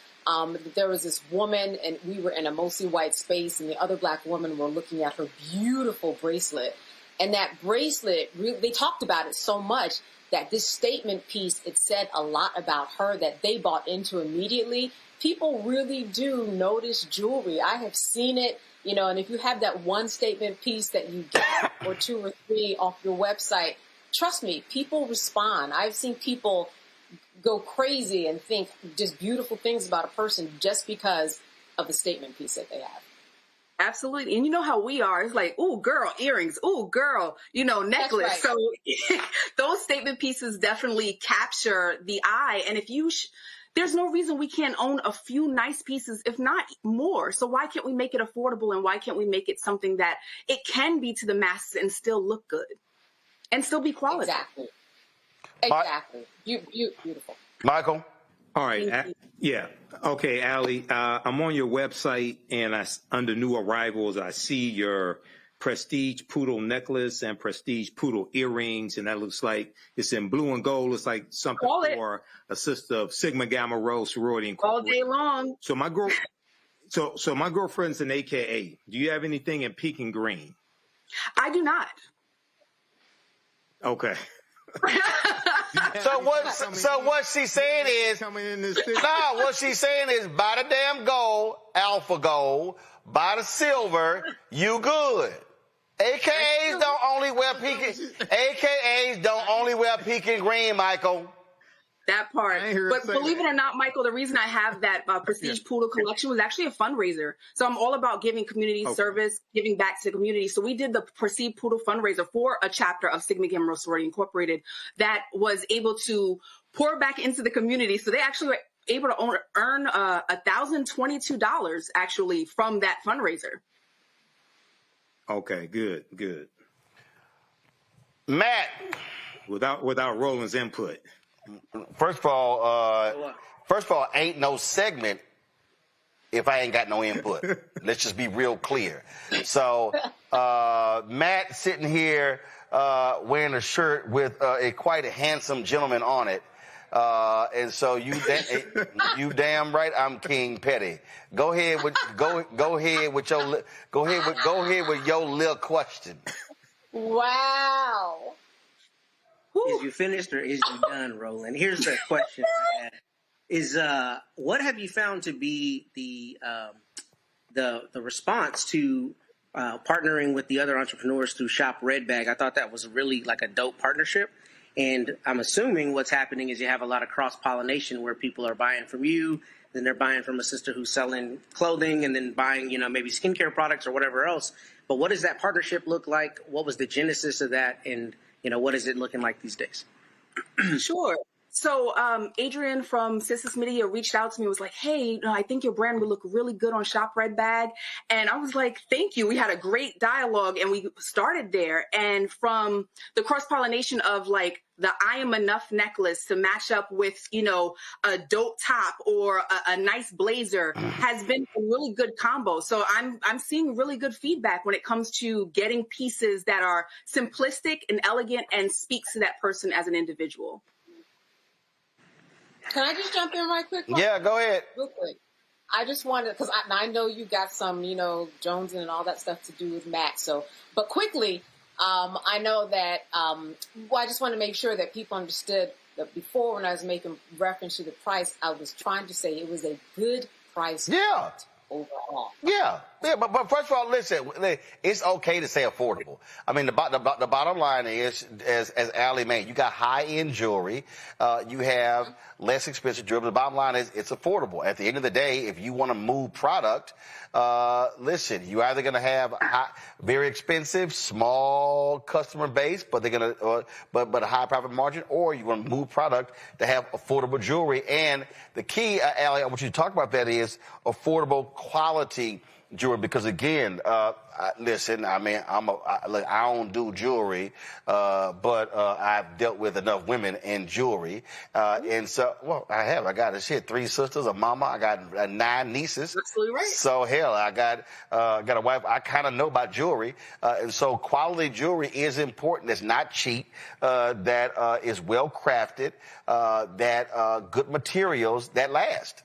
there was this woman, and we were in a mostly white space, and the other Black women were looking at her beautiful bracelet. And that bracelet, they talked about it so much that this statement piece, it said a lot about her that they bought into immediately. People really do notice jewelry. I have seen it, and if you have that one statement piece that you get or two or three off your website, trust me, people respond. I've seen people go crazy and think just beautiful things about a person just because of the statement piece that they have. Absolutely. And you know how we are. It's like, ooh, girl, earrings. Ooh, girl, necklace. Right. So those statement pieces definitely capture the eye. And if there's no reason we can't own a few nice pieces, if not more. So why can't we make it affordable, and why can't we make it something that it can be to the masses and still look good and still be quality? Exactly. Beautiful. Michael? All right. Okay, Allie, I'm on your website, and under new arrivals, I see your prestige poodle necklace and prestige poodle earrings, and that looks like it's in blue and gold. It's like something for a sister of Sigma Gamma Rho sorority incorporated. All day long. So my girlfriend's an AKA. Do you have anything in pink and green? I do not. Okay. So what she's saying is, what she's saying is, buy the damn gold, alpha gold, buy the silver, you good. AKAs don't only wear pink and green, Michael. That part. But believe it or not, Michael, the reason I have that Prestige Poodle collection was actually a fundraiser. So I'm all about giving community service, giving back to the community. So we did the Prestige Poodle fundraiser for a chapter of Sigma Gamma Rho Sorority Incorporated that was able to pour back into the community. So they actually were able to earn $1,022 actually from that fundraiser. Okay, good. Matt. Without Roland's input. First of all, ain't no segment if I ain't got no input. Let's just be real clear. So, Matt sitting here wearing a shirt with quite a handsome gentleman on it. And so you damn right I'm King Petty. Go ahead with your little question. Wow. Is you finished or is you done, Roland? Here's the question I had. Is what have you found to be the response to partnering with the other entrepreneurs through Shop Red Bag? I thought that was really like a dope partnership. And I'm assuming what's happening is you have a lot of cross-pollination where people are buying from you, then they're buying from a sister who's selling clothing, and then buying, maybe skincare products or whatever else. But what does that partnership look like? What was the genesis of that? And, what is it looking like these days? Sure. So Adrian from Sisters Media reached out to me and was like, hey, I think your brand would look really good on Shop Red Bag. And I was like, thank you. We had a great dialogue and we started there. And from the cross-pollination of like the I Am Enough necklace to match up with, a dope top or a nice blazer has been a really good combo. So I'm seeing really good feedback when it comes to getting pieces that are simplistic and elegant and speaks to that person as an individual. Can I just jump in right quick? Yeah, go ahead. Real quick. I just wanted, because I know you got some, Jones and all that stuff to do with Matt. But quickly, I know that, I just want to make sure that people understood that before when I was making reference to the price, I was trying to say it was a good price. Yeah. Overall. Yeah, but first of all, listen, it's okay to say affordable. I mean, the bottom line is, as Allie made, you got high-end jewelry, you have less expensive jewelry. The bottom line is it's affordable. At the end of the day, if you want to move product, listen, you're either going to have very expensive, small customer base, but they're going to, but a high profit margin, or you want to move product to have affordable jewelry. And the key, Allie, I want you to talk about that is affordable quality jewelry, because again, listen, I mean, I don't do jewelry, but I've dealt with enough women in jewelry, and so, I got 3 sisters, a mama, I got 9 nieces. Absolutely right. So hell, I got a wife. I kind of know about jewelry, and so quality jewelry is important. It's not cheap. That is well crafted. That good materials that last.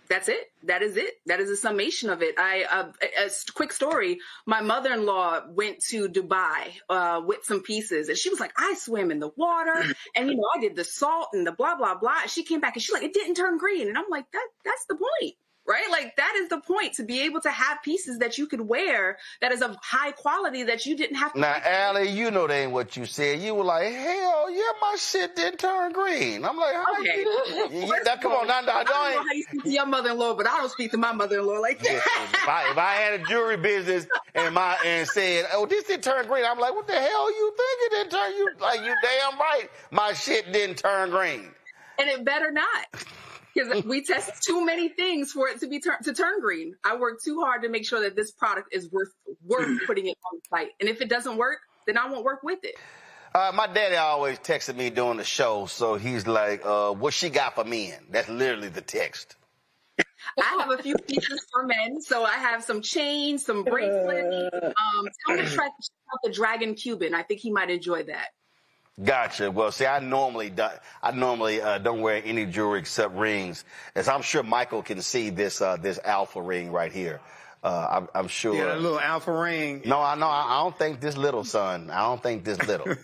That's it. That is it. That is a summation of it. A quick story. My mother-in-law went to Dubai with some pieces, and she was like, I swim in the water, and I did the salt and the blah blah blah. And she came back and she's like, it didn't turn green, and I'm like, that's the point. Right? Like, that is the point, to be able to have pieces that you could wear that is of high quality that you didn't have to. Now, Allie, that ain't what you said. You were like, hell yeah, my shit didn't turn green. I'm like, how okay. Come on, now, I don't know how you speak to your mother-in-law, but I don't speak to my mother-in-law like that. If I had a jewelry business and said, oh, this didn't turn green, I'm like, what the hell you think it didn't turn? You damn right, my shit didn't turn green. And it better not. Because we test too many things for it to turn green. I work too hard to make sure that this product is worth putting it on the site. And if it doesn't work, then I won't work with it. My daddy always texted me during the show, so he's like, what she got for men? That's literally the text. I have a few pieces for men. So I have some chains, some bracelets. Tell him to check out the Dragon Cuban. I think he might enjoy that. Gotcha. Well, see, I normally don't wear any jewelry except rings, as I'm sure Michael can see this alpha ring right here. I'm sure. Yeah, a little alpha ring. No, I don't think this little, son. I don't think this little.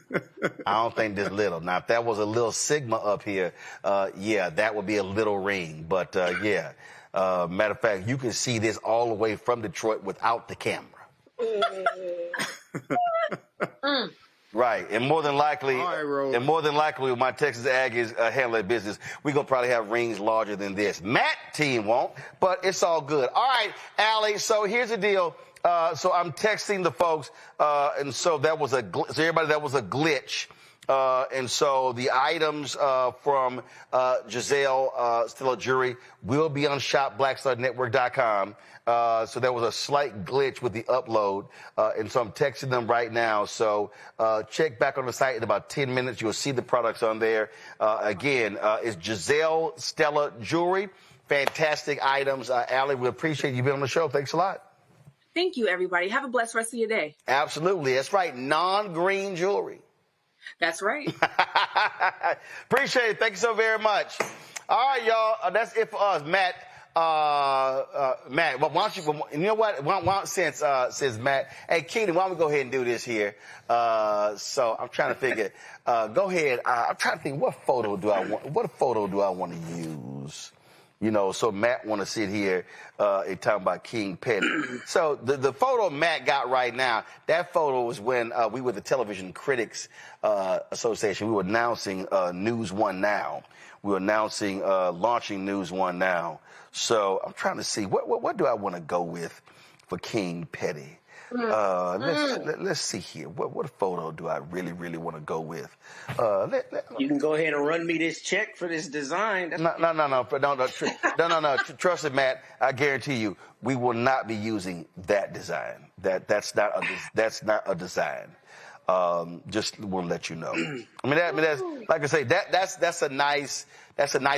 Now, if that was a little sigma up here, that would be a little ring. But matter of fact, you can see this all the way from Detroit without the camera. Right, and more than likely, with my Texas Aggies handle their business, we're gonna probably have rings larger than this. Matt team won't, but it's all good. All right, Allie. So here's the deal. So I'm texting the folks, and so that was a glitch. And so the items from Giselle Stella Jewelry will be on shopblackstarnetwork.com. So there was a slight glitch with the upload, and so I'm texting them right now. So check back on the site in about 10 minutes. You'll see the products on there. Again, it's Giselle Stella Jewelry. Fantastic items. Allie, we appreciate you being on the show. Thanks a lot. Thank you, everybody. Have a blessed rest of your day. Absolutely. That's right. Non-green jewelry. That's right. Appreciate it. Thank you so very much. All right, y'all. That's it for us. Matt, well, why don't you know what? Since Matt, hey, Keenan, why don't we go ahead and do this here? So I'm trying to figure, go ahead. I'm trying to think, what photo do I want to use? You know, so Matt want to sit here and talk about King Petty. So the photo Matt got right now, that photo was when we were the Television Critics Association. We were announcing News One Now. We were announcing launching News One Now. So I'm trying to see, what do I want to go with for King Petty? Let's see here. What photo do I really want to go with? You can go ahead and run me this check for this design. No. Trust it, Matt. I guarantee you, we will not be using that design. That's not a design. Just want to let you know. I mean, that's like I say, that's a nice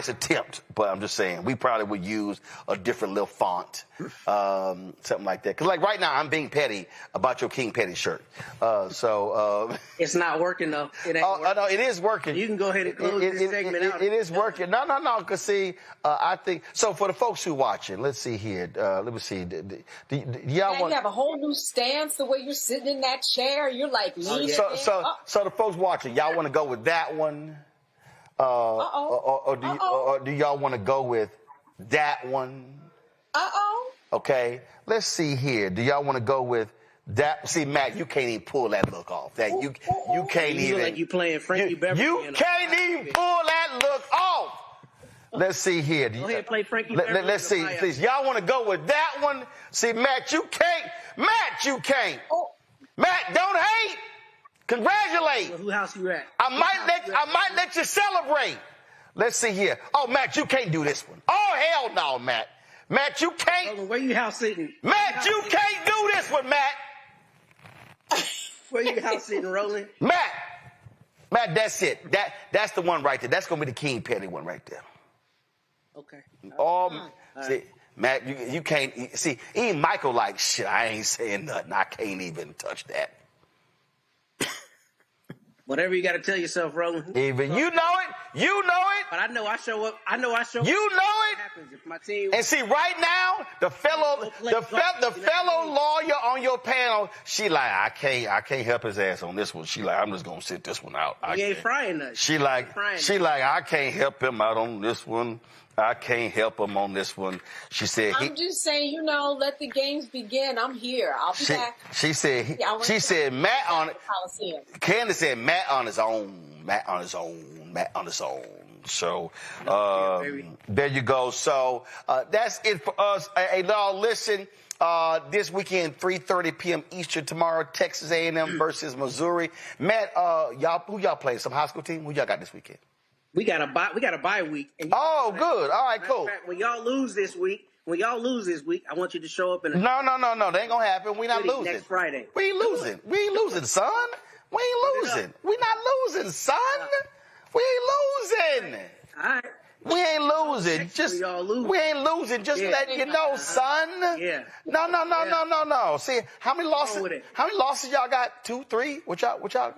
attempt. But I'm just saying, we probably would use a different little font, something like that. Because like right now, I'm being petty about your King Petty shirt. It's not working though. It ain't working. No, it is working. You can go ahead and close this segment out. It is working. No. Because see, I think so. For the folks who watching, let's see here. Let me see. Do y'all want? You have a whole new stance. The way you're sitting in that chair, you're like leaning. So the folks watching, y'all want to go with that one? Or do y'all want to go with that one? Okay, let's see here. Do y'all want to go with that? See, Matt, you can't even pull that look off. That you can't even. Look like you playing Frankie Beverly. You can't even pull that look off. Let's see here. Go ahead and play Frankie Beverly. Let's see, please. Y'all want to go with that one? See, Matt, you can't. Matt, you can't. Matt, don't hate. Congratulate. Well, who house you at? I might let you celebrate. Let's see here. Oh, Matt, you can't do this one. Oh, hell no, Matt. Matt, you can't. Where you house sitting? Matt, you can't do this one, Matt. Where you house sitting, Roland? Matt, that's it. That's the one right there. That's gonna be the King Petty one right there. Okay. See, Matt, you can't see. Even Michael like shit. I ain't saying nothing. I can't even touch that. Whatever you got to tell yourself, Roland. Even you know it. But I know I show up. You know it. What happens if my team. And see, right now, the fellow lawyer on your panel, she like, I can't help his ass on this one. She like, I'm just gonna sit this one out. He ain't frying nothing. She like, I can't help him out on this one. I can't help him on this one. She said, I'm just saying, let the games begin. I'm here. I'll be back. She said, Matt on it. Candace said, Matt on his own. So, there you go. So, that's it for us. Hey, y'all, listen, this weekend, 3:30 p.m. Eastern tomorrow, Texas A&M versus Missouri. Matt, who y'all playing? Some high school team? Who y'all got this weekend? We got a bye week. Good. All right, cool. Fact, when y'all lose this week, I want you to show up in No. That ain't gonna happen. We not losing. Next Friday. We ain't losing. We ain't losing, son. We ain't losing. We not losing, son. We ain't losing. All right. We ain't losing. We ain't losing. Just letting you know, son. Yeah. No. See, how many losses y'all got? 2, 3? What y'all?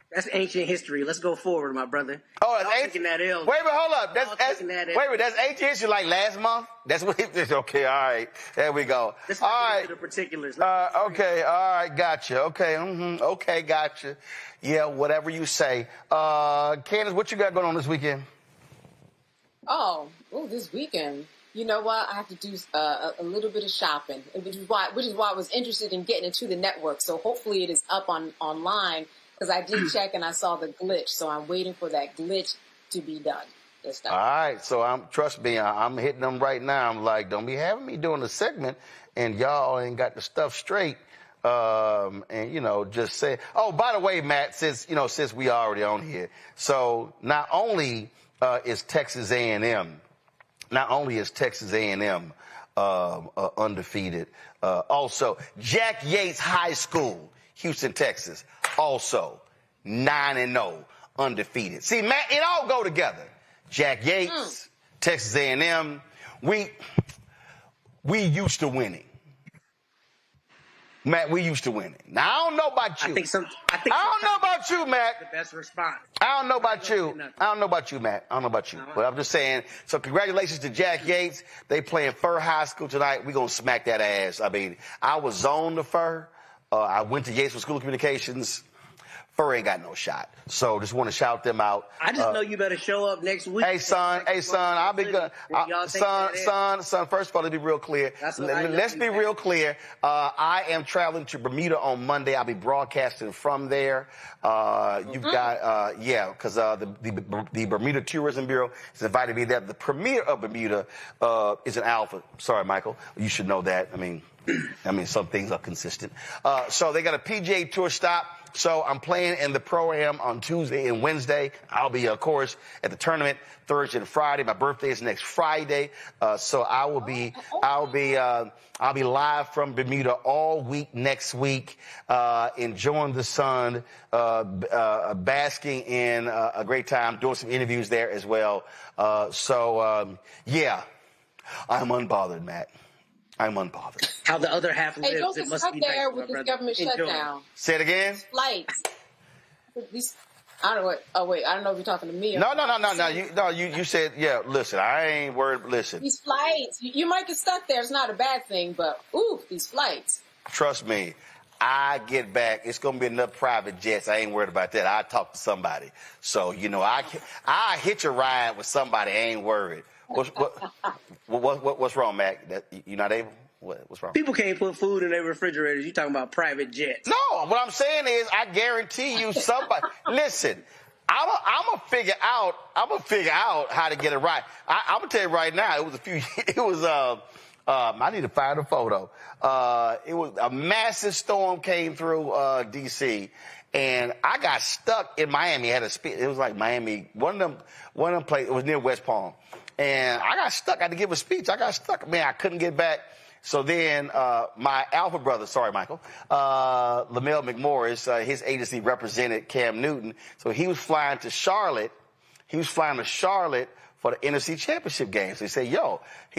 That's ancient history. Let's go forward, my brother. Oh, that's ancient. That L. Wait, hold up. That's ancient history like last month? That's what it is. Okay, all right. There we go. Let's all right. Into the particulars. Okay, all right. Gotcha. Okay. Okay, gotcha. Yeah, whatever you say. Candace, what you got going on this weekend? This weekend. You know what? I have to do a little bit of shopping, which is why I was interested in getting into the network. So hopefully it is up online. Because I did check and I saw the glitch, so I'm waiting for that glitch to be done. All right, so trust me, I'm hitting them right now. I'm like, don't be having me doing a segment and y'all ain't got the stuff straight. And, you know, just say, oh, by the way, Matt, since we already on here. So not only is Texas A&M undefeated, also Jack Yates High School, Houston, Texas, also 9-0, undefeated. See, Matt, it all go together. Jack Yates, Texas A&M, we used to winning. Matt, we used to winning. Now, I don't know about you. I don't know about you, Matt. The best response. I don't know about you. I don't know about you, Matt. I don't know about you. But I'm just saying, so congratulations to Jack Yates. They playing Fur High School tonight. We're going to smack that ass. I mean, I was zoned to Fur. I went to Yates for School of Communications. Fur ain't got no shot. So just want to shout them out. I just know you better show up next week. Hey, son, I'll be good. Son, first of all, let's be real clear. Let's be real clear. I am traveling to Bermuda on Monday. I'll be broadcasting from there. You've got, because the Bermuda Tourism Bureau has invited me there. The premier of Bermuda is an alpha. Sorry, Michael. You should know that. I mean, some things are consistent. So they got a PGA Tour stop. So I'm playing in the pro-am on Tuesday and Wednesday. I'll be, of course, at the tournament Thursday and Friday. My birthday is next Friday. So I'll be live from Bermuda all week next week, enjoying the sun, basking in a great time, doing some interviews there as well. I'm unbothered, Matt. I'm unbothered. How the other half lives, hey, don't it get must stuck be there nice, with this brother. government shutdown. Say it again. Flights. I don't know what. Oh wait, I don't know if you're talking to me. Or No. You said, yeah. Listen, I ain't worried. Listen. These flights, you might get stuck there. It's not a bad thing, but these flights. Trust me, I get back. It's gonna be enough private jets. I ain't worried about that. I talk to somebody. So I hitch a ride with somebody. I ain't worried. What's wrong, Mac? You not able? What's wrong? People can't put food in their refrigerators. You talking about private jets? No, what I'm saying is, I guarantee you, somebody. Listen, I'm gonna figure out how to get it right. I'm gonna tell you right now. I need to find a photo. It was a massive storm came through D.C. and I got stuck in Miami. It was like Miami. One of them places. It was near West Palm. And I got stuck. I had to give a speech. I got stuck. Man, I couldn't get back. So then my alpha brother, sorry, Michael, Lamel McMorris, his agency represented Cam Newton. So he was flying to Charlotte. For the NFC Championship game. So he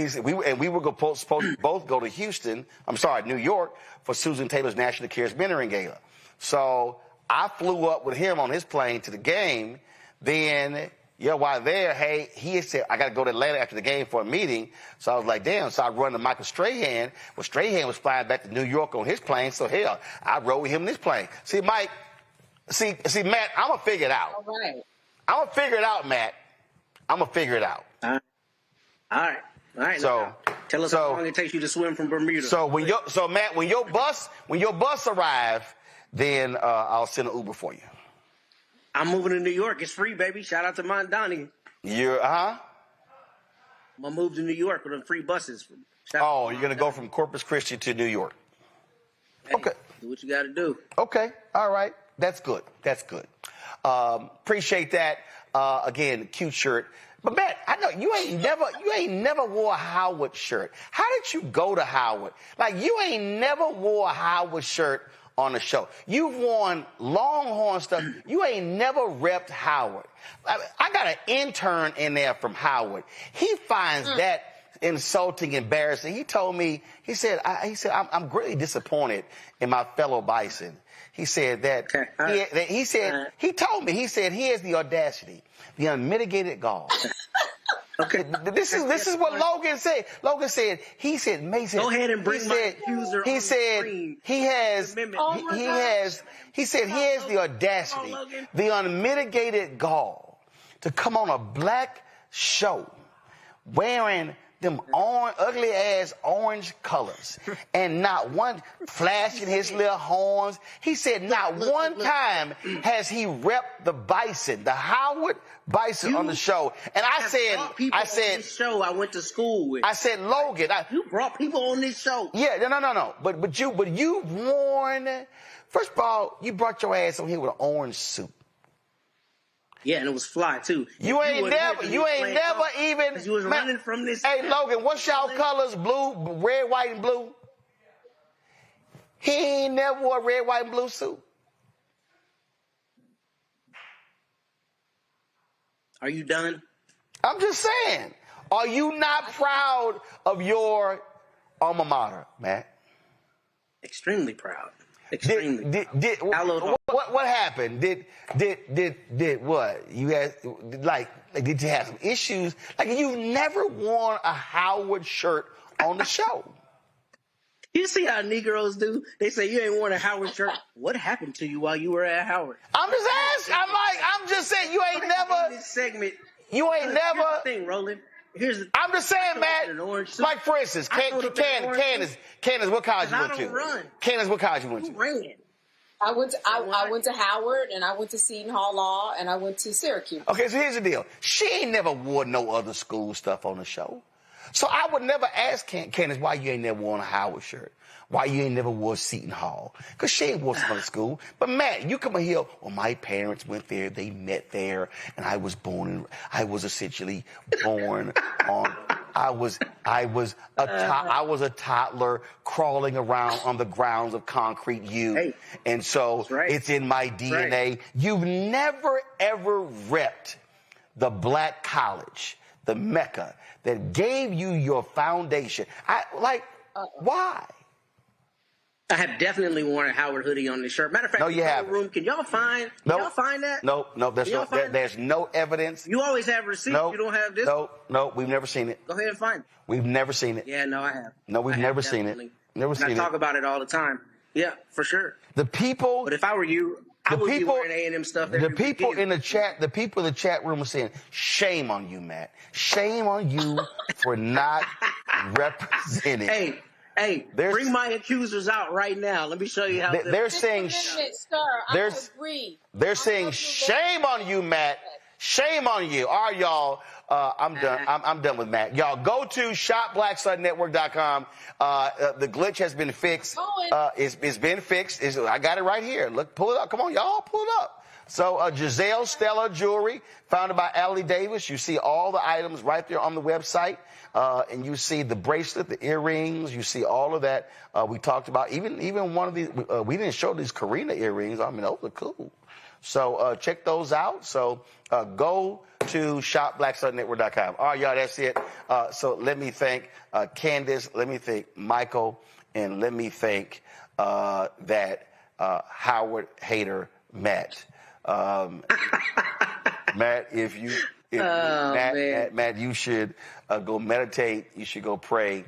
said, we were supposed to both go to New York, for Susan Taylor's National Cares Mentoring Gala. So I flew up with him on his plane to the game. Then, while there, he had said, I got to go to Atlanta after the game for a meeting. So I was like, damn. So I run to Michael Strahan. Well, Strahan was flying back to New York on his plane. So hell, I rode with him in his plane. See, Mike, Matt, I'm going to figure it out. All right. I'm going to figure it out, Matt. I'm going to figure it out. All right. So tell us how long it takes you to swim from Bermuda. So Matt, when your bus arrives, then I'll send an Uber for you. I'm moving to New York. It's free, baby. Shout out to Mondani. I'm gonna move to New York with them free buses. You're gonna go from Corpus Christi to New York. Hey, okay. Do what you gotta do. Okay. All right. That's good. Appreciate that. Again, cute shirt. But Matt, I know you ain't never wore a Howard shirt. How did you go to Howard? Like, you ain't never wore a Howard shirt on the show. You've worn Longhorn stuff. You ain't never repped Howard. I got an intern in there from Howard. He finds that insulting, embarrassing. He told me, he said, I'm greatly disappointed in my fellow Bison. He said that, he told me, he said he has the audacity, the unmitigated gall. Okay. This is what Logan said. Logan said, Mason. Go ahead and bring my accuser he said he has the audacity, the unmitigated gall to come on a black show wearing them ugly ass orange colors, and not one flashing his little horns. He said not one time has he repped the bison, the Howard Bison on the show. And I said, show I went to school with. I said, Logan, you brought people on this show. Yeah, no. But you worn. First of all, you brought your ass on here with an orange suit. Yeah, and it was fly too. You ain't never even. You was running from this. Hey, Logan, what's y'all colors? Blue, red, white, and blue. He ain't never wore a red, white, and blue suit. Are you done? I'm just saying. Are you not proud of your alma mater, Matt? Extremely proud. Extremely. What happened? Did what? You had did you have some issues? Like you've never worn a Howard shirt on the show. You see how Negroes do? They say you ain't worn a Howard shirt. What happened to you while you were at Howard? I'm just asking. I'm just saying you ain't never. This segment. You ain't never. Here's the thing, Roland. I'm just saying, Matt. Like for instance, Candace, what college you went to? Run. Candace, what college you went to? Ran. I went to Howard, and I went to Seton Hall Law, and I went to Syracuse. Okay, so here's the deal. She ain't never wore no other school stuff on the show. So I would never ask Candace why you ain't never worn a Howard shirt. Why you ain't never wore Seton Hall. Because she ain't wore some other school. But Matt, you come in here, well, my parents went there, they met there, and I was essentially born on, I was a toddler crawling around on the grounds of Concrete U. Hey, and so it's in my DNA. Right. You've never, ever repped the black college, the Mecca, that gave you your foundation. Why? I have definitely worn a Howard hoodie on this shirt. Matter of fact, no, you haven't. Room, can y'all find that? No, there's no evidence. You always have receipts. You don't have this? No, we've never seen it. Go ahead and find it. We've never seen it. Yeah, no, I have. No, we've never seen it. Never seen it. I talk about it all the time. Yeah, for sure. But if I were you, I would be wearing A&M stuff. The people in the chat room are saying, shame on you, Matt. Shame on you for not representing. Hey, bring my accusers out right now. Let me show you how they're saying. They're saying shame on you, Matt. Shame on you. All right, y'all. I'm done. I'm done with Matt. Y'all go to shopblackstardnetwork.com. The glitch has been fixed. It's been fixed. I got it right here. Look, pull it up. Come on, y'all, pull it up. So Giselle Stella Jewelry, founded by Allie Davis. You see all the items right there on the website. And you see the bracelet, the earrings. You see all of that. We talked about even one of these. We didn't show these Karina earrings. I mean, those are cool. So check those out. So go to shopblackstardnetwork.com. All right, y'all, that's it. So let me thank Candace. Let me thank Michael. And let me thank that Howard hater, Matt. Matt, Matt, you should go meditate. You should go pray,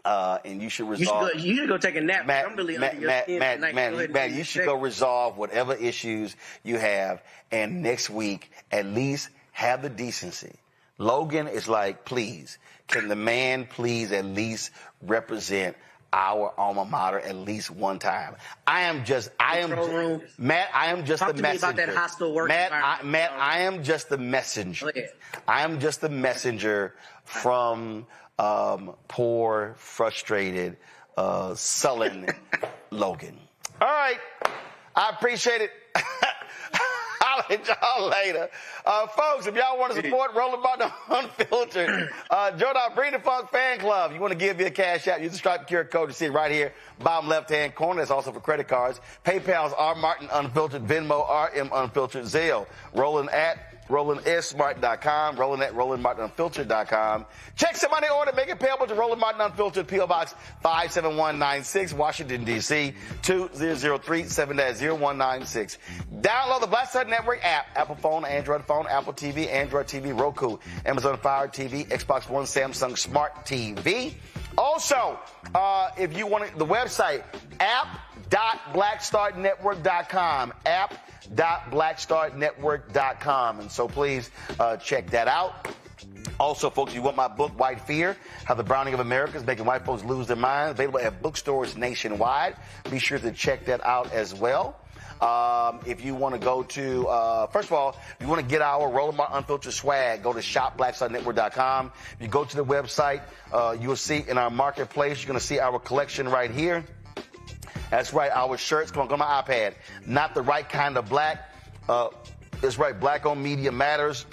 and you should resolve. You should go take a nap. Matt, I'm really under your skin tonight. Matt, you should go resolve whatever issues you have, and next week at least have the decency. Logan is like, please, can the man please at least represent our alma mater at least one time? Matt, I am just the messenger. Talk to me about that hostile work environment. Matt, I am just the messenger. I am just the messenger from poor, frustrated, sullen Logan. All right. I appreciate it. I'll let y'all later. Folks, if y'all want to support Roland Martin Unfiltered, join our Bring the Funk fan club. You want to give me a cash out, use the Stripe QR code you see it right here, bottom left-hand corner. That's also for credit cards. PayPal's R Martin Unfiltered, Venmo RM Unfiltered, Zelle, Roland at RolandSmart.com, Roland at RolandMartinUnfiltered.com. Check some money order, make it payable to Roland Martin Unfiltered, P.O. Box 57196, Washington, D.C. 2037-0196. Download the Black Star Network app, Apple phone, Android phone, Apple TV, Android TV, Roku, Amazon Fire TV, Xbox One, Samsung Smart TV. Also, if you want the website, app.blackstarnetwork.com, app.blackstarnetwork.com. And so please check that out. Also, folks, you want my book, White Fear, How the Browning of America is Making White Folks Lose Their Minds, available at bookstores nationwide. Be sure to check that out as well. If you want to go to, first of all, if you want to get our Roland Martin Unfiltered swag, go to shopblackstarnetwork.com. If you go to the website, you'll see in our marketplace, you're going to see our collection right here. That's right, our shirts. Come on, go to my iPad. Not the right kind of black. That's right, Black on Media Matters.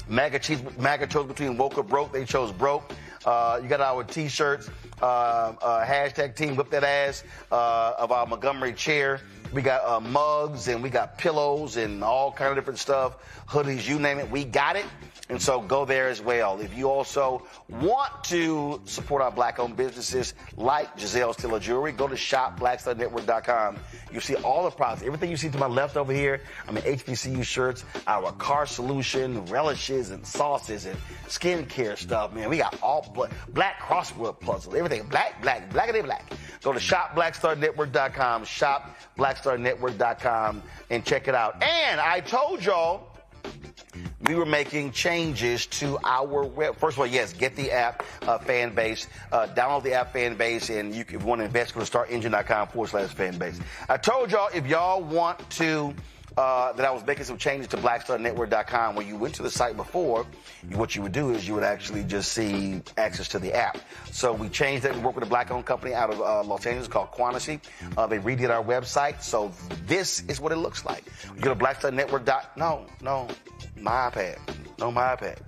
MAGA chose between woke or broke. They chose broke. You got our T-shirts. Hashtag Team Whip That Ass of our Montgomery chair. We got mugs and we got pillows and all kind of different stuff. Hoodies, you name it, we got it. And so go there as well. If you also want to support our black-owned businesses like Giselle Stiller Jewelry, go to shopblackstarnetwork.com. You'll see all the products. Everything you see to my left over here, HBCU shirts, our car solution, relishes and sauces and skincare stuff, man. We got all black crossword puzzles, everything black. Go to shopblackstarnetwork.com, shopblackstarnetwork.com, and check it out. And I told y'all, we were making changes to our web. First of all, yes, get the app, Fanbase. Download the app, Fanbase, and if you want to invest, go to startengine.com/Fanbase. I told y'all if y'all want to, that I was making some changes to blackstarnetwork.com. When you went to the site before, what you would do is you would actually just see access to the app. So we changed that. We work with a black-owned company out of Los Angeles called Quantity. They redid our website. So this is what it looks like. You go to blackstarnetwork. No, my iPad. No, my iPad.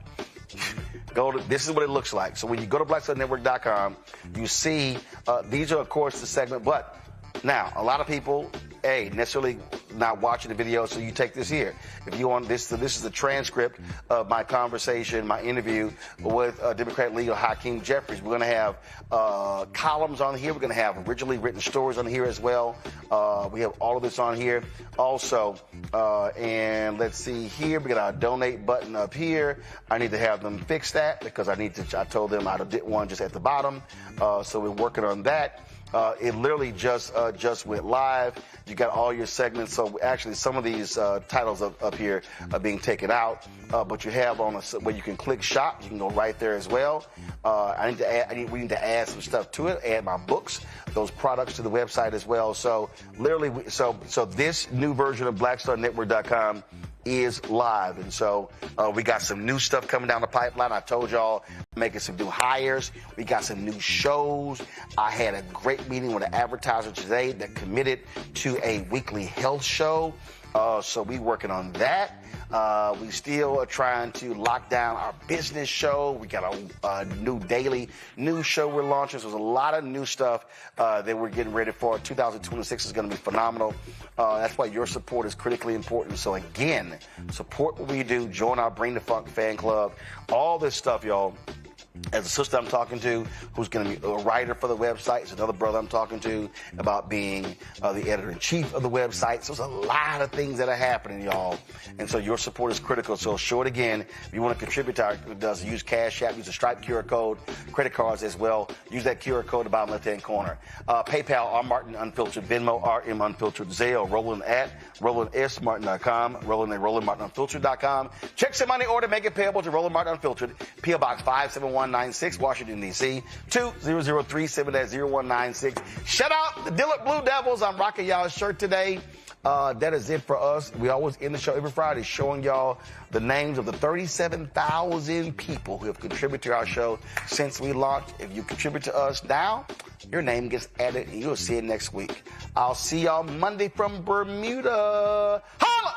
This is what it looks like. So when you go to blackstarnetwork.com, you see these are, of course, the segment. But now, a lot of people, necessarily not watching the video, so you take this here. If you want this is the transcript of my conversation, my interview with Democrat leader Hakeem Jeffries. We're going to have columns on here. We're going to have originally written stories on here as well. We have all of this on here. Also, and let's see here, we got our donate button up here. I need to have them fix that because I told them I did one just at the bottom. So we're working on that. It literally just went live. You got all your segments. So actually, some of these titles up here are being taken out, but you have on where you can click shop. You can go right there as well. We need to add some stuff to it. Add my books, those products to the website as well. So literally, so this new version of BlackStarNetwork.com is live. And so we got some new stuff coming down the pipeline. I told y'all making some new hires. We got some new shows. I had a great meeting with an advertiser today that committed to a weekly health show. So we working on that. We still are trying to lock down our business show. We got a new daily news show we're launching. So there's a lot of new stuff that we're getting ready for. 2026 is going to be phenomenal. That's why your support is critically important. So again, support what we do. Join our Bring the Funk fan club. All this stuff, y'all. As a sister I'm talking to, who's going to be a writer for the website. It's another brother I'm talking to about being the editor-in-chief of the website. So there's a lot of things that are happening, y'all. And so your support is critical. So short again, if you want to contribute to our, use Cash App, use the Stripe QR code, credit cards as well. Use that QR code at the bottom left-hand corner. PayPal, R. Martin Unfiltered, Venmo, RM Unfiltered, Zelle, Roland at RolandSMartin.com, Roland at RolandMartinUnfiltered.com. Check some money order, make it payable to Roland Martin Unfiltered, P.O. Box 57196, Washington, D.C. 20037-0196. Shout out the Dillard Blue Devils. I'm rocking y'all's shirt today. That is it for us. We always end the show every Friday showing y'all the names of the 37,000 people who have contributed to our show since we launched. If you contribute to us now, your name gets added and you'll see it next week. I'll see y'all Monday from Bermuda. Holla!